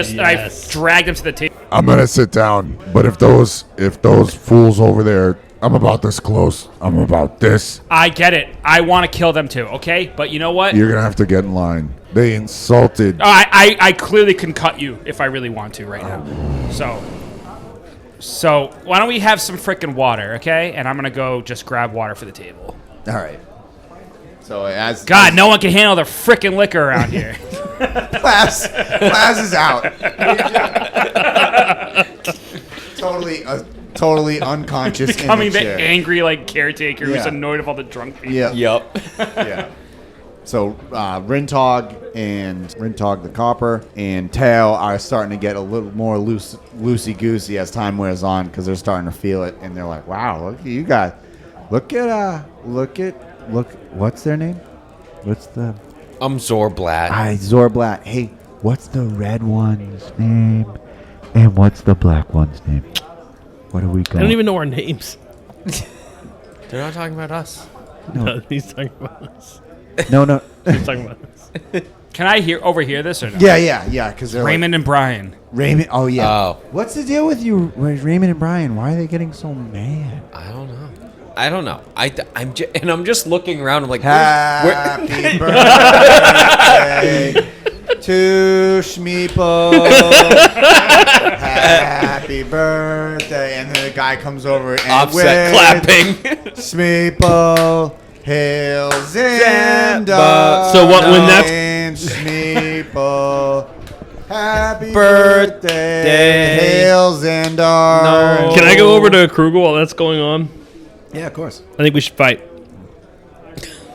Speaker 6: dragged them to the table.
Speaker 5: I'm gonna sit down, but if those fools over there, I'm about this close. I'm about this.
Speaker 6: I get it. I want to kill them too. Okay, but you know what?
Speaker 5: You're gonna have to get in line. They insulted.
Speaker 6: I clearly can cut you if I really want to right now. So why don't we have some freaking water, okay? And I'm gonna go just grab water for the table.
Speaker 1: All right. So as
Speaker 6: God, no one can handle the freaking liquor around here.
Speaker 1: Class is out. totally unconscious.
Speaker 6: Becoming
Speaker 1: in the
Speaker 6: the
Speaker 1: chair.
Speaker 6: angry like caretaker who's
Speaker 1: Yeah.
Speaker 6: annoyed of all the drunk people.
Speaker 1: Yeah.
Speaker 2: Yep.
Speaker 1: Yeah. So Rintog the Copper and Tao are starting to get a little more loosey goosey as time wears on because they're starting to feel it and they're like, wow, look at you guys. Look. What's their name? What's the?
Speaker 2: I'm Zorblat.
Speaker 1: Zorblat. Hey, what's the red one's name? And what's the black one's name? What are we
Speaker 4: I
Speaker 1: going?
Speaker 4: don't even know our names.
Speaker 2: They're not talking about us.
Speaker 4: No, he's talking about us.
Speaker 1: No.
Speaker 4: He's talking about us.
Speaker 6: Can I overhear this or no?
Speaker 1: Yeah. Because they're
Speaker 6: Raymond and Brian.
Speaker 1: Raymond. Oh yeah.
Speaker 2: Oh.
Speaker 1: What's the deal with you, Raymond and Brian? Why are they getting so mad?
Speaker 2: I don't know. I'm just looking around. I'm like,
Speaker 1: Happy birthday to Shmeepo. Happy birthday. And then the guy comes over and
Speaker 2: offset
Speaker 1: with
Speaker 2: clapping.
Speaker 1: Shmeepo, hail Xandar.
Speaker 4: So what? When that's
Speaker 1: And Shmeepo, happy
Speaker 2: Birthday.
Speaker 1: birthday, hail Xandar.
Speaker 2: No.
Speaker 4: Can I go over to Krugel while that's going on?
Speaker 1: Yeah, of course.
Speaker 4: I think we should fight.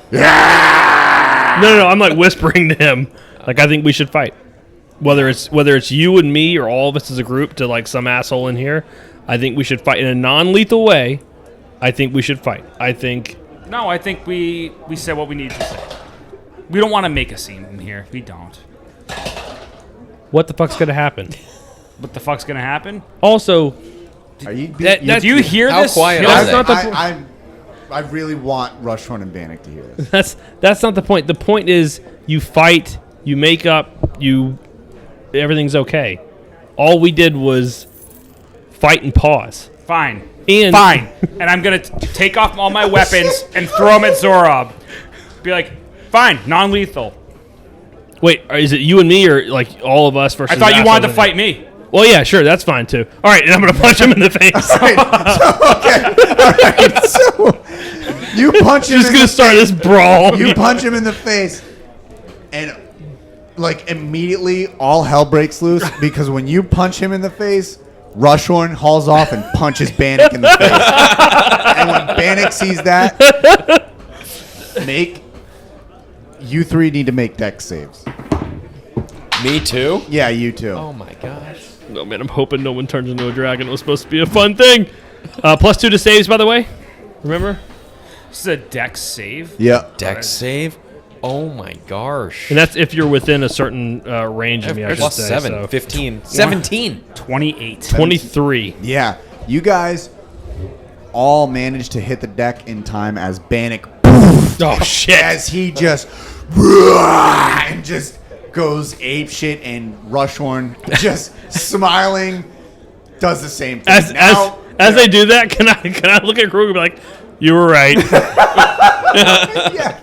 Speaker 4: Yeah! No. I'm like whispering to him. Like I think we should fight. Whether it's you and me or all of us as a group to like some asshole in here, I think we should fight in a non-lethal way. I think we should fight. I think
Speaker 6: we said what we need to say. We don't want to make a scene in here. We don't.
Speaker 4: what the fuck's gonna happen?
Speaker 6: What the fuck's gonna happen?
Speaker 4: Also,
Speaker 1: Are you?
Speaker 6: Do you hear
Speaker 2: How
Speaker 6: this?
Speaker 2: quiet
Speaker 4: That's
Speaker 2: are
Speaker 4: not
Speaker 2: they?
Speaker 4: the
Speaker 1: I really want Rushhorn and Bannock to hear this.
Speaker 4: that's not the point. The point is you fight, you make up, everything's okay. All we did was fight and pause.
Speaker 6: Fine.
Speaker 4: And
Speaker 6: Fine. And I'm going to take off all my weapons and throw them at Zorob. Be like, fine, non-lethal.
Speaker 4: Wait, is it you and me or like all of us versus
Speaker 6: I thought you
Speaker 4: asshole
Speaker 6: wanted to
Speaker 4: in
Speaker 6: fight me.
Speaker 4: Well, yeah, sure, that's fine too. All right, and I'm gonna punch him in the face.
Speaker 1: So you punch him.
Speaker 4: Just gonna start this brawl.
Speaker 1: You punch him in the face, and like immediately all hell breaks loose because when you punch him in the face, Rushhorn hauls off and punches Bannock in the face. And when Bannock sees that, you three need to make dex saves.
Speaker 2: Me too?
Speaker 1: Yeah, you too.
Speaker 2: Oh my gosh.
Speaker 4: No man, I'm hoping no one turns into a dragon. It was supposed to be a fun thing. +2 to saves, by the way. Remember?
Speaker 6: This is a dex save.
Speaker 1: Yeah.
Speaker 2: Dex save? Oh my gosh.
Speaker 4: And that's if you're within a certain range of me, I should
Speaker 2: Plus
Speaker 4: say.
Speaker 2: 7,
Speaker 4: So.
Speaker 2: 15, 17.
Speaker 6: 28.
Speaker 4: 23.
Speaker 1: Yeah. You guys all managed to hit the deck in time as Bannock
Speaker 4: Oh shit!
Speaker 1: as he just and just goes ape shit, and Rushhorn just smiling does the same thing.
Speaker 4: As they do that, can I look at Krug and be like, you were right.
Speaker 1: Yeah.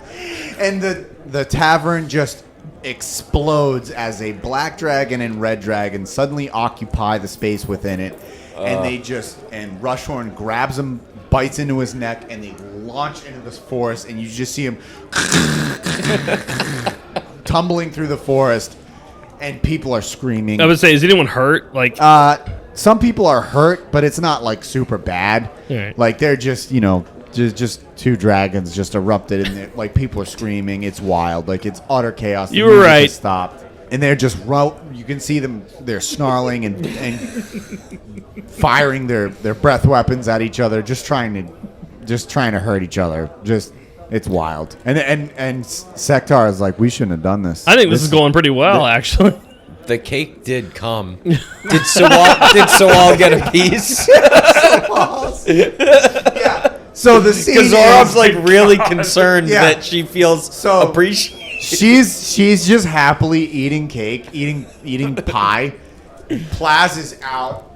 Speaker 1: And the tavern just explodes as a black dragon and red dragon suddenly occupy the space within it. And Rushhorn grabs him, bites into his neck, and they launch into this forest, and you just see him tumbling through the forest, and people are screaming.
Speaker 4: I would say, is anyone hurt? Like,
Speaker 1: some people are hurt, but it's not like super bad.
Speaker 4: Right.
Speaker 1: Like they're just, just two dragons just erupted, and like people are screaming. It's wild. Like it's utter chaos.
Speaker 4: You were right.
Speaker 1: Stopped, and they're just you can see them. They're snarling and firing their breath weapons at each other, just trying to hurt each other. Just it's wild. And Sektar is like, we shouldn't have done this.
Speaker 4: I think this is going pretty well, actually.
Speaker 2: The cake did come. Did Sawall get a piece?
Speaker 1: Yeah. So the scene
Speaker 2: Because Zorov's like really concerned
Speaker 1: Yeah.
Speaker 2: that she feels appreciated.
Speaker 1: She's just happily eating cake, eating pie. Plaz is out,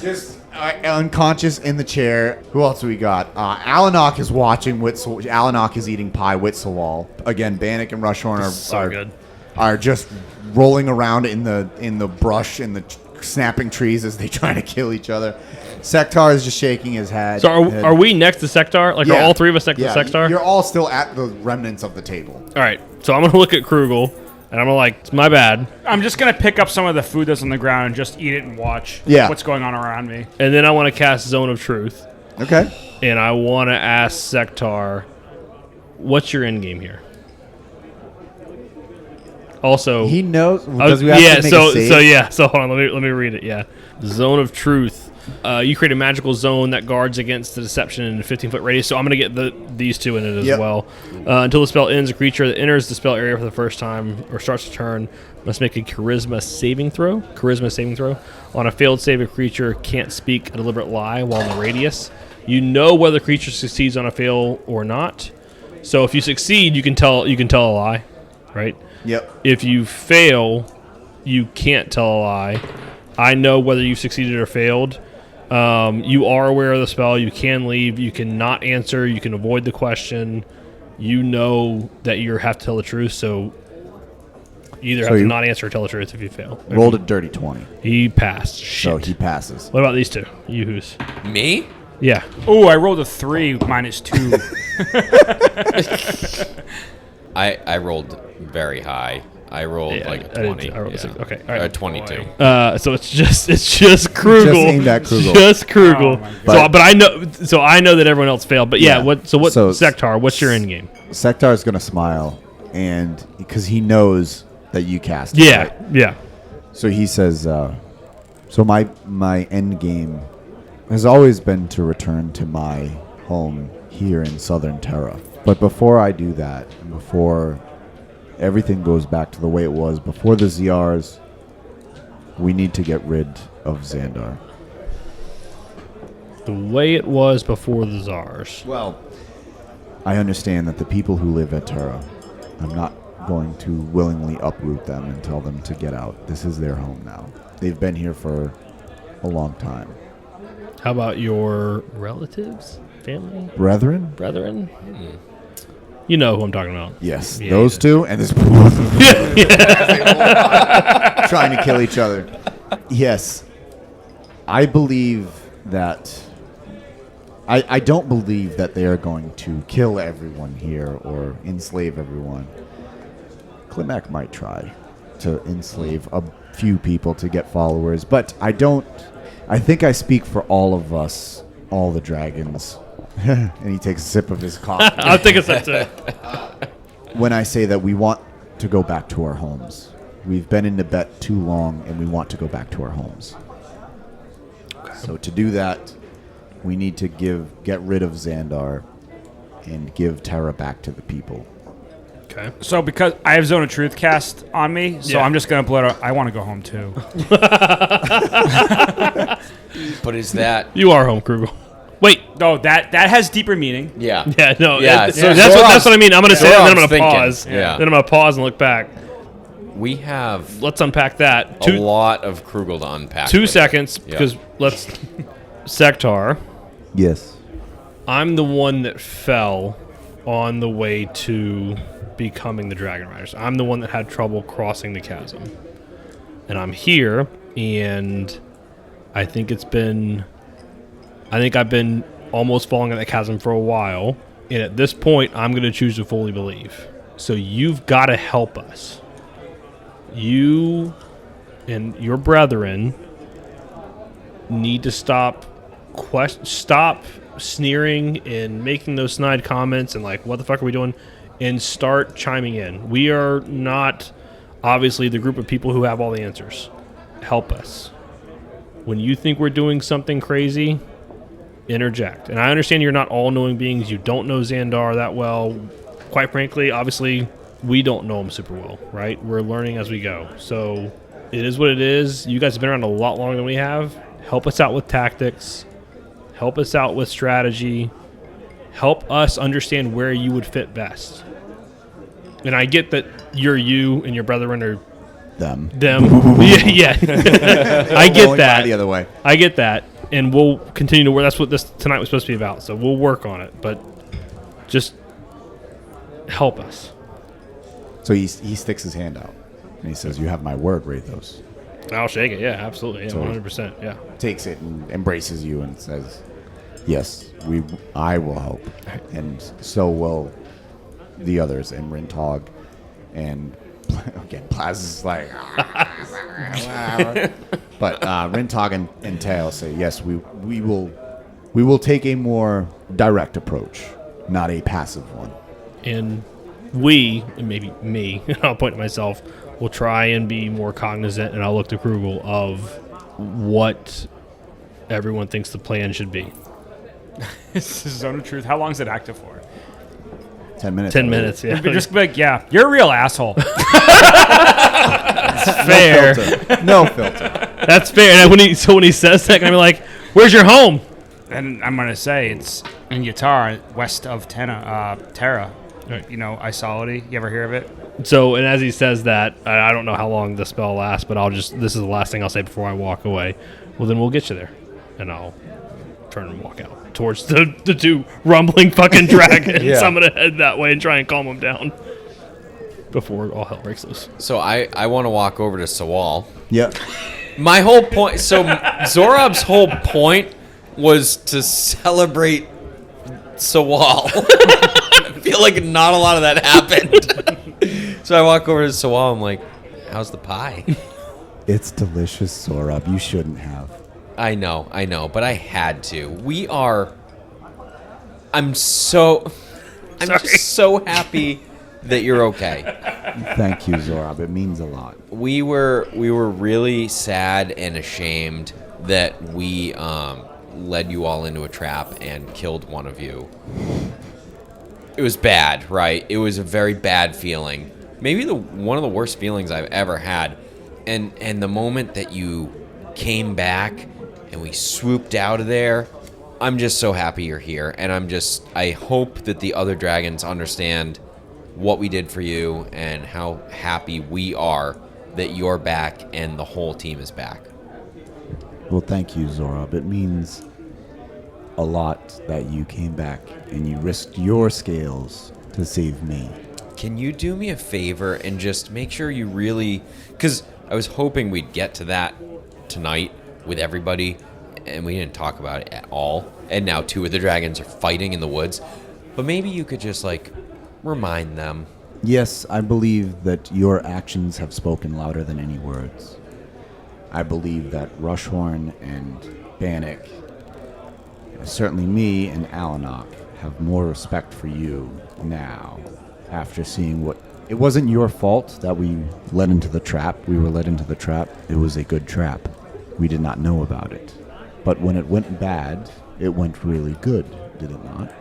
Speaker 1: just unconscious in the chair. Who else do we got? Alanok is watching. Alanok is eating pie with Sawall. Again, Bannock and Rushhorn are just rolling around in the brush in the snapping trees as they try to kill each other. Sektar is just shaking his head.
Speaker 4: So are we next to Sektar? Like, are all three of us next to Sektar?
Speaker 1: You're all still at the remnants of the table.
Speaker 4: All right. So I'm going to look at Krugel, and I'm going to like, it's my bad.
Speaker 6: I'm just going to pick up some of the food that's on the ground and just eat it and watch what's going on around me.
Speaker 4: And then I want to cast Zone of Truth.
Speaker 1: Okay.
Speaker 4: And I want to ask Sektar, what's your end game here? Also,
Speaker 1: He knows. Does we have to make a save?
Speaker 4: So hold on, let me read it. Yeah, Zone of Truth. You create a magical zone that guards against the deception in a 15-foot radius. So I'm going to get these two in it as well. Until the spell ends, a creature that enters the spell area for the first time or starts a turn must make a charisma saving throw. On a failed save, a creature can't speak a deliberate lie while in the radius. You know whether the creature succeeds on a fail or not. So if you succeed, you can tell a lie, right?
Speaker 1: Yep.
Speaker 4: If you fail, you can't tell a lie. I know whether you succeeded or failed. You are aware of the spell. You can leave. You can not answer. You can avoid the question. You know that you have to tell the truth, so you either have to not answer or tell the truth if you fail.
Speaker 1: Rolled a dirty 20.
Speaker 4: He passed.
Speaker 1: So
Speaker 4: Shit.
Speaker 1: he passes.
Speaker 4: What about these two? Yoo-hoos.
Speaker 2: Me?
Speaker 4: Yeah.
Speaker 6: Oh, I rolled a 3 minus 2.
Speaker 2: I rolled very high. I rolled like a 20.
Speaker 4: I rolled a 6. Okay. All right.
Speaker 2: 22.
Speaker 4: So it's just Krugel.
Speaker 1: Just aimed at Krugel.
Speaker 4: Just Krugel.
Speaker 6: Oh my God.
Speaker 4: But I know that everyone else failed. But
Speaker 1: Yeah.
Speaker 4: So Sektar, what's your end game?
Speaker 1: Sektar is going to smile, and because he knows that you cast it,
Speaker 4: Yeah.
Speaker 1: right?
Speaker 4: Yeah.
Speaker 1: So he says, so my end game has always been to return to my home here in Southern Terra. But before I do that, and before everything goes back to the way it was before the ZRs, we need to get rid of Xandar.
Speaker 4: The way it was before the Czars.
Speaker 1: Well, I understand that the people who live at Terra, I'm not going to willingly uproot them and tell them to get out. This is their home now. They've been here for a long time.
Speaker 4: How about your relatives? Family?
Speaker 1: Brethren?
Speaker 4: Brethren? You know who I'm talking about.
Speaker 1: Yes,
Speaker 4: Yeah,
Speaker 1: those
Speaker 4: yeah.
Speaker 1: two, and this trying to kill each other. Yes, I believe that. I don't believe that they are going to kill everyone here or enslave everyone. Klimek might try to enslave a few people to get followers, but I don't. I think I speak for all of us, all the dragons. And he takes a sip of his coffee.
Speaker 4: I'll take a sip too.
Speaker 1: When I say that we want to go back to our homes. We've been in Tibet too long, and we want to go back to our homes. So to do that, we need to get rid of Xandar and give Terra back to the people.
Speaker 4: Okay.
Speaker 6: So because I have Zone of Truth cast on me, so
Speaker 4: Yeah.
Speaker 6: I'm just going to blow it out. I want to go home too.
Speaker 2: But is that
Speaker 4: You are home, Krugel. Wait.
Speaker 6: No, that has deeper meaning.
Speaker 2: Yeah.
Speaker 4: Yeah, no.
Speaker 2: Yeah, so
Speaker 4: That's what I mean. I'm going to say it, and then I'm
Speaker 2: Zorob's
Speaker 4: going to
Speaker 2: thinking.
Speaker 4: pause.
Speaker 2: Yeah.
Speaker 4: Then I'm going to pause and look back.
Speaker 2: We have
Speaker 4: Let's unpack that.
Speaker 2: a lot of Krugel to unpack.
Speaker 4: 2
Speaker 2: with.
Speaker 4: seconds,
Speaker 2: Yep.
Speaker 4: because let's... Sektar,
Speaker 1: Yes.
Speaker 4: I'm the one that fell on the way to becoming the Dragon Riders. I'm the one that had trouble crossing the chasm. And I'm here, and I think I've been almost falling in that chasm for a while. And at this point, I'm going to choose to fully believe. So you've got to help us. You and your brethren need to stop sneering and making those snide comments and like, what the fuck are we doing? And start chiming in. We are not obviously the group of people who have all the answers. Help us. When you think we're doing something crazy, interject. And I understand you're not all-knowing beings. You don't know Xandar that well. Quite frankly, obviously, we don't know him super well, right? We're learning as we go. So it is what it is. You guys have been around a lot longer than we have. Help us out with tactics. Help us out with strategy. Help us understand where you would fit best. And I get that you and your brethren are
Speaker 1: Them.
Speaker 4: yeah. I get
Speaker 1: Only
Speaker 4: that.
Speaker 1: the other way.
Speaker 4: I get that. And we'll continue to work. That's what this tonight was supposed to be about. So we'll work on it. But just help us.
Speaker 1: So he sticks his hand out and he says, "You have my word, Rathos."
Speaker 4: I'll shake it. Yeah, absolutely. Yeah,
Speaker 1: So-
Speaker 4: 100%. Yeah.
Speaker 1: Takes it and embraces you and says, "Yes, I will help, and so will the others." And Rintog and again, Plaz is like, but Rintog and Tail say, "Yes, we will take a more direct approach, not a passive one."
Speaker 4: And we, and maybe me, I'll point to myself, will try and be more cognizant, and I'll look to Krugel of what everyone thinks the plan should be.
Speaker 6: This is Zone of Truth. How long is it active for?
Speaker 1: 10 minutes.
Speaker 4: 10 minutes, yeah.
Speaker 6: Just be like, yeah, you're a real asshole.
Speaker 4: Fair.
Speaker 1: No filter.
Speaker 4: That's fair. And when he says that, I'm like, "Where's your home?"
Speaker 6: And I'm going to say it's in Yatar, west of Terra.
Speaker 4: Right.
Speaker 6: You know, Isolity. You ever hear of it?
Speaker 4: So, and as he says that, I don't know how long the spell lasts, but this is the last thing I'll say before I walk away. Well, then we'll get you there. And I'll turn and walk out towards the two rumbling fucking dragons.
Speaker 2: Yeah.
Speaker 4: I'm going to head that way and try and calm them down before all hell breaks loose.
Speaker 2: So I want to walk over to Sawall.
Speaker 1: Yep.
Speaker 2: My whole point. So Zorob's whole point was to celebrate Sawall. I feel like not a lot of that happened. So I walk over to Sawall. I'm like, "How's the pie?"
Speaker 1: It's delicious, Sorab. You shouldn't have.
Speaker 2: I know, but I had to. I'm just so happy that you're okay.
Speaker 1: Thank you, Zorab. It means a lot.
Speaker 2: We were really sad and ashamed that we led you all into a trap and killed one of you. It was bad, right? It was a very bad feeling. Maybe one of the worst feelings I've ever had. And the moment that you came back and we swooped out of there, I'm just so happy you're here. And I hope that the other dragons understand what we did for you and how happy we are that you're back and the whole team is back.
Speaker 1: Well, thank you, Zorab. It means a lot that you came back and you risked your scales to save me.
Speaker 2: Can you do me a favor and just make sure you really... Because I was hoping we'd get to that tonight with everybody, and we didn't talk about it at all. And now 2 of the dragons are fighting in the woods. But maybe you could just, remind them.
Speaker 1: Yes, I believe that your actions have spoken louder than any words. I believe that Rushhorn and Bannock, certainly me and Alanok, have more respect for you now after seeing what... It wasn't your fault that we led into the trap. We were led into the trap. It was a good trap. We did not know about it. But when it went bad, it went really good, did it not?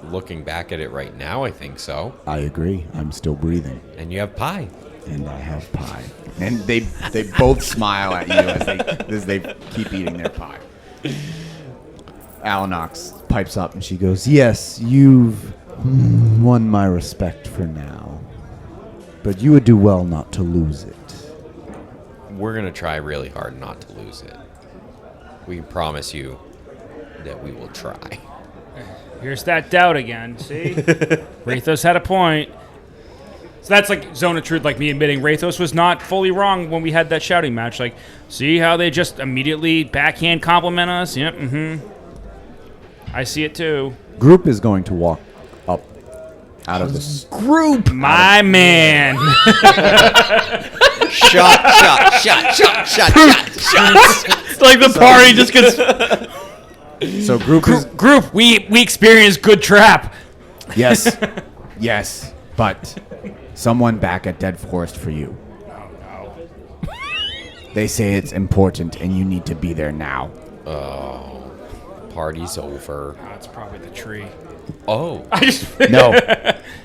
Speaker 2: Looking back at it right now, I think so.
Speaker 1: I agree. I'm still breathing.
Speaker 2: And you have pie.
Speaker 1: And I have pie. And they both smile at you as they keep eating their pie. Alanox pipes up and she goes, "Yes, you've won my respect for now. But you would do well not to lose it."
Speaker 2: We're going to try really hard not to lose it. We promise you that we will try.
Speaker 6: Here's that doubt again. See? Rathos had a point. So that's like Zone of Truth, like me admitting Rathos was not fully wrong when we had that shouting match. Like, see how they just immediately backhand compliment us? Yep, I see it too.
Speaker 1: Group is going to walk up out of this
Speaker 6: Group! My man!
Speaker 2: Shot.
Speaker 4: It's like the party just gets.
Speaker 1: So group is
Speaker 6: Group, we experienced good trap.
Speaker 1: yes, yes, but someone back at Dead Forest for you.
Speaker 6: Oh, no.
Speaker 1: They say it's important and you need to be there now.
Speaker 2: Party's over.
Speaker 6: That's probably the tree.
Speaker 2: Oh.
Speaker 6: I just...
Speaker 1: No,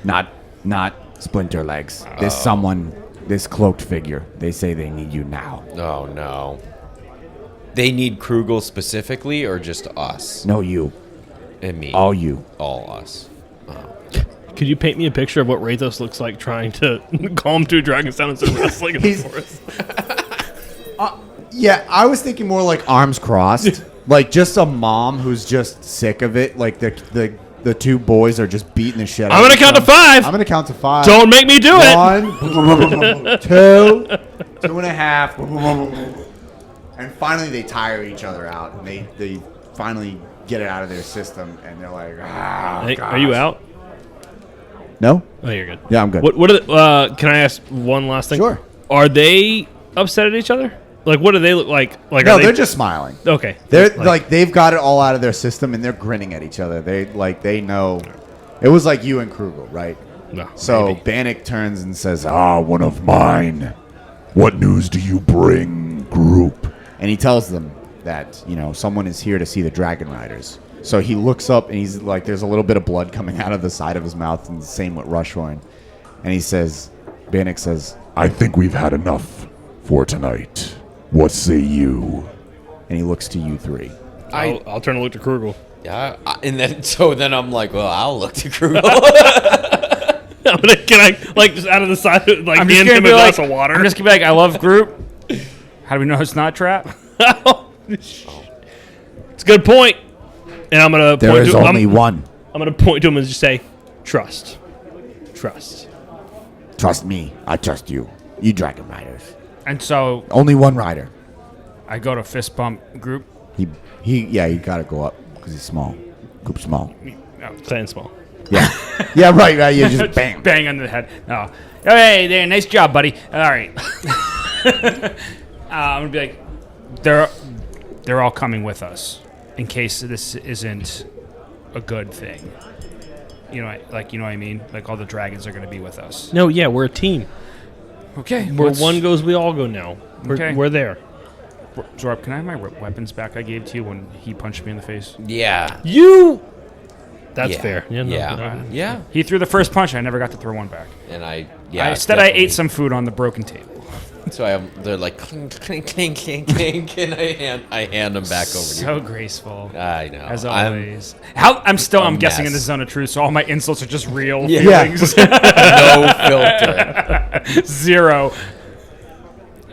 Speaker 1: not Splinter Legs. This cloaked figure. They say they need you now.
Speaker 2: Oh, no. They need Krugel specifically or just us?
Speaker 1: No, you.
Speaker 2: And me.
Speaker 1: All you.
Speaker 2: All us.
Speaker 4: Could you paint me a picture of what Rathos looks like trying to calm two dragons down and start wrestling in the forest?
Speaker 1: Yeah, I was thinking more like arms crossed. Like just a mom who's just sick of it. Like the two boys are just beating the shit out
Speaker 4: I'm
Speaker 1: of
Speaker 4: gonna count to 5.
Speaker 1: I'm going to count to 5.
Speaker 4: Don't make me do it.
Speaker 1: 1, 2, 2.5. And finally they tire each other out. And they finally get it out of their system. And they're like,
Speaker 4: Hey, are you out?
Speaker 1: No?
Speaker 4: Oh, you're good.
Speaker 1: Yeah, I'm good.
Speaker 4: What are can I ask one last thing?
Speaker 1: Sure.
Speaker 4: Are they upset at each other? Like, what do they look like? Like,
Speaker 1: No,
Speaker 4: are
Speaker 1: they're just smiling.
Speaker 4: okay.
Speaker 1: They're like they've got it all out of their system and they're grinning at each other. They know. It was like you and Krugel, right?
Speaker 4: No,
Speaker 1: So
Speaker 4: maybe.
Speaker 1: Bannock turns and says,
Speaker 5: One of mine. What news do you bring, group?
Speaker 1: and he tells them that, someone is here to see the Dragon Riders. So he looks up and he's like, there's a little bit of blood coming out of the side of his mouth, and the same with Rushhorn. And he says, Bannock says,
Speaker 5: I think we've had enough for tonight. What say you?
Speaker 1: and he looks to you three.
Speaker 4: I'll turn to look to Krugel.
Speaker 2: Yeah. And then I'm like, well, I'll look to Krugel.
Speaker 4: Can I like just out of the side, like
Speaker 6: I'm just
Speaker 4: hand
Speaker 6: gonna
Speaker 4: him a
Speaker 6: be
Speaker 4: glass
Speaker 6: like,
Speaker 4: of water?
Speaker 6: I'm just gonna be like, I love Group. How do we know it's not trap?
Speaker 4: It's a good point. And I'm gonna
Speaker 1: There
Speaker 4: point
Speaker 1: is
Speaker 4: to
Speaker 1: only one.
Speaker 4: I'm gonna point to him and just say, trust.
Speaker 1: Trust me. I trust you. You Dragon Riders.
Speaker 6: And so
Speaker 1: Only one rider.
Speaker 6: I go to fist bump Group.
Speaker 1: You got to go up because he's small. Group's small.
Speaker 4: Clan small.
Speaker 1: Yeah. Yeah, right. You just bang.
Speaker 6: Bang on the head. No. Hey, there, nice job, buddy. All right. I'm gonna be like, they're all coming with us in case this isn't a good thing. You know what I mean? Like all the dragons are gonna be with us.
Speaker 4: No, yeah, we're a team.
Speaker 6: Okay.
Speaker 4: Where one goes, we all go now.
Speaker 6: Okay.
Speaker 4: We're there.
Speaker 6: Zorb, can I have my weapons back I gave to you when he punched me in the face?
Speaker 2: Yeah.
Speaker 4: That's
Speaker 2: Yeah.
Speaker 4: fair.
Speaker 2: Yeah. Yeah.
Speaker 6: He threw the first punch. I never got to throw one back.
Speaker 2: And I
Speaker 6: Instead, I ate some food on the broken table.
Speaker 2: So they're like clink, clink, clink, clink, clink, and I hand them back over to
Speaker 6: So
Speaker 2: you.
Speaker 6: graceful.
Speaker 2: I know.
Speaker 6: As always. I'm guessing in the
Speaker 2: mess.
Speaker 6: Zone of Truth, so all my insults are just real
Speaker 1: Yeah.
Speaker 6: feelings.
Speaker 2: No filter.
Speaker 6: Zero.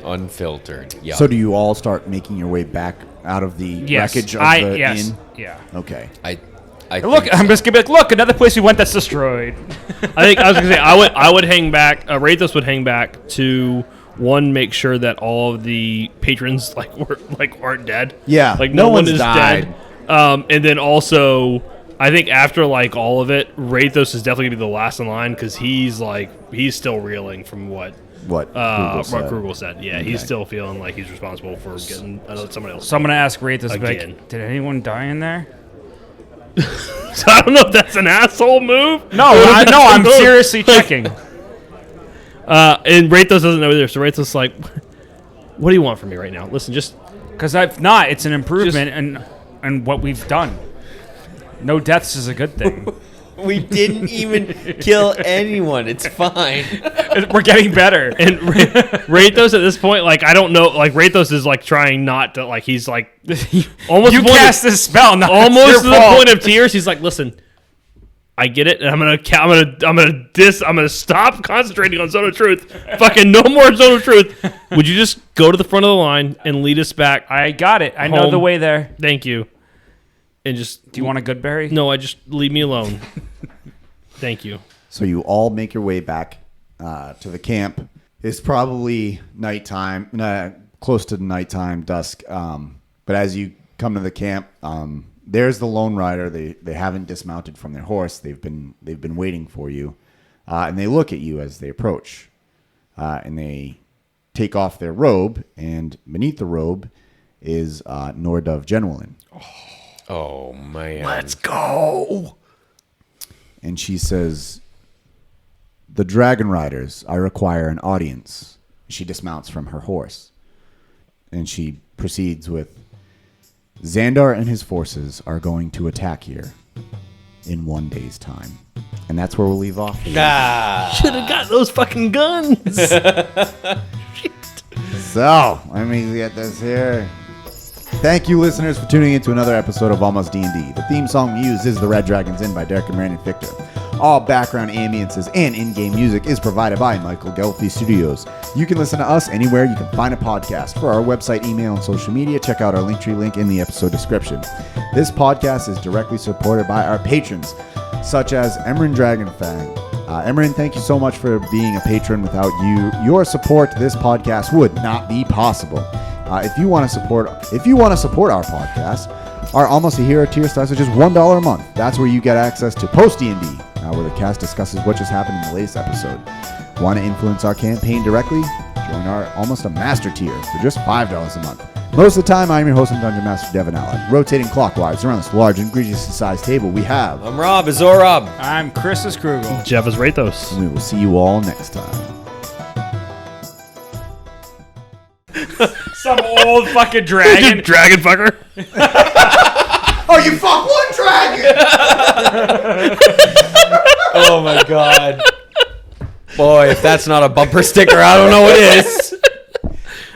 Speaker 2: Unfiltered. Yeah.
Speaker 1: So do you all start making your way back out of the
Speaker 6: Yes.
Speaker 1: wreckage of the
Speaker 6: yes.
Speaker 1: inn?
Speaker 6: Yeah.
Speaker 1: Okay.
Speaker 2: I
Speaker 6: Look,
Speaker 2: think
Speaker 6: I'm
Speaker 2: so.
Speaker 6: just gonna be like, look, another place we went that's destroyed.
Speaker 4: I was gonna say I would hang back. Rathos would hang back to one, make sure that all of the patrons aren't dead.
Speaker 1: Yeah,
Speaker 4: like
Speaker 1: no
Speaker 4: no, one
Speaker 1: one's
Speaker 4: is
Speaker 1: died.
Speaker 4: dead. And then also, I think after all of it, Rathos is definitely gonna be the last in line because he's still reeling from what Krugel said. Yeah, he's still feeling like he's responsible for getting somebody else.
Speaker 6: So I'm gonna ask Wraithos,
Speaker 4: Again.
Speaker 6: like, did anyone die in there?
Speaker 4: So I don't know if that's an asshole move.
Speaker 6: No, I'm seriously checking.
Speaker 4: And Rathos doesn't know either. So Rathos is like, what do you want from me right now? Listen, just
Speaker 6: Because it's an improvement in what we've done. No deaths is a good thing.
Speaker 2: We didn't even kill anyone. It's fine.
Speaker 6: We're getting better.
Speaker 4: And Rathos at this point, like, I don't know, like, Rathos is, like, trying not to, like, he's, like, almost
Speaker 6: You cast this spell, not
Speaker 4: almost
Speaker 6: your
Speaker 4: to the
Speaker 6: fault.
Speaker 4: point of tears. He's like, listen, I get it, and I'm gonna stop concentrating on Zone of Truth. Fucking no more Zone of Truth. Would you just go to the front of the line and lead us back?
Speaker 6: I got it. I know
Speaker 4: Home.
Speaker 6: the way there.
Speaker 4: Thank you. And just
Speaker 6: Do you want a good berry?
Speaker 4: no, I just leave me alone. Thank you.
Speaker 1: So you all make your way back to the camp. It's probably nighttime, close to nighttime, dusk. But as you come to the camp, there's the lone rider. They haven't dismounted from their horse. They've been waiting for you, and they look at you as they approach, and they take off their robe, and beneath the robe is Nordov Genwalin.
Speaker 2: Oh, man.
Speaker 1: Let's go. And she says, "The Dragon Riders, I require an audience." She dismounts from her horse, and she proceeds with, "Xandar and his forces are going to attack here in 1 day's time." And that's where we'll leave off.
Speaker 4: Should have got those fucking guns.
Speaker 1: So, let me get this here. Thank you, listeners, for tuning in to another episode of Almost D&D. The theme song we use is The Red Dragon's Inn by Derek and Brandon Fichter. All background ambiences and in-game music is provided by Michael Gelfi Studios. You can listen to us anywhere you can find a podcast. For our website, email, and social media, check out our Linktree link in the episode description. This podcast is directly supported by our patrons, such as Emran Dragonfang. Emran, thank you so much for being a patron. Without your support, this podcast would not be possible. If you want to support our podcast, our Almost a Hero tier starts at just $1 a month. That's where you get access to Post D&D, where the cast discusses what just happened in the latest episode. Want to influence our campaign directly? Join our Almost a Master tier for just $5 a month. Most of the time, I'm your host and Dungeon Master Devin Allen. Rotating clockwise around this large and egregiously sized table, we have,
Speaker 2: I'm Rob, Azor Rob.
Speaker 6: I'm Chris's Krugel.
Speaker 4: Jeff is Rathos.
Speaker 1: and we will see you all next time.
Speaker 6: Some old fucking dragon.
Speaker 4: Dragon fucker.
Speaker 1: Oh, you fuck one dragon!
Speaker 2: Oh, my God. Boy, if that's not a bumper sticker, I don't know what is.